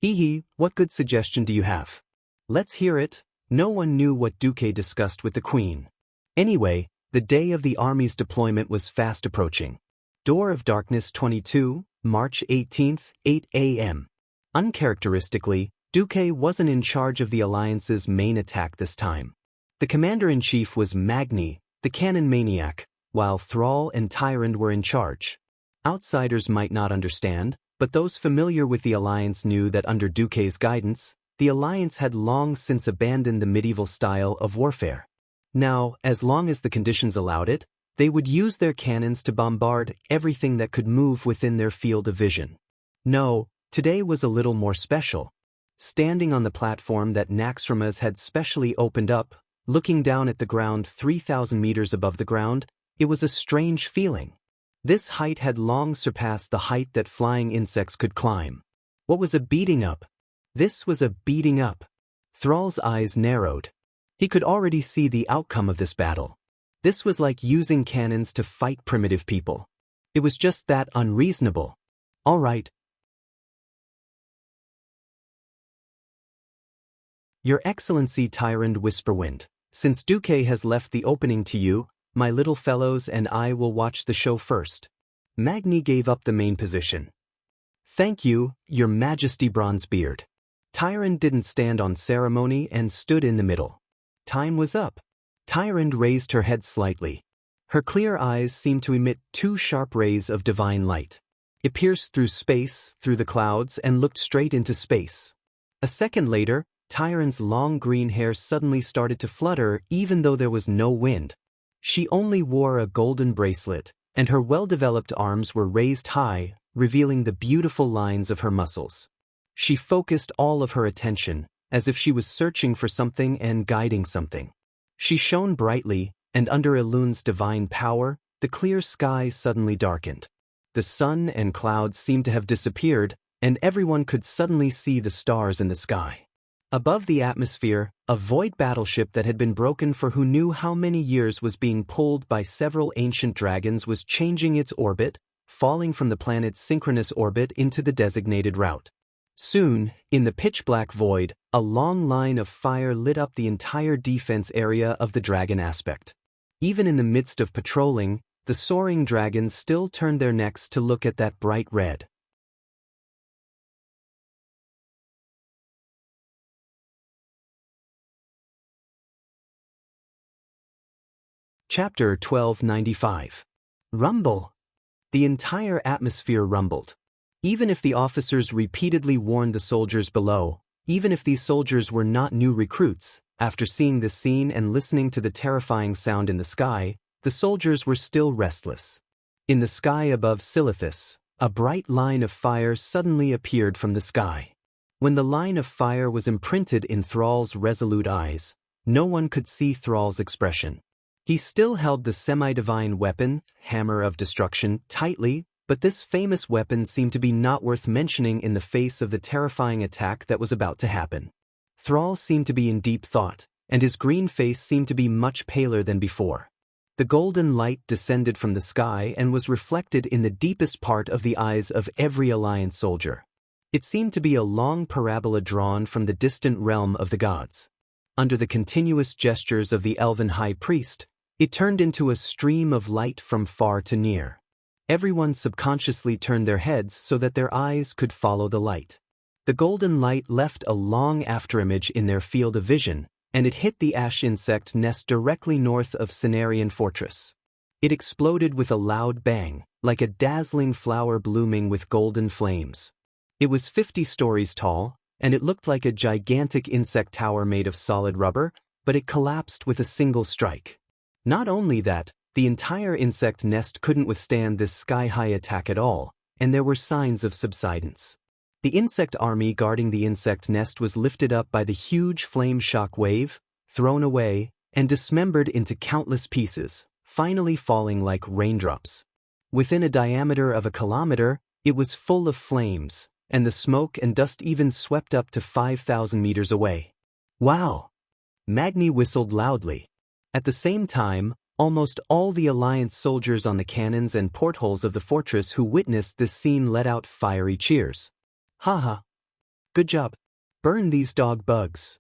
"Hee, what good suggestion do you have?" "Let's hear it." No one knew what Duque discussed with the queen. Anyway, the day of the army's deployment was fast approaching. Door of Darkness 22, March 18th, 8 a.m. Uncharacteristically, Duque wasn't in charge of the Alliance's main attack this time. The commander-in-chief was Magni, the cannon maniac, while Thrall and Tyrande were in charge. Outsiders might not understand, but those familiar with the Alliance knew that under Duque's guidance, the Alliance had long since abandoned the medieval style of warfare. Now, as long as the conditions allowed it, they would use their cannons to bombard everything that could move within their field of vision. No, today was a little more special. Standing on the platform that Naxxramas had specially opened up, looking down at the ground 3,000 meters above the ground, it was a strange feeling. This height had long surpassed the height that flying insects could climb. What was a beating up? This was a beating up. Thrall's eyes narrowed. He could already see the outcome of this battle. This was like using cannons to fight primitive people. It was just that unreasonable. All right. Your Excellency Tyrande Whisperwind, since Duque has left the opening to you, my little fellows and I will watch the show first. Magni gave up the main position. Thank you, Your Majesty Bronzebeard. Tyrande didn't stand on ceremony and stood in the middle. Time was up. Tyrande raised her head slightly. Her clear eyes seemed to emit two sharp rays of divine light. It pierced through space, through the clouds, and looked straight into space. A second later, Tyrande's long green hair suddenly started to flutter even though there was no wind. She only wore a golden bracelet, and her well-developed arms were raised high, revealing the beautiful lines of her muscles. She focused all of her attention, as if she was searching for something and guiding something. She shone brightly, and under Elun's divine power, the clear sky suddenly darkened. The sun and clouds seemed to have disappeared, and everyone could suddenly see the stars in the sky. Above the atmosphere, a void battleship that had been broken for who knew how many years was being pulled by several ancient dragons was changing its orbit, falling from the planet's synchronous orbit into the designated route. Soon, in the pitch-black void, a long line of fire lit up the entire defense area of the dragon aspect. Even in the midst of patrolling, the soaring dragons still turned their necks to look at that bright red. Chapter 1295. Rumble. The entire atmosphere rumbled. Even if the officers repeatedly warned the soldiers below, even if these soldiers were not new recruits, after seeing this scene and listening to the terrifying sound in the sky, the soldiers were still restless. In the sky above Silithus, a bright line of fire suddenly appeared from the sky. When the line of fire was imprinted in Thrall's resolute eyes, no one could see Thrall's expression. He still held the semi-divine weapon, Hammer of Destruction, tightly, but this famous weapon seemed to be not worth mentioning in the face of the terrifying attack that was about to happen. Thrall seemed to be in deep thought, and his green face seemed to be much paler than before. The golden light descended from the sky and was reflected in the deepest part of the eyes of every Alliance soldier. It seemed to be a long parabola drawn from the distant realm of the gods. Under the continuous gestures of the elven high priest, it turned into a stream of light from far to near. Everyone subconsciously turned their heads so that their eyes could follow the light. The golden light left a long afterimage in their field of vision, and it hit the ash insect nest directly north of Cenarian Fortress. It exploded with a loud bang, like a dazzling flower blooming with golden flames. It was 50 stories tall, and it looked like a gigantic insect tower made of solid rubber, but it collapsed with a single strike. Not only that, the entire insect nest couldn't withstand this sky-high attack at all, and there were signs of subsidence. The insect army guarding the insect nest was lifted up by the huge flame shock wave, thrown away, and dismembered into countless pieces, finally falling like raindrops. Within a diameter of a kilometer, it was full of flames, and the smoke and dust even swept up to 5,000 meters away. Wow! Magni whistled loudly. At the same time, almost all the Alliance soldiers on the cannons and portholes of the fortress who witnessed this scene let out fiery cheers. Haha. Good job. Burn these dog bugs.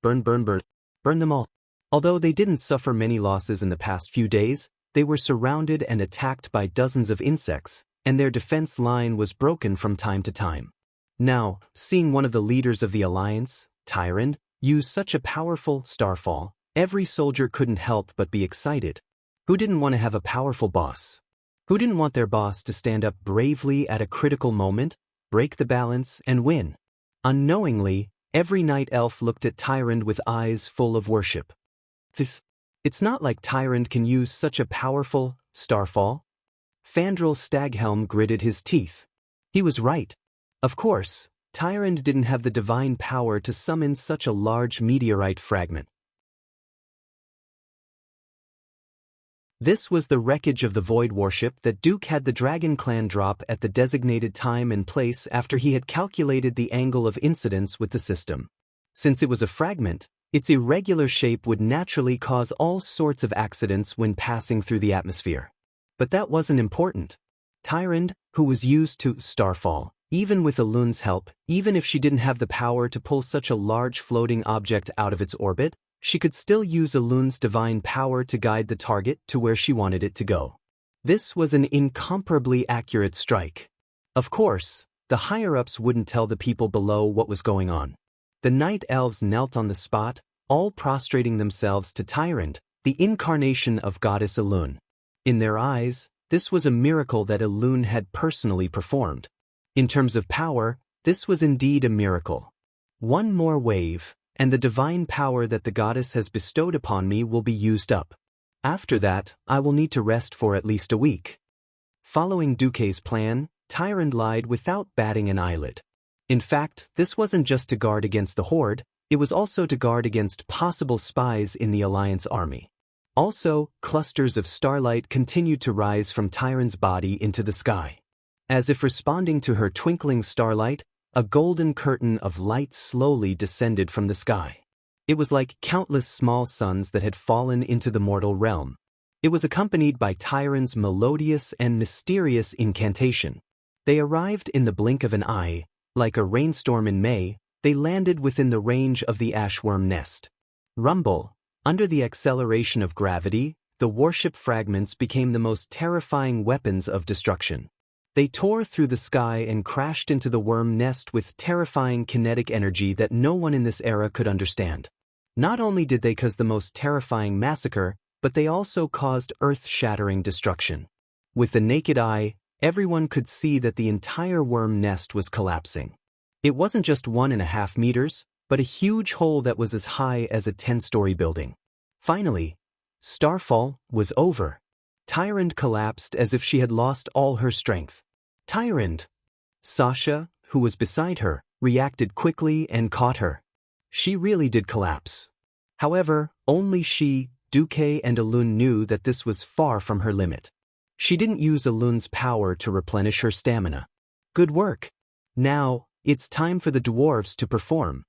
Burn, burn, burn. Burn them all. Although they didn't suffer many losses in the past few days, they were surrounded and attacked by dozens of insects, and their defense line was broken from time to time. Now, seeing one of the leaders of the Alliance, Tyrande, use such a powerful starfall, Every soldier couldn't help but be excited. Who didn't want to have a powerful boss? Who didn't want their boss to stand up bravely at a critical moment, break the balance, and win? Unknowingly, every night elf looked at Tyrande with eyes full of worship. It's not like Tyrande can use such a powerful starfall. Fandral Staghelm gritted his teeth. He was right. Of course, Tyrande didn't have the divine power to summon such a large meteorite fragment. This was the wreckage of the Void Warship that Duke had the Dragon Clan drop at the designated time and place after he had calculated the angle of incidence with the system. Since it was a fragment, its irregular shape would naturally cause all sorts of accidents when passing through the atmosphere. But that wasn't important. Tyrande, who was used to starfall, even with Elun's help, even if she didn't have the power to pull such a large floating object out of its orbit, she could still use Elun's divine power to guide the target to where she wanted it to go. This was an incomparably accurate strike. Of course, the higher-ups wouldn't tell the people below what was going on. The night elves knelt on the spot, all prostrating themselves to Tyrande, the incarnation of goddess Elun. In their eyes, this was a miracle that Elun had personally performed. In terms of power, this was indeed a miracle. One more wave, and the divine power that the goddess has bestowed upon me will be used up. After that, I will need to rest for at least a week. Following Duque's plan, Tyrande lied without batting an eyelid. In fact, this wasn't just to guard against the Horde, it was also to guard against possible spies in the Alliance army. Also, clusters of starlight continued to rise from Tyrande's body into the sky. As if responding to her twinkling starlight, a golden curtain of light slowly descended from the sky. It was like countless small suns that had fallen into the mortal realm. It was accompanied by Tyrande's melodious and mysterious incantation. They arrived in the blink of an eye. Like a rainstorm in May, they landed within the range of the ashworm nest. Rumble. Under the acceleration of gravity, the warship fragments became the most terrifying weapons of destruction. They tore through the sky and crashed into the worm nest with terrifying kinetic energy that no one in this era could understand. Not only did they cause the most terrifying massacre, but they also caused earth-shattering destruction. With the naked eye, everyone could see that the entire worm nest was collapsing. It wasn't just 1.5 meters, but a huge hole that was as high as a 10-story building. Finally, Starfall was over. Tyrande collapsed as if she had lost all her strength. Tyrande! Sasha, who was beside her, reacted quickly and caught her. She really did collapse. However, only she, Duque and Elun knew that this was far from her limit. She didn't use Elun's power to replenish her stamina. Good work. Now, it's time for the dwarves to perform.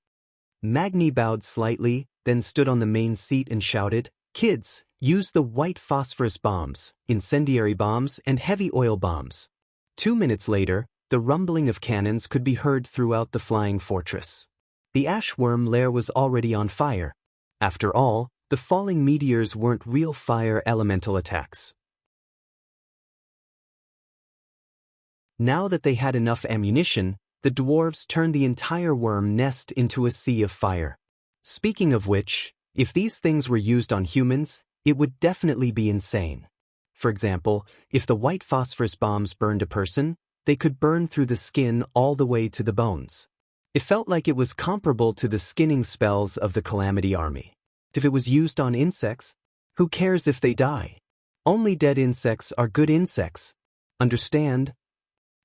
Magni bowed slightly, then stood on the main seat and shouted, "Kids, use the white phosphorus bombs, incendiary bombs, and heavy oil bombs." 2 minutes later, the rumbling of cannons could be heard throughout the flying fortress. The ashworm lair was already on fire. After all, the falling meteors weren't real fire elemental attacks. Now that they had enough ammunition, the dwarves turned the entire worm nest into a sea of fire. Speaking of which, if these things were used on humans, it would definitely be insane. For example, if the white phosphorus bombs burned a person, they could burn through the skin all the way to the bones. It felt like it was comparable to the skinning spells of the Calamity Army. If it was used on insects, who cares if they die? Only dead insects are good insects. Understand?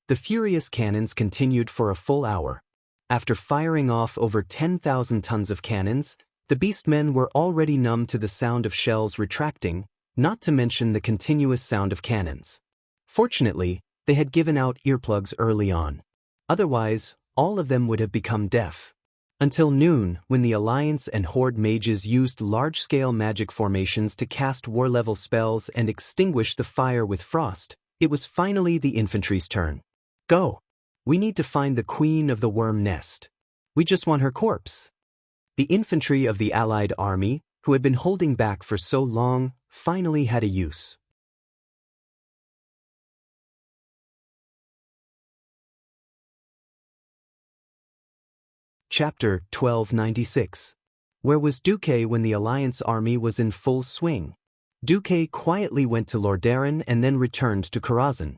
The furious cannons continued for a full hour. After firing off over 10,000 tons of cannons, the beastmen were already numb to the sound of shells retracting, not to mention the continuous sound of cannons. Fortunately, they had given out earplugs early on. Otherwise, all of them would have become deaf. Until noon, when the Alliance and Horde mages used large-scale magic formations to cast war-level spells and extinguish the fire with frost, it was finally the infantry's turn. Go! We need to find the queen of the worm nest. We just want her corpse. The infantry of the Allied army, who had been holding back for so long, finally had a use. Chapter 1296. Where was Duque when the Alliance army was in full swing? Duque quietly went to Lordaeron and then returned to Karazhan.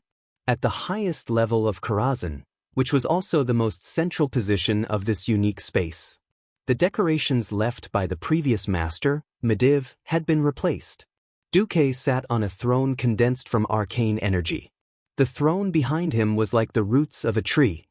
At the highest level of Karazhan, which was also the most central position of this unique space, the decorations left by the previous master, Medivh, had been replaced. Duque sat on a throne condensed from arcane energy. The throne behind him was like the roots of a tree.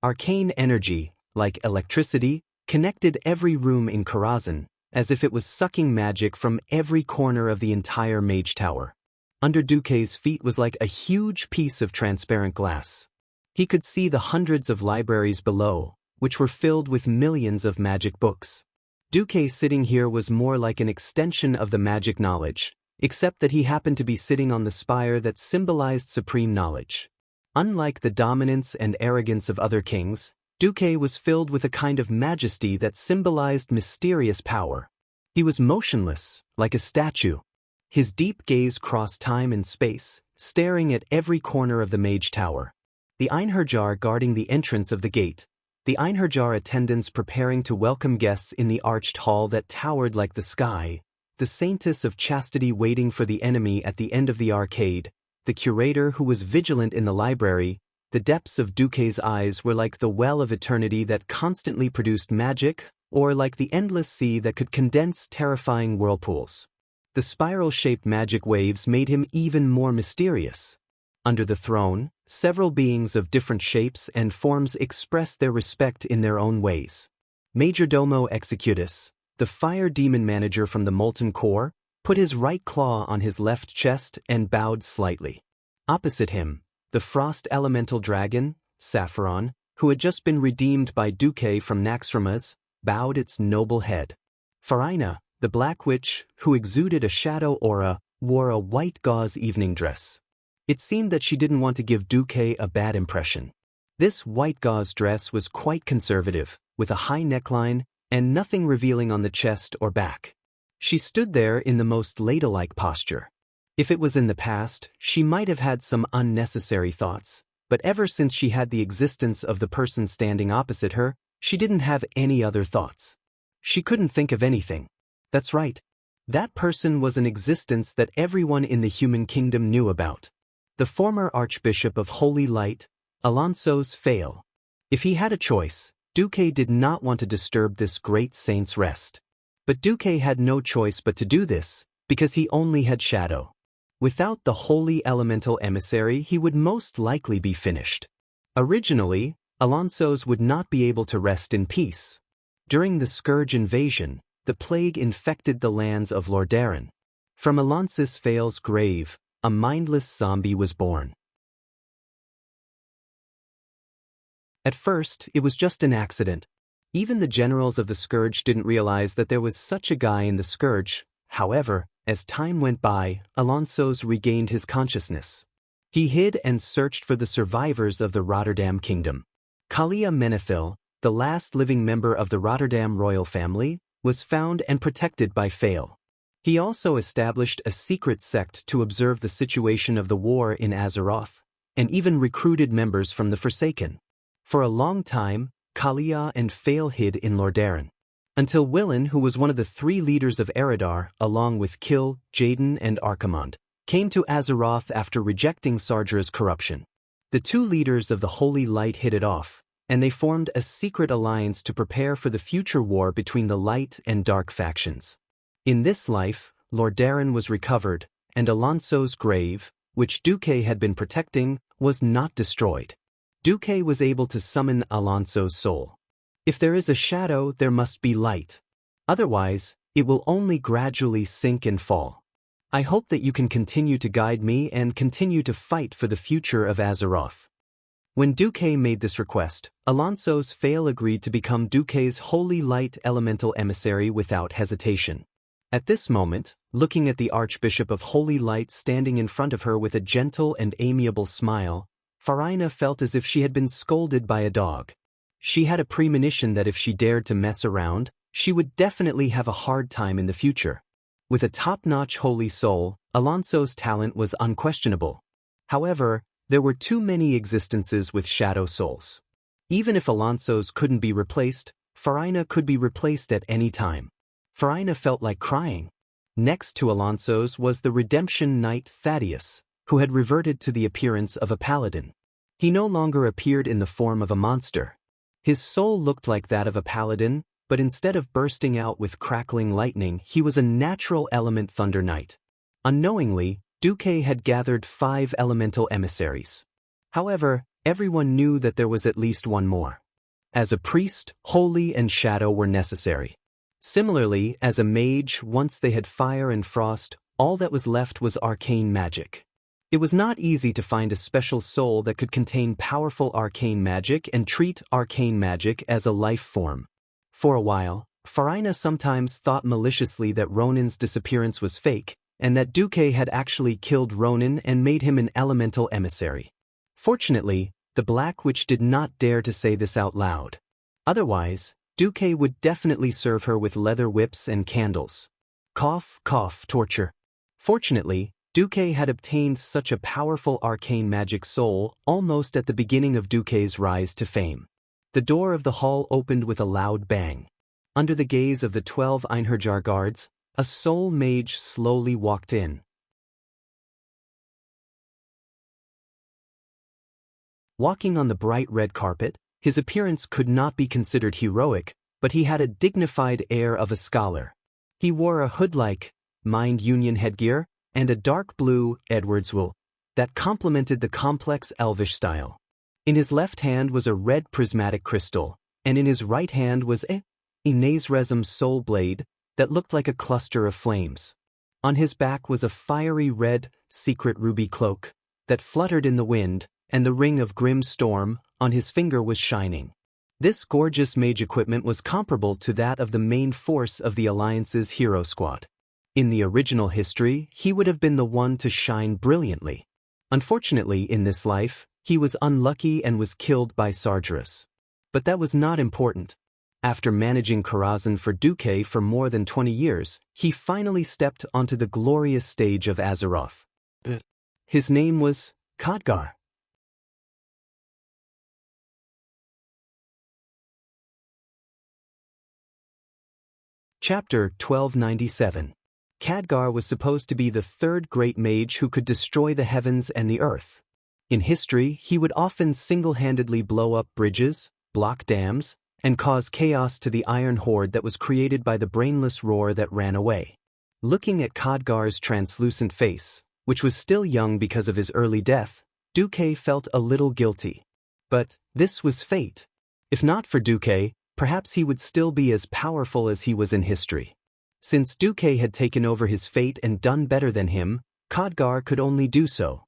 Arcane energy, like electricity, connected every room in Karazhan, as if it was sucking magic from every corner of the entire mage tower. Under Duque's feet was like a huge piece of transparent glass. He could see the hundreds of libraries below, which were filled with millions of magic books. Duque sitting here was more like an extension of the magic knowledge, except that he happened to be sitting on the spire that symbolized supreme knowledge. Unlike the dominance and arrogance of other kings, Duque was filled with a kind of majesty that symbolized mysterious power. He was motionless, like a statue. His deep gaze crossed time and space, staring at every corner of the mage tower. The Einherjar guarding the entrance of the gate, the Einherjar attendants preparing to welcome guests in the arched hall that towered like the sky, the Saintess of Chastity waiting for the enemy at the end of the arcade, the curator who was vigilant in the library. The depths of Duque's eyes were like the well of eternity that constantly produced magic, or like the endless sea that could condense terrifying whirlpools. The spiral-shaped magic waves made him even more mysterious. Under the throne, several beings of different shapes and forms expressed their respect in their own ways. Majordomo Executus, the fire demon manager from the Molten Core, put his right claw on his left chest and bowed slightly. Opposite him, the frost elemental dragon, Sapphiron, who had just been redeemed by Duque from Naxxramas, bowed its noble head. Farina, the black witch, who exuded a shadow aura, wore a white gauze evening dress. It seemed that she didn't want to give Duque a bad impression. This white gauze dress was quite conservative, with a high neckline and nothing revealing on the chest or back. She stood there in the most ladylike posture. If it was in the past, she might have had some unnecessary thoughts, but ever since she had the existence of the person standing opposite her, she didn't have any other thoughts. She couldn't think of anything. That's right. That person was an existence that everyone in the human kingdom knew about. The former Archbishop of Holy Light, Alonso's Fail. If he had a choice, Duque did not want to disturb this great saint's rest. But Duque had no choice but to do this, because he only had shadow. Without the holy elemental emissary, he would most likely be finished. Originally, Alonso's would not be able to rest in peace. During the Scourge invasion, the plague infected the lands of Lordaeron. From Alonso's Fail's grave, a mindless zombie was born. At first, it was just an accident. Even the generals of the Scourge didn't realize that there was such a guy in the Scourge. However, as time went by, Alonso's regained his consciousness. He hid and searched for the survivors of the Rotterdam kingdom. Kalia Menethil, the last living member of the Rotterdam royal family, was found and protected by Fail. He also established a secret sect to observe the situation of the war in Azeroth, and even recruited members from the Forsaken. For a long time, Kalia and Fail hid in Lordaeron. Until Willin, who was one of the three leaders of Eridar, along with Kill, Jaden, and Archimonde, came to Azeroth after rejecting Sardra's corruption. The two leaders of the Holy Light hit it off, and they formed a secret alliance to prepare for the future war between the Light and Dark factions. In this life, Lordaeron was recovered, and Alonso's grave, which Duque had been protecting, was not destroyed. Duque was able to summon Alonso's soul. If there is a shadow, there must be light. Otherwise, it will only gradually sink and fall. I hope that you can continue to guide me and continue to fight for the future of Azeroth. When Duque made this request, Alonso's Fail agreed to become Duque's Holy Light elemental emissary without hesitation. At this moment, looking at the Archbishop of Holy Light standing in front of her with a gentle and amiable smile, Farina felt as if she had been scolded by a dog. She had a premonition that if she dared to mess around, she would definitely have a hard time in the future. With a top-notch holy soul, Alonso's talent was unquestionable. However, there were too many existences with shadow souls. Even if Alonso's couldn't be replaced, Farina could be replaced at any time. Farina felt like crying. Next to Alonso's was the redemption knight Thaddeus, who had reverted to the appearance of a paladin. He no longer appeared in the form of a monster. His soul looked like that of a paladin, but instead of bursting out with crackling lightning, he was a natural element thunder knight. Unknowingly, Duque had gathered 5 elemental emissaries. However, everyone knew that there was at least one more. As a priest, holy and shadow were necessary. Similarly, as a mage, once they had fire and frost, all that was left was arcane magic. It was not easy to find a special soul that could contain powerful arcane magic and treat arcane magic as a life form. For a while, Farina sometimes thought maliciously that Ronin's disappearance was fake, and that Duque had actually killed Ronin and made him an elemental emissary. Fortunately, the Black Witch did not dare to say this out loud. Otherwise, Duque would definitely serve her with leather whips and candles. Cough, cough, torture. Fortunately, Duque had obtained such a powerful arcane magic soul almost at the beginning of Duque's rise to fame. The door of the hall opened with a loud bang. Under the gaze of the 12 Einherjar guards, a soul mage slowly walked in. Walking on the bright red carpet, his appearance could not be considered heroic, but he had a dignified air of a scholar. He wore a hood-like, mind union headgear, and a dark blue Edwards wool that complemented the complex elvish style. In his left hand was a red prismatic crystal, and in his right hand was a Nazresm soul blade that looked like a cluster of flames. On his back was a fiery red, secret ruby cloak that fluttered in the wind, and the ring of grim storm on his finger was shining. This gorgeous mage equipment was comparable to that of the main force of the Alliance's hero squad. In the original history, he would have been the one to shine brilliantly. Unfortunately, in this life, he was unlucky and was killed by Sargeras. But that was not important. After managing Karazhan for Duque for more than 20 years, he finally stepped onto the glorious stage of Azeroth. His name was Khadgar. Chapter 1297. Khadgar was supposed to be the third great mage who could destroy the heavens and the earth. In history, he would often single-handedly blow up bridges, block dams, and cause chaos to the iron horde that was created by the brainless roar that ran away. Looking at Khadgar's translucent face, which was still young because of his early death, Duque felt a little guilty. But this was fate. If not for Duque, perhaps he would still be as powerful as he was in history. Since Duque had taken over his fate and done better than him, Khadgar could only do so.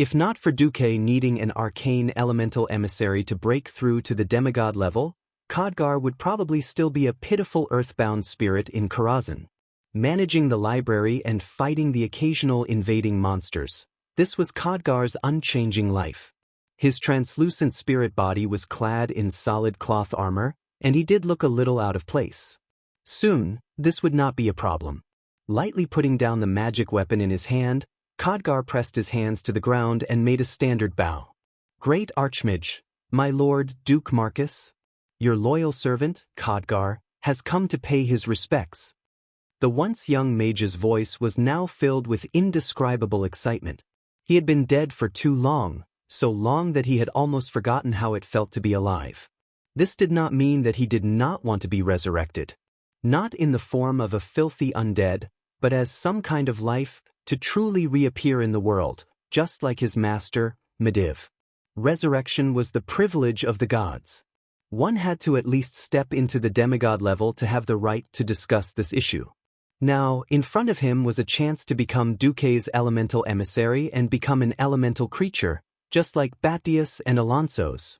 If not for Duque needing an arcane elemental emissary to break through to the demigod level, Khadgar would probably still be a pitiful earthbound spirit in Karazhan. Managing the library and fighting the occasional invading monsters, this was Khadgar's unchanging life. His translucent spirit body was clad in solid cloth armor, and he did look a little out of place. Soon, this would not be a problem. Lightly putting down the magic weapon in his hand, Khadgar pressed his hands to the ground and made a standard bow. "Great Archmage, my lord Duke Marcus, your loyal servant, Khadgar, has come to pay his respects." The once young mage's voice was now filled with indescribable excitement. He had been dead for too long, so long that he had almost forgotten how it felt to be alive. This did not mean that he did not want to be resurrected. Not in the form of a filthy undead, but as some kind of life, to truly reappear in the world, just like his master, Medivh. Resurrection was the privilege of the gods. One had to at least step into the demigod level to have the right to discuss this issue. Now, in front of him was a chance to become Duque's elemental emissary and become an elemental creature, just like Batius and Alonso's.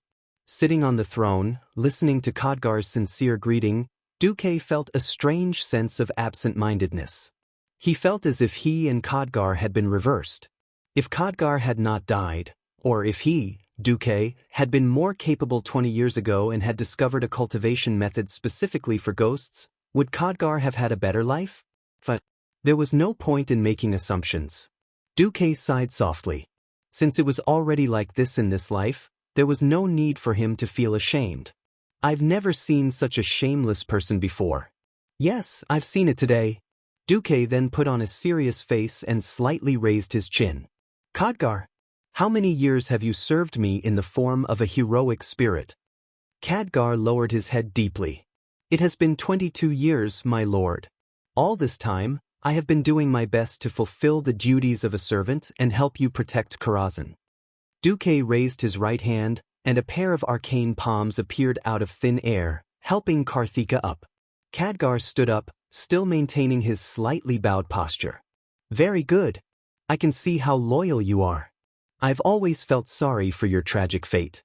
Sitting on the throne, listening to Khadgar's sincere greeting, Duque felt a strange sense of absent-mindedness. He felt as if he and Khadgar had been reversed. If Khadgar had not died, or if he, Duque, had been more capable 20 years ago and had discovered a cultivation method specifically for ghosts, would Khadgar have had a better life? But there was no point in making assumptions. Duque sighed softly. Since it was already like this in this life, there was no need for him to feel ashamed. "I've never seen such a shameless person before." Yes, I've seen it today. Duque then put on a serious face and slightly raised his chin. Khadgar, how many years have you served me in the form of a heroic spirit? Khadgar lowered his head deeply. It has been 22 years, my lord. All this time, I have been doing my best to fulfill the duties of a servant and help you protect Karazhan. Duque raised his right hand, and a pair of arcane palms appeared out of thin air, helping Karthika up. Khadgar stood up, still maintaining his slightly bowed posture. Very good. I can see how loyal you are. I've always felt sorry for your tragic fate.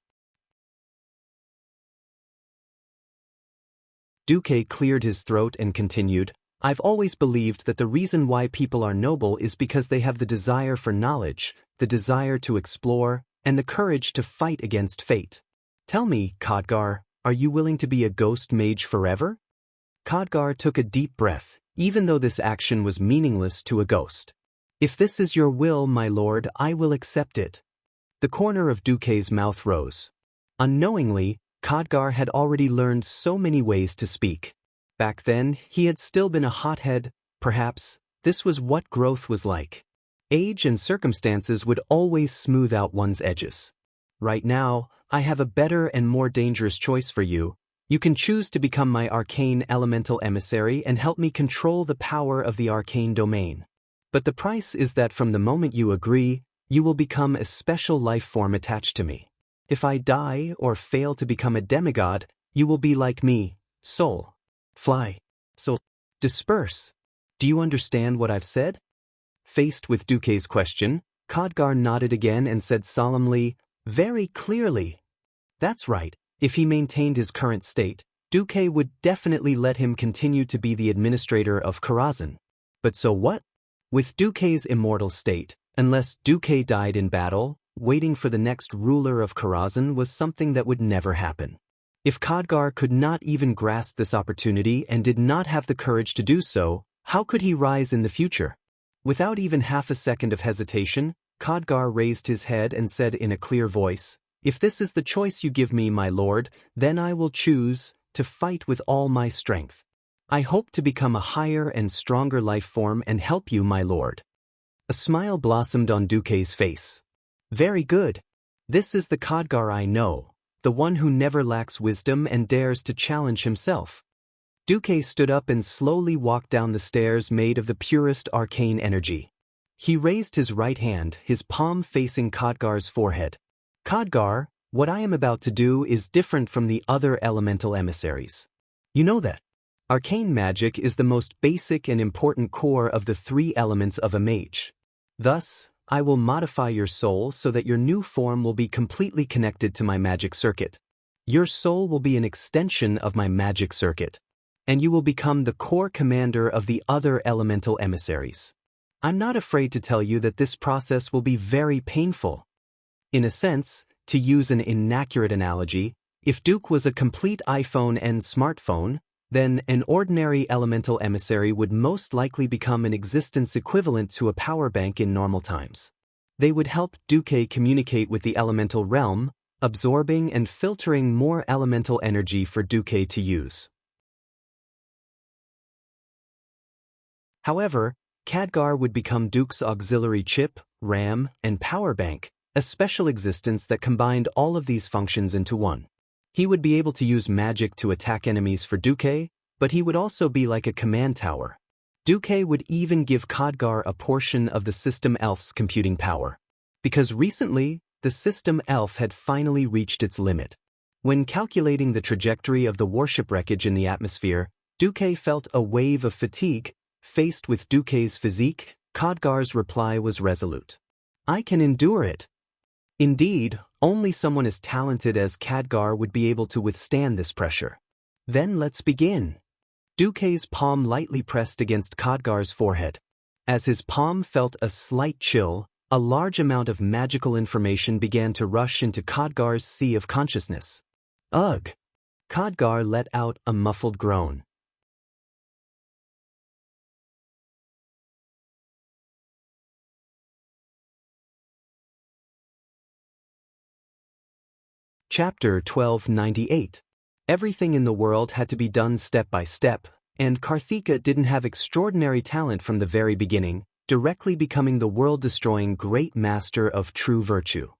Duque cleared his throat and continued, I've always believed that the reason why people are noble is because they have the desire for knowledge, the desire to explore, and the courage to fight against fate. Tell me, Khadgar, are you willing to be a ghost mage forever? Khadgar took a deep breath, even though this action was meaningless to a ghost. If this is your will, my lord, I will accept it. The corner of Duque's mouth rose. Unknowingly, Khadgar had already learned so many ways to speak. Back then, he had still been a hothead. Perhaps this was what growth was like. Age and circumstances would always smooth out one's edges. Right now, I have a better and more dangerous choice for you. You can choose to become my arcane elemental emissary and help me control the power of the arcane domain. But the price is that from the moment you agree, you will become a special life form attached to me. If I die or fail to become a demigod, you will be like me, soul. Fly. Soul. Disperse. Do you understand what I've said? Faced with Duque's question, Khadgar nodded again and said solemnly, very clearly. That's right. If he maintained his current state, Duque would definitely let him continue to be the administrator of Karazhan. But so what? With Duque's immortal state, unless Duque died in battle, waiting for the next ruler of Karazhan was something that would never happen. If Khadgar could not even grasp this opportunity and did not have the courage to do so, how could he rise in the future? Without even half a second of hesitation, Khadgar raised his head and said in a clear voice, if this is the choice you give me, my lord, then I will choose to fight with all my strength. I hope to become a higher and stronger life form and help you, my lord. A smile blossomed on Duque's face. Very good. This is the Khadgar I know, the one who never lacks wisdom and dares to challenge himself. Duque stood up and slowly walked down the stairs made of the purest arcane energy. He raised his right hand, his palm facing Khadgar's forehead. Khadgar, what I am about to do is different from the other elemental emissaries. You know that. Arcane magic is the most basic and important core of the three elements of a mage. Thus, I will modify your soul so that your new form will be completely connected to my magic circuit. Your soul will be an extension of my magic circuit, and you will become the core commander of the other elemental emissaries. I'm not afraid to tell you that this process will be very painful. In a sense, to use an inaccurate analogy, if Duke was a complete iPhone and smartphone, then an ordinary elemental emissary would most likely become an existence equivalent to a power bank in normal times. They would help Duque communicate with the elemental realm, absorbing and filtering more elemental energy for Duque to use. However, Khadgar would become Duke's auxiliary chip, RAM, and power bank, a special existence that combined all of these functions into one. He would be able to use magic to attack enemies for Duque, but he would also be like a command tower. Duque would even give Khadgar a portion of the System Elf's computing power. Because recently, the System Elf had finally reached its limit. When calculating the trajectory of the warship wreckage in the atmosphere, Duque felt a wave of fatigue. Faced with Duque's physique, Khadgar's reply was resolute. I can endure it. Indeed, only someone as talented as Khadgar would be able to withstand this pressure. Then let's begin. Duque's palm lightly pressed against Khadgar's forehead. As his palm felt a slight chill, a large amount of magical information began to rush into Khadgar's sea of consciousness. Ugh! Khadgar let out a muffled groan. Chapter 1298. Everything in the world had to be done step by step, and Karthika didn't have extraordinary talent from the very beginning, directly becoming the world-destroying great master of true virtue.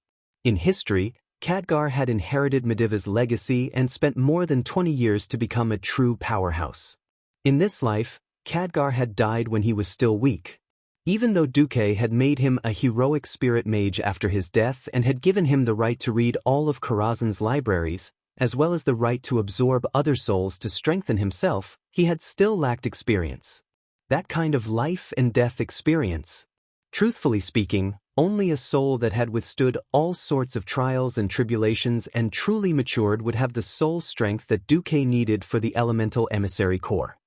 In history, Khadgar had inherited Mediva's legacy and spent more than 20 years to become a true powerhouse. In this life, Khadgar had died when he was still weak. Even though Duque had made him a heroic spirit mage after his death and had given him the right to read all of Karazhan's libraries, as well as the right to absorb other souls to strengthen himself, he had still lacked experience. That kind of life and death experience. Truthfully speaking, only a soul that had withstood all sorts of trials and tribulations and truly matured would have the soul strength that Duque needed for the elemental emissary core.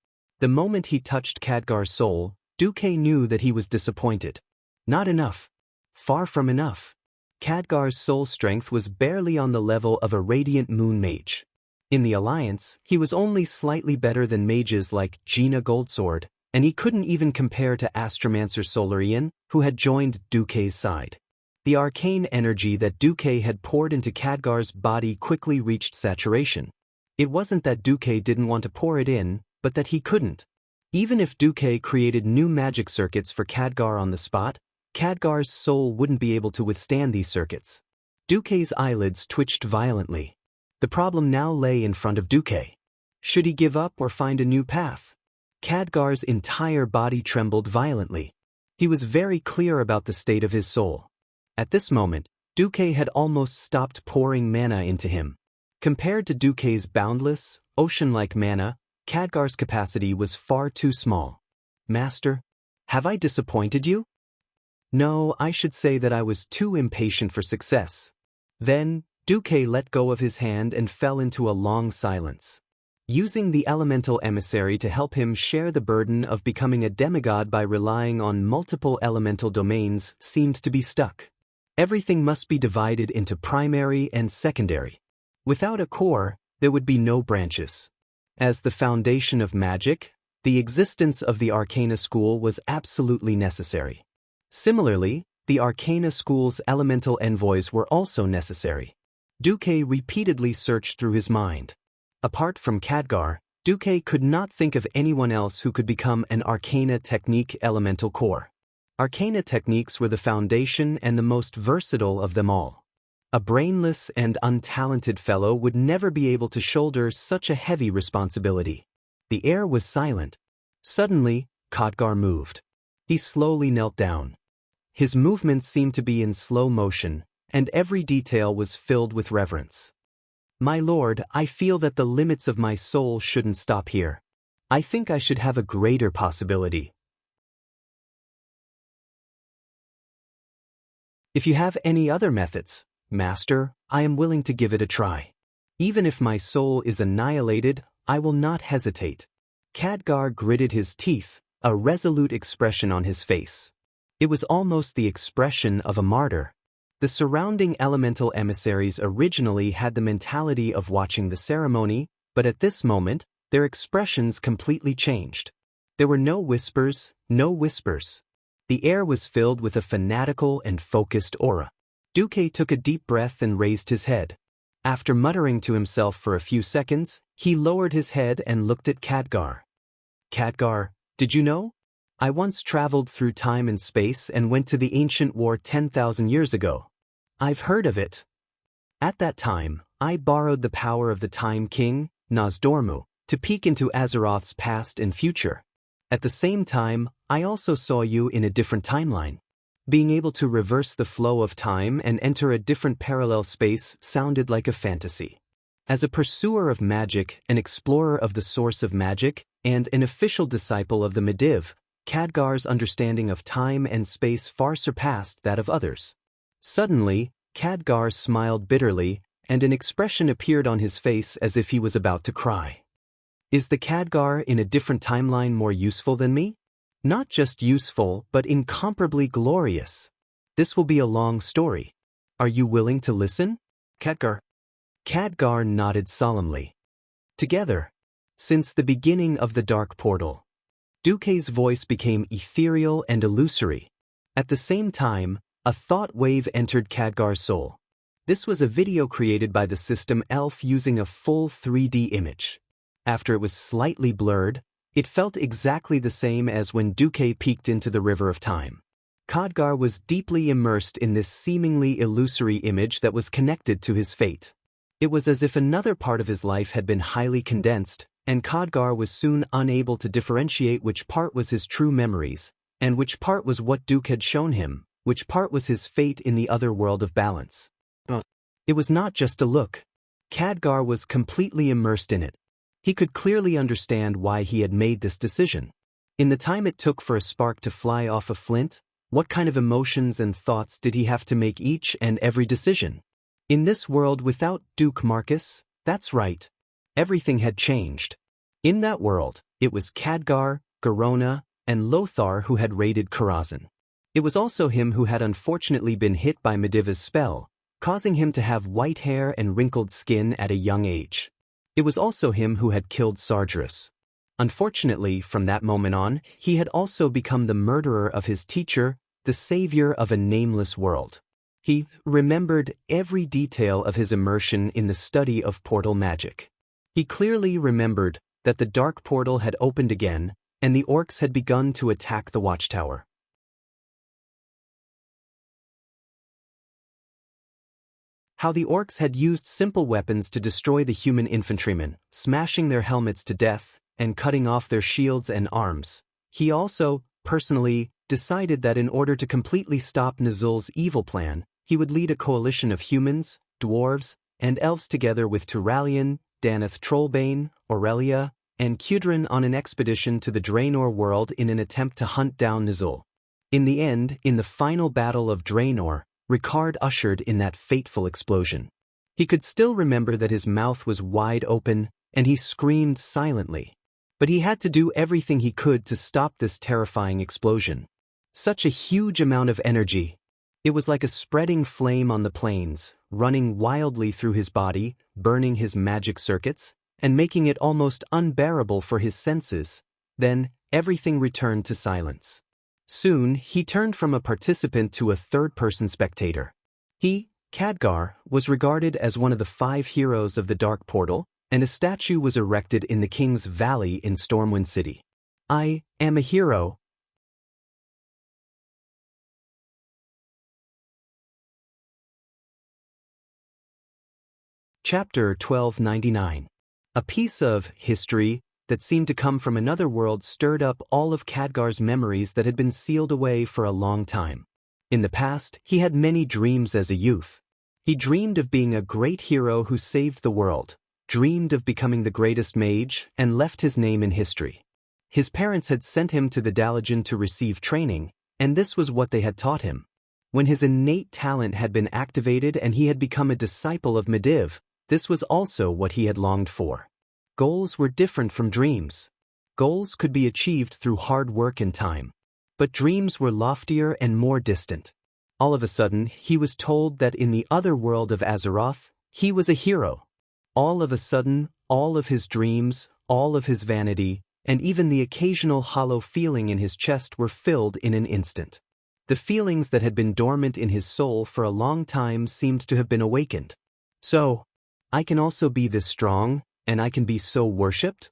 The moment he touched Khadgar's soul, Duque knew that he was disappointed. Not enough. Far from enough. Khadgar's soul strength was barely on the level of a radiant moon mage. In the Alliance, he was only slightly better than mages like Gina Goldsword, and he couldn't even compare to Astromancer Solarian, who had joined Duque's side. The arcane energy that Duque had poured into Khadgar's body quickly reached saturation. It wasn't that Duque didn't want to pour it in, but that he couldn't. Even if Duque created new magic circuits for Khadgar on the spot, Khadgar's soul wouldn't be able to withstand these circuits. Duque's eyelids twitched violently. The problem now lay in front of Duque. Should he give up or find a new path? Khadgar's entire body trembled violently. He was very clear about the state of his soul. At this moment, Duque had almost stopped pouring mana into him. Compared to Duque's boundless, ocean-like mana, Khadgar's capacity was far too small. Master, have I disappointed you? No, I should say that I was too impatient for success. Then, Duque let go of his hand and fell into a long silence. Using the elemental emissary to help him share the burden of becoming a demigod by relying on multiple elemental domains seemed to be stuck. Everything must be divided into primary and secondary. Without a core, there would be no branches. As the foundation of magic, the existence of the Arcana School was absolutely necessary. Similarly, the Arcana School's elemental envoys were also necessary. Duque repeatedly searched through his mind. Apart from Khadgar, Duque could not think of anyone else who could become an Arcana Technique elemental core. Arcana techniques were the foundation and the most versatile of them all. A brainless and untalented fellow would never be able to shoulder such a heavy responsibility. The air was silent. Suddenly, Khadgar moved. He slowly knelt down. His movements seemed to be in slow motion, and every detail was filled with reverence. My lord, I feel that the limits of my soul shouldn't stop here. I think I should have a greater possibility. If you have any other methods, Master, I am willing to give it a try. Even if my soul is annihilated, I will not hesitate. Khadgar gritted his teeth, a resolute expression on his face. It was almost the expression of a martyr. The surrounding elemental emissaries originally had the mentality of watching the ceremony, but at this moment, their expressions completely changed. There were no whispers, no whispers. The air was filled with a fanatical and focused aura. Duque took a deep breath and raised his head. After muttering to himself for a few seconds, he lowered his head and looked at Khadgar. Khadgar, did you know? I once traveled through time and space and went to the ancient war 10,000 years ago. I've heard of it. At that time, I borrowed the power of the Time King, Nozdormu, to peek into Azeroth's past and future. At the same time, I also saw you in a different timeline. Being able to reverse the flow of time and enter a different parallel space sounded like a fantasy. As a pursuer of magic, an explorer of the source of magic, and an official disciple of the Mediv, Khadgar's understanding of time and space far surpassed that of others. Suddenly, Khadgar smiled bitterly, and an expression appeared on his face as if he was about to cry. Is the Khadgar in a different timeline more useful than me? Not just useful, but incomparably glorious. This will be a long story. Are you willing to listen? Khadgar nodded solemnly. Together. Since the beginning of the Dark Portal. Duque's voice became ethereal and illusory. At the same time, a thought wave entered Khadgar's soul. This was a video created by the system Elf using a full 3D image. After it was slightly blurred, It felt exactly the same as when Duque peeked into the river of time. Khadgar was deeply immersed in this seemingly illusory image that was connected to his fate. It was as if another part of his life had been highly condensed, and Khadgar was soon unable to differentiate which part was his true memories, and which part was what Duke had shown him, which part was his fate in the other world of balance. It was not just a look. Khadgar was completely immersed in it. He could clearly understand why he had made this decision. In the time it took for a spark to fly off a flint, what kind of emotions and thoughts did he have to make each and every decision? In this world without Duke Marcus, that's right. Everything had changed. In that world, it was Khadgar, Garona, and Lothar who had raided Karazhan. It was also him who had unfortunately been hit by Mediva's spell, causing him to have white hair and wrinkled skin at a young age. It was also him who had killed Sargeras. Unfortunately, from that moment on, he had also become the murderer of his teacher, the savior of a nameless world. He remembered every detail of his immersion in the study of portal magic. He clearly remembered that the dark portal had opened again, and the orcs had begun to attack the watchtower. How the orcs had used simple weapons to destroy the human infantrymen, smashing their helmets to death, and cutting off their shields and arms. He also, personally, decided that in order to completely stop Nuzul's evil plan, he would lead a coalition of humans, dwarves, and elves together with Turalian, Danath Trollbane, Aurelia, and Kudrin on an expedition to the Draenor world in an attempt to hunt down Nuzul. In the end, in the final battle of Draenor, Ricard ushered in that fateful explosion. He could still remember that his mouth was wide open, and he screamed silently. But he had to do everything he could to stop this terrifying explosion. Such a huge amount of energy. It was like a spreading flame on the plains, running wildly through his body, burning his magic circuits, and making it almost unbearable for his senses. Then, everything returned to silence. Soon, he turned from a participant to a third-person spectator. He, Khadgar, was regarded as one of the 5 heroes of the Dark Portal, and a statue was erected in the King's Valley in Stormwind City. I am a hero. Chapter 1299. A piece of history that seemed to come from another world stirred up all of Khadgar's memories that had been sealed away for a long time. In the past, he had many dreams as a youth. He dreamed of being a great hero who saved the world, dreamed of becoming the greatest mage, and left his name in history. His parents had sent him to the Dalajan to receive training, and this was what they had taught him. When his innate talent had been activated and he had become a disciple of Mediv, this was also what he had longed for. Goals were different from dreams. Goals could be achieved through hard work and time. But dreams were loftier and more distant. All of a sudden, he was told that in the other world of Azeroth, he was a hero. All of a sudden, all of his dreams, all of his vanity, and even the occasional hollow feeling in his chest were filled in an instant. The feelings that had been dormant in his soul for a long time seemed to have been awakened. So, I can also be this strong, and I can be so worshipped?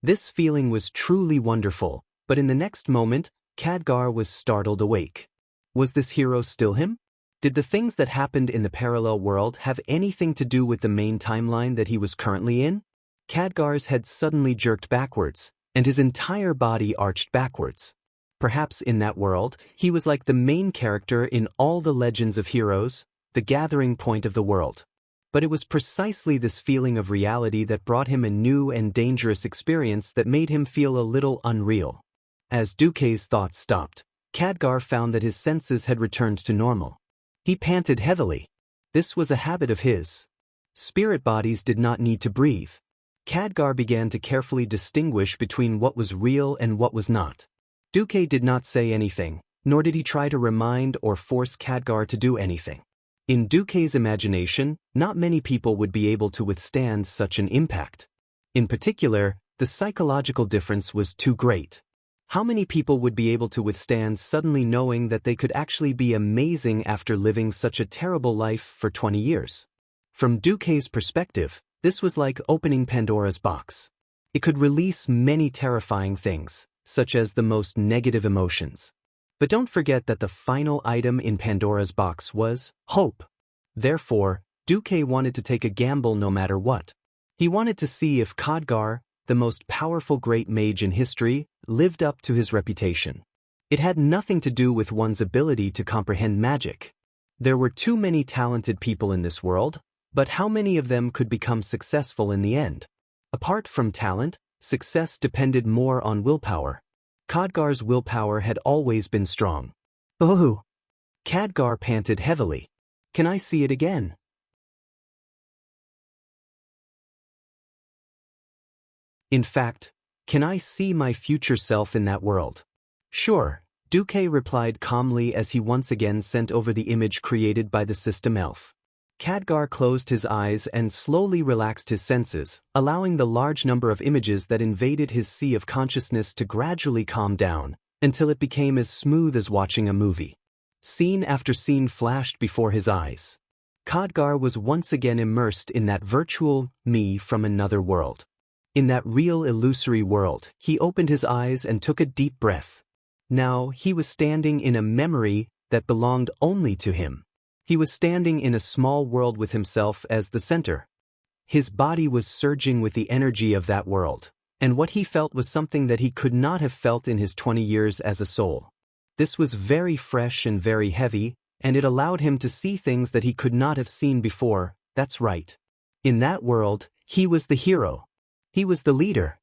This feeling was truly wonderful, but in the next moment, Khadgar was startled awake. Was this hero still him? Did the things that happened in the parallel world have anything to do with the main timeline that he was currently in? Khadgar's head suddenly jerked backwards, and his entire body arched backwards. Perhaps in that world, he was like the main character in all the legends of heroes, the gathering point of the world. But it was precisely this feeling of reality that brought him a new and dangerous experience that made him feel a little unreal. As Duque's thoughts stopped, Khadgar found that his senses had returned to normal. He panted heavily. This was a habit of his. Spirit bodies did not need to breathe. Khadgar began to carefully distinguish between what was real and what was not. Duque did not say anything, nor did he try to remind or force Khadgar to do anything. In Duque's imagination, not many people would be able to withstand such an impact. In particular, the psychological difference was too great. How many people would be able to withstand suddenly knowing that they could actually be amazing after living such a terrible life for 20 years? From Duque's perspective, this was like opening Pandora's box. It could release many terrifying things, such as the most negative emotions. But don't forget that the final item in Pandora's box was hope. Therefore, Duque wanted to take a gamble no matter what. He wanted to see if Khadgar, the most powerful great mage in history, lived up to his reputation. It had nothing to do with one's ability to comprehend magic. There were too many talented people in this world, but how many of them could become successful in the end? Apart from talent, success depended more on willpower. Khadgar's willpower had always been strong. Oh! Khadgar panted heavily. Can I see it again? In fact, can I see my future self in that world? Sure, Duque replied calmly as he once again sent over the image created by the system elf. Khadgar closed his eyes and slowly relaxed his senses, allowing the large number of images that invaded his sea of consciousness to gradually calm down, until it became as smooth as watching a movie. Scene after scene flashed before his eyes. Khadgar was once again immersed in that virtual me from another world. In that real illusory world, he opened his eyes and took a deep breath. Now he was standing in a memory that belonged only to him. He was standing in a small world with himself as the center. His body was surging with the energy of that world, and what he felt was something that he could not have felt in his 20 years as a soul. This was very fresh and very heavy, and it allowed him to see things that he could not have seen before. That's right. In that world, he was the hero. He was the leader.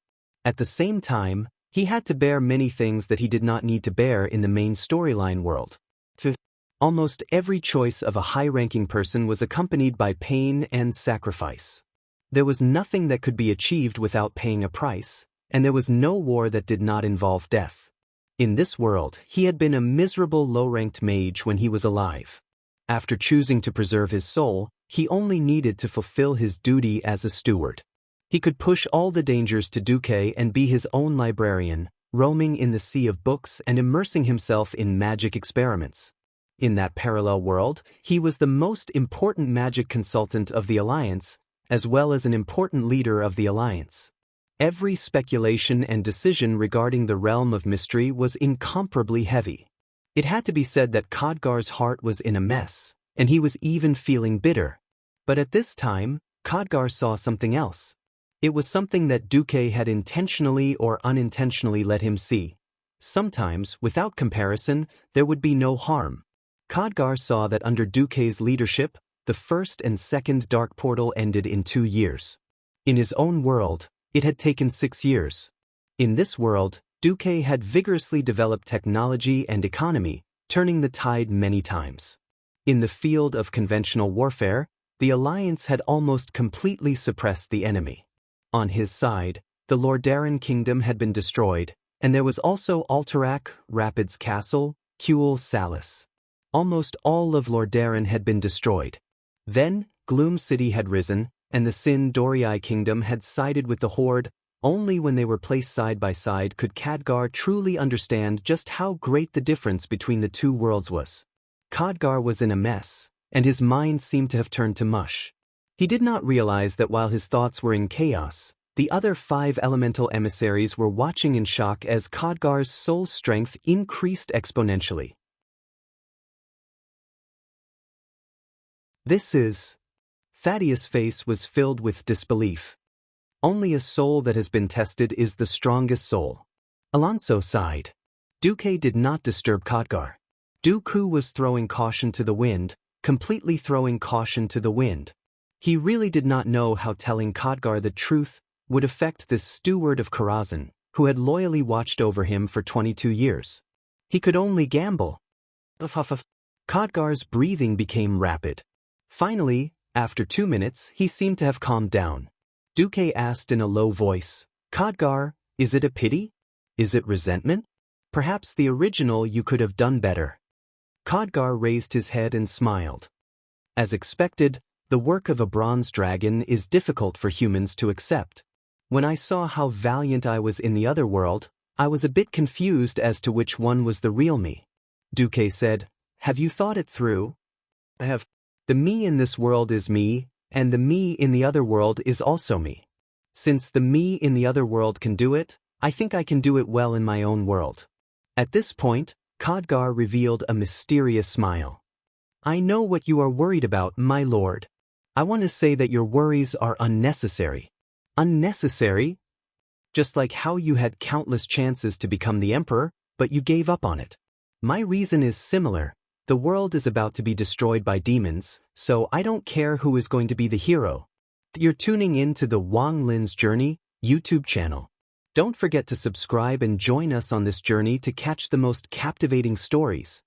At the same time, he had to bear many things that he did not need to bear in the main storyline world. Almost every choice of a high-ranking person was accompanied by pain and sacrifice. There was nothing that could be achieved without paying a price, and there was no war that did not involve death. In this world, he had been a miserable low-ranked mage when he was alive. After choosing to preserve his soul, he only needed to fulfill his duty as a steward. He could push all the dangers to Duque and be his own librarian, roaming in the sea of books and immersing himself in magic experiments. In that parallel world, he was the most important magic consultant of the Alliance, as well as an important leader of the Alliance. Every speculation and decision regarding the realm of mystery was incomparably heavy. It had to be said that Khadgar's heart was in a mess, and he was even feeling bitter. But at this time, Khadgar saw something else. It was something that Duque had intentionally or unintentionally let him see. Sometimes, without comparison, there would be no harm. Khadgar saw that under Duque's leadership, the first and second dark portal ended in 2 years. In his own world, it had taken 6 years. In this world, Duque had vigorously developed technology and economy, turning the tide many times. In the field of conventional warfare, the Alliance had almost completely suppressed the enemy. On his side, the Lordaeron kingdom had been destroyed, and there was also Alterac, Rapid's castle, Kuel Salis. Almost all of Lordaeron had been destroyed. Then, Gloom City had risen, and the Sin Dorii kingdom had sided with the Horde. Only when they were placed side by side could Khadgar truly understand just how great the difference between the two worlds was. Khadgar was in a mess, and his mind seemed to have turned to mush. He did not realize that while his thoughts were in chaos, the other 5 elemental emissaries were watching in shock as Khadgar's soul strength increased exponentially. This is... Thaddeus' face was filled with disbelief. Only a soul that has been tested is the strongest soul. Alonso sighed. Duque did not disturb Khadgar. Dooku was throwing caution to the wind, completely throwing caution to the wind. He really did not know how telling Khadgar the truth would affect this steward of Karazhan, who had loyally watched over him for 22 years. He could only gamble. Khadgar's breathing became rapid. Finally, after 2 minutes, he seemed to have calmed down. Duque asked in a low voice, "Khadgar, is it a pity? Is it resentment? Perhaps the original you could have done better." Khadgar raised his head and smiled. As expected, the work of a bronze dragon is difficult for humans to accept. When I saw how valiant I was in the other world, I was a bit confused as to which one was the real me. Duque said, "Have you thought it through?" "I have. The me in this world is me, and the me in the other world is also me. Since the me in the other world can do it, I think I can do it well in my own world. At this point, Khadgar revealed a mysterious smile. I know what you are worried about, my lord. I want to say that your worries are unnecessary. Unnecessary? Just like how you had countless chances to become the emperor, but you gave up on it. My reason is similar. The world is about to be destroyed by demons, so I don't care who is going to be the hero. You're tuning in to the Wang Lin's Journey YouTube channel. Don't forget to subscribe and join us on this journey to catch the most captivating stories.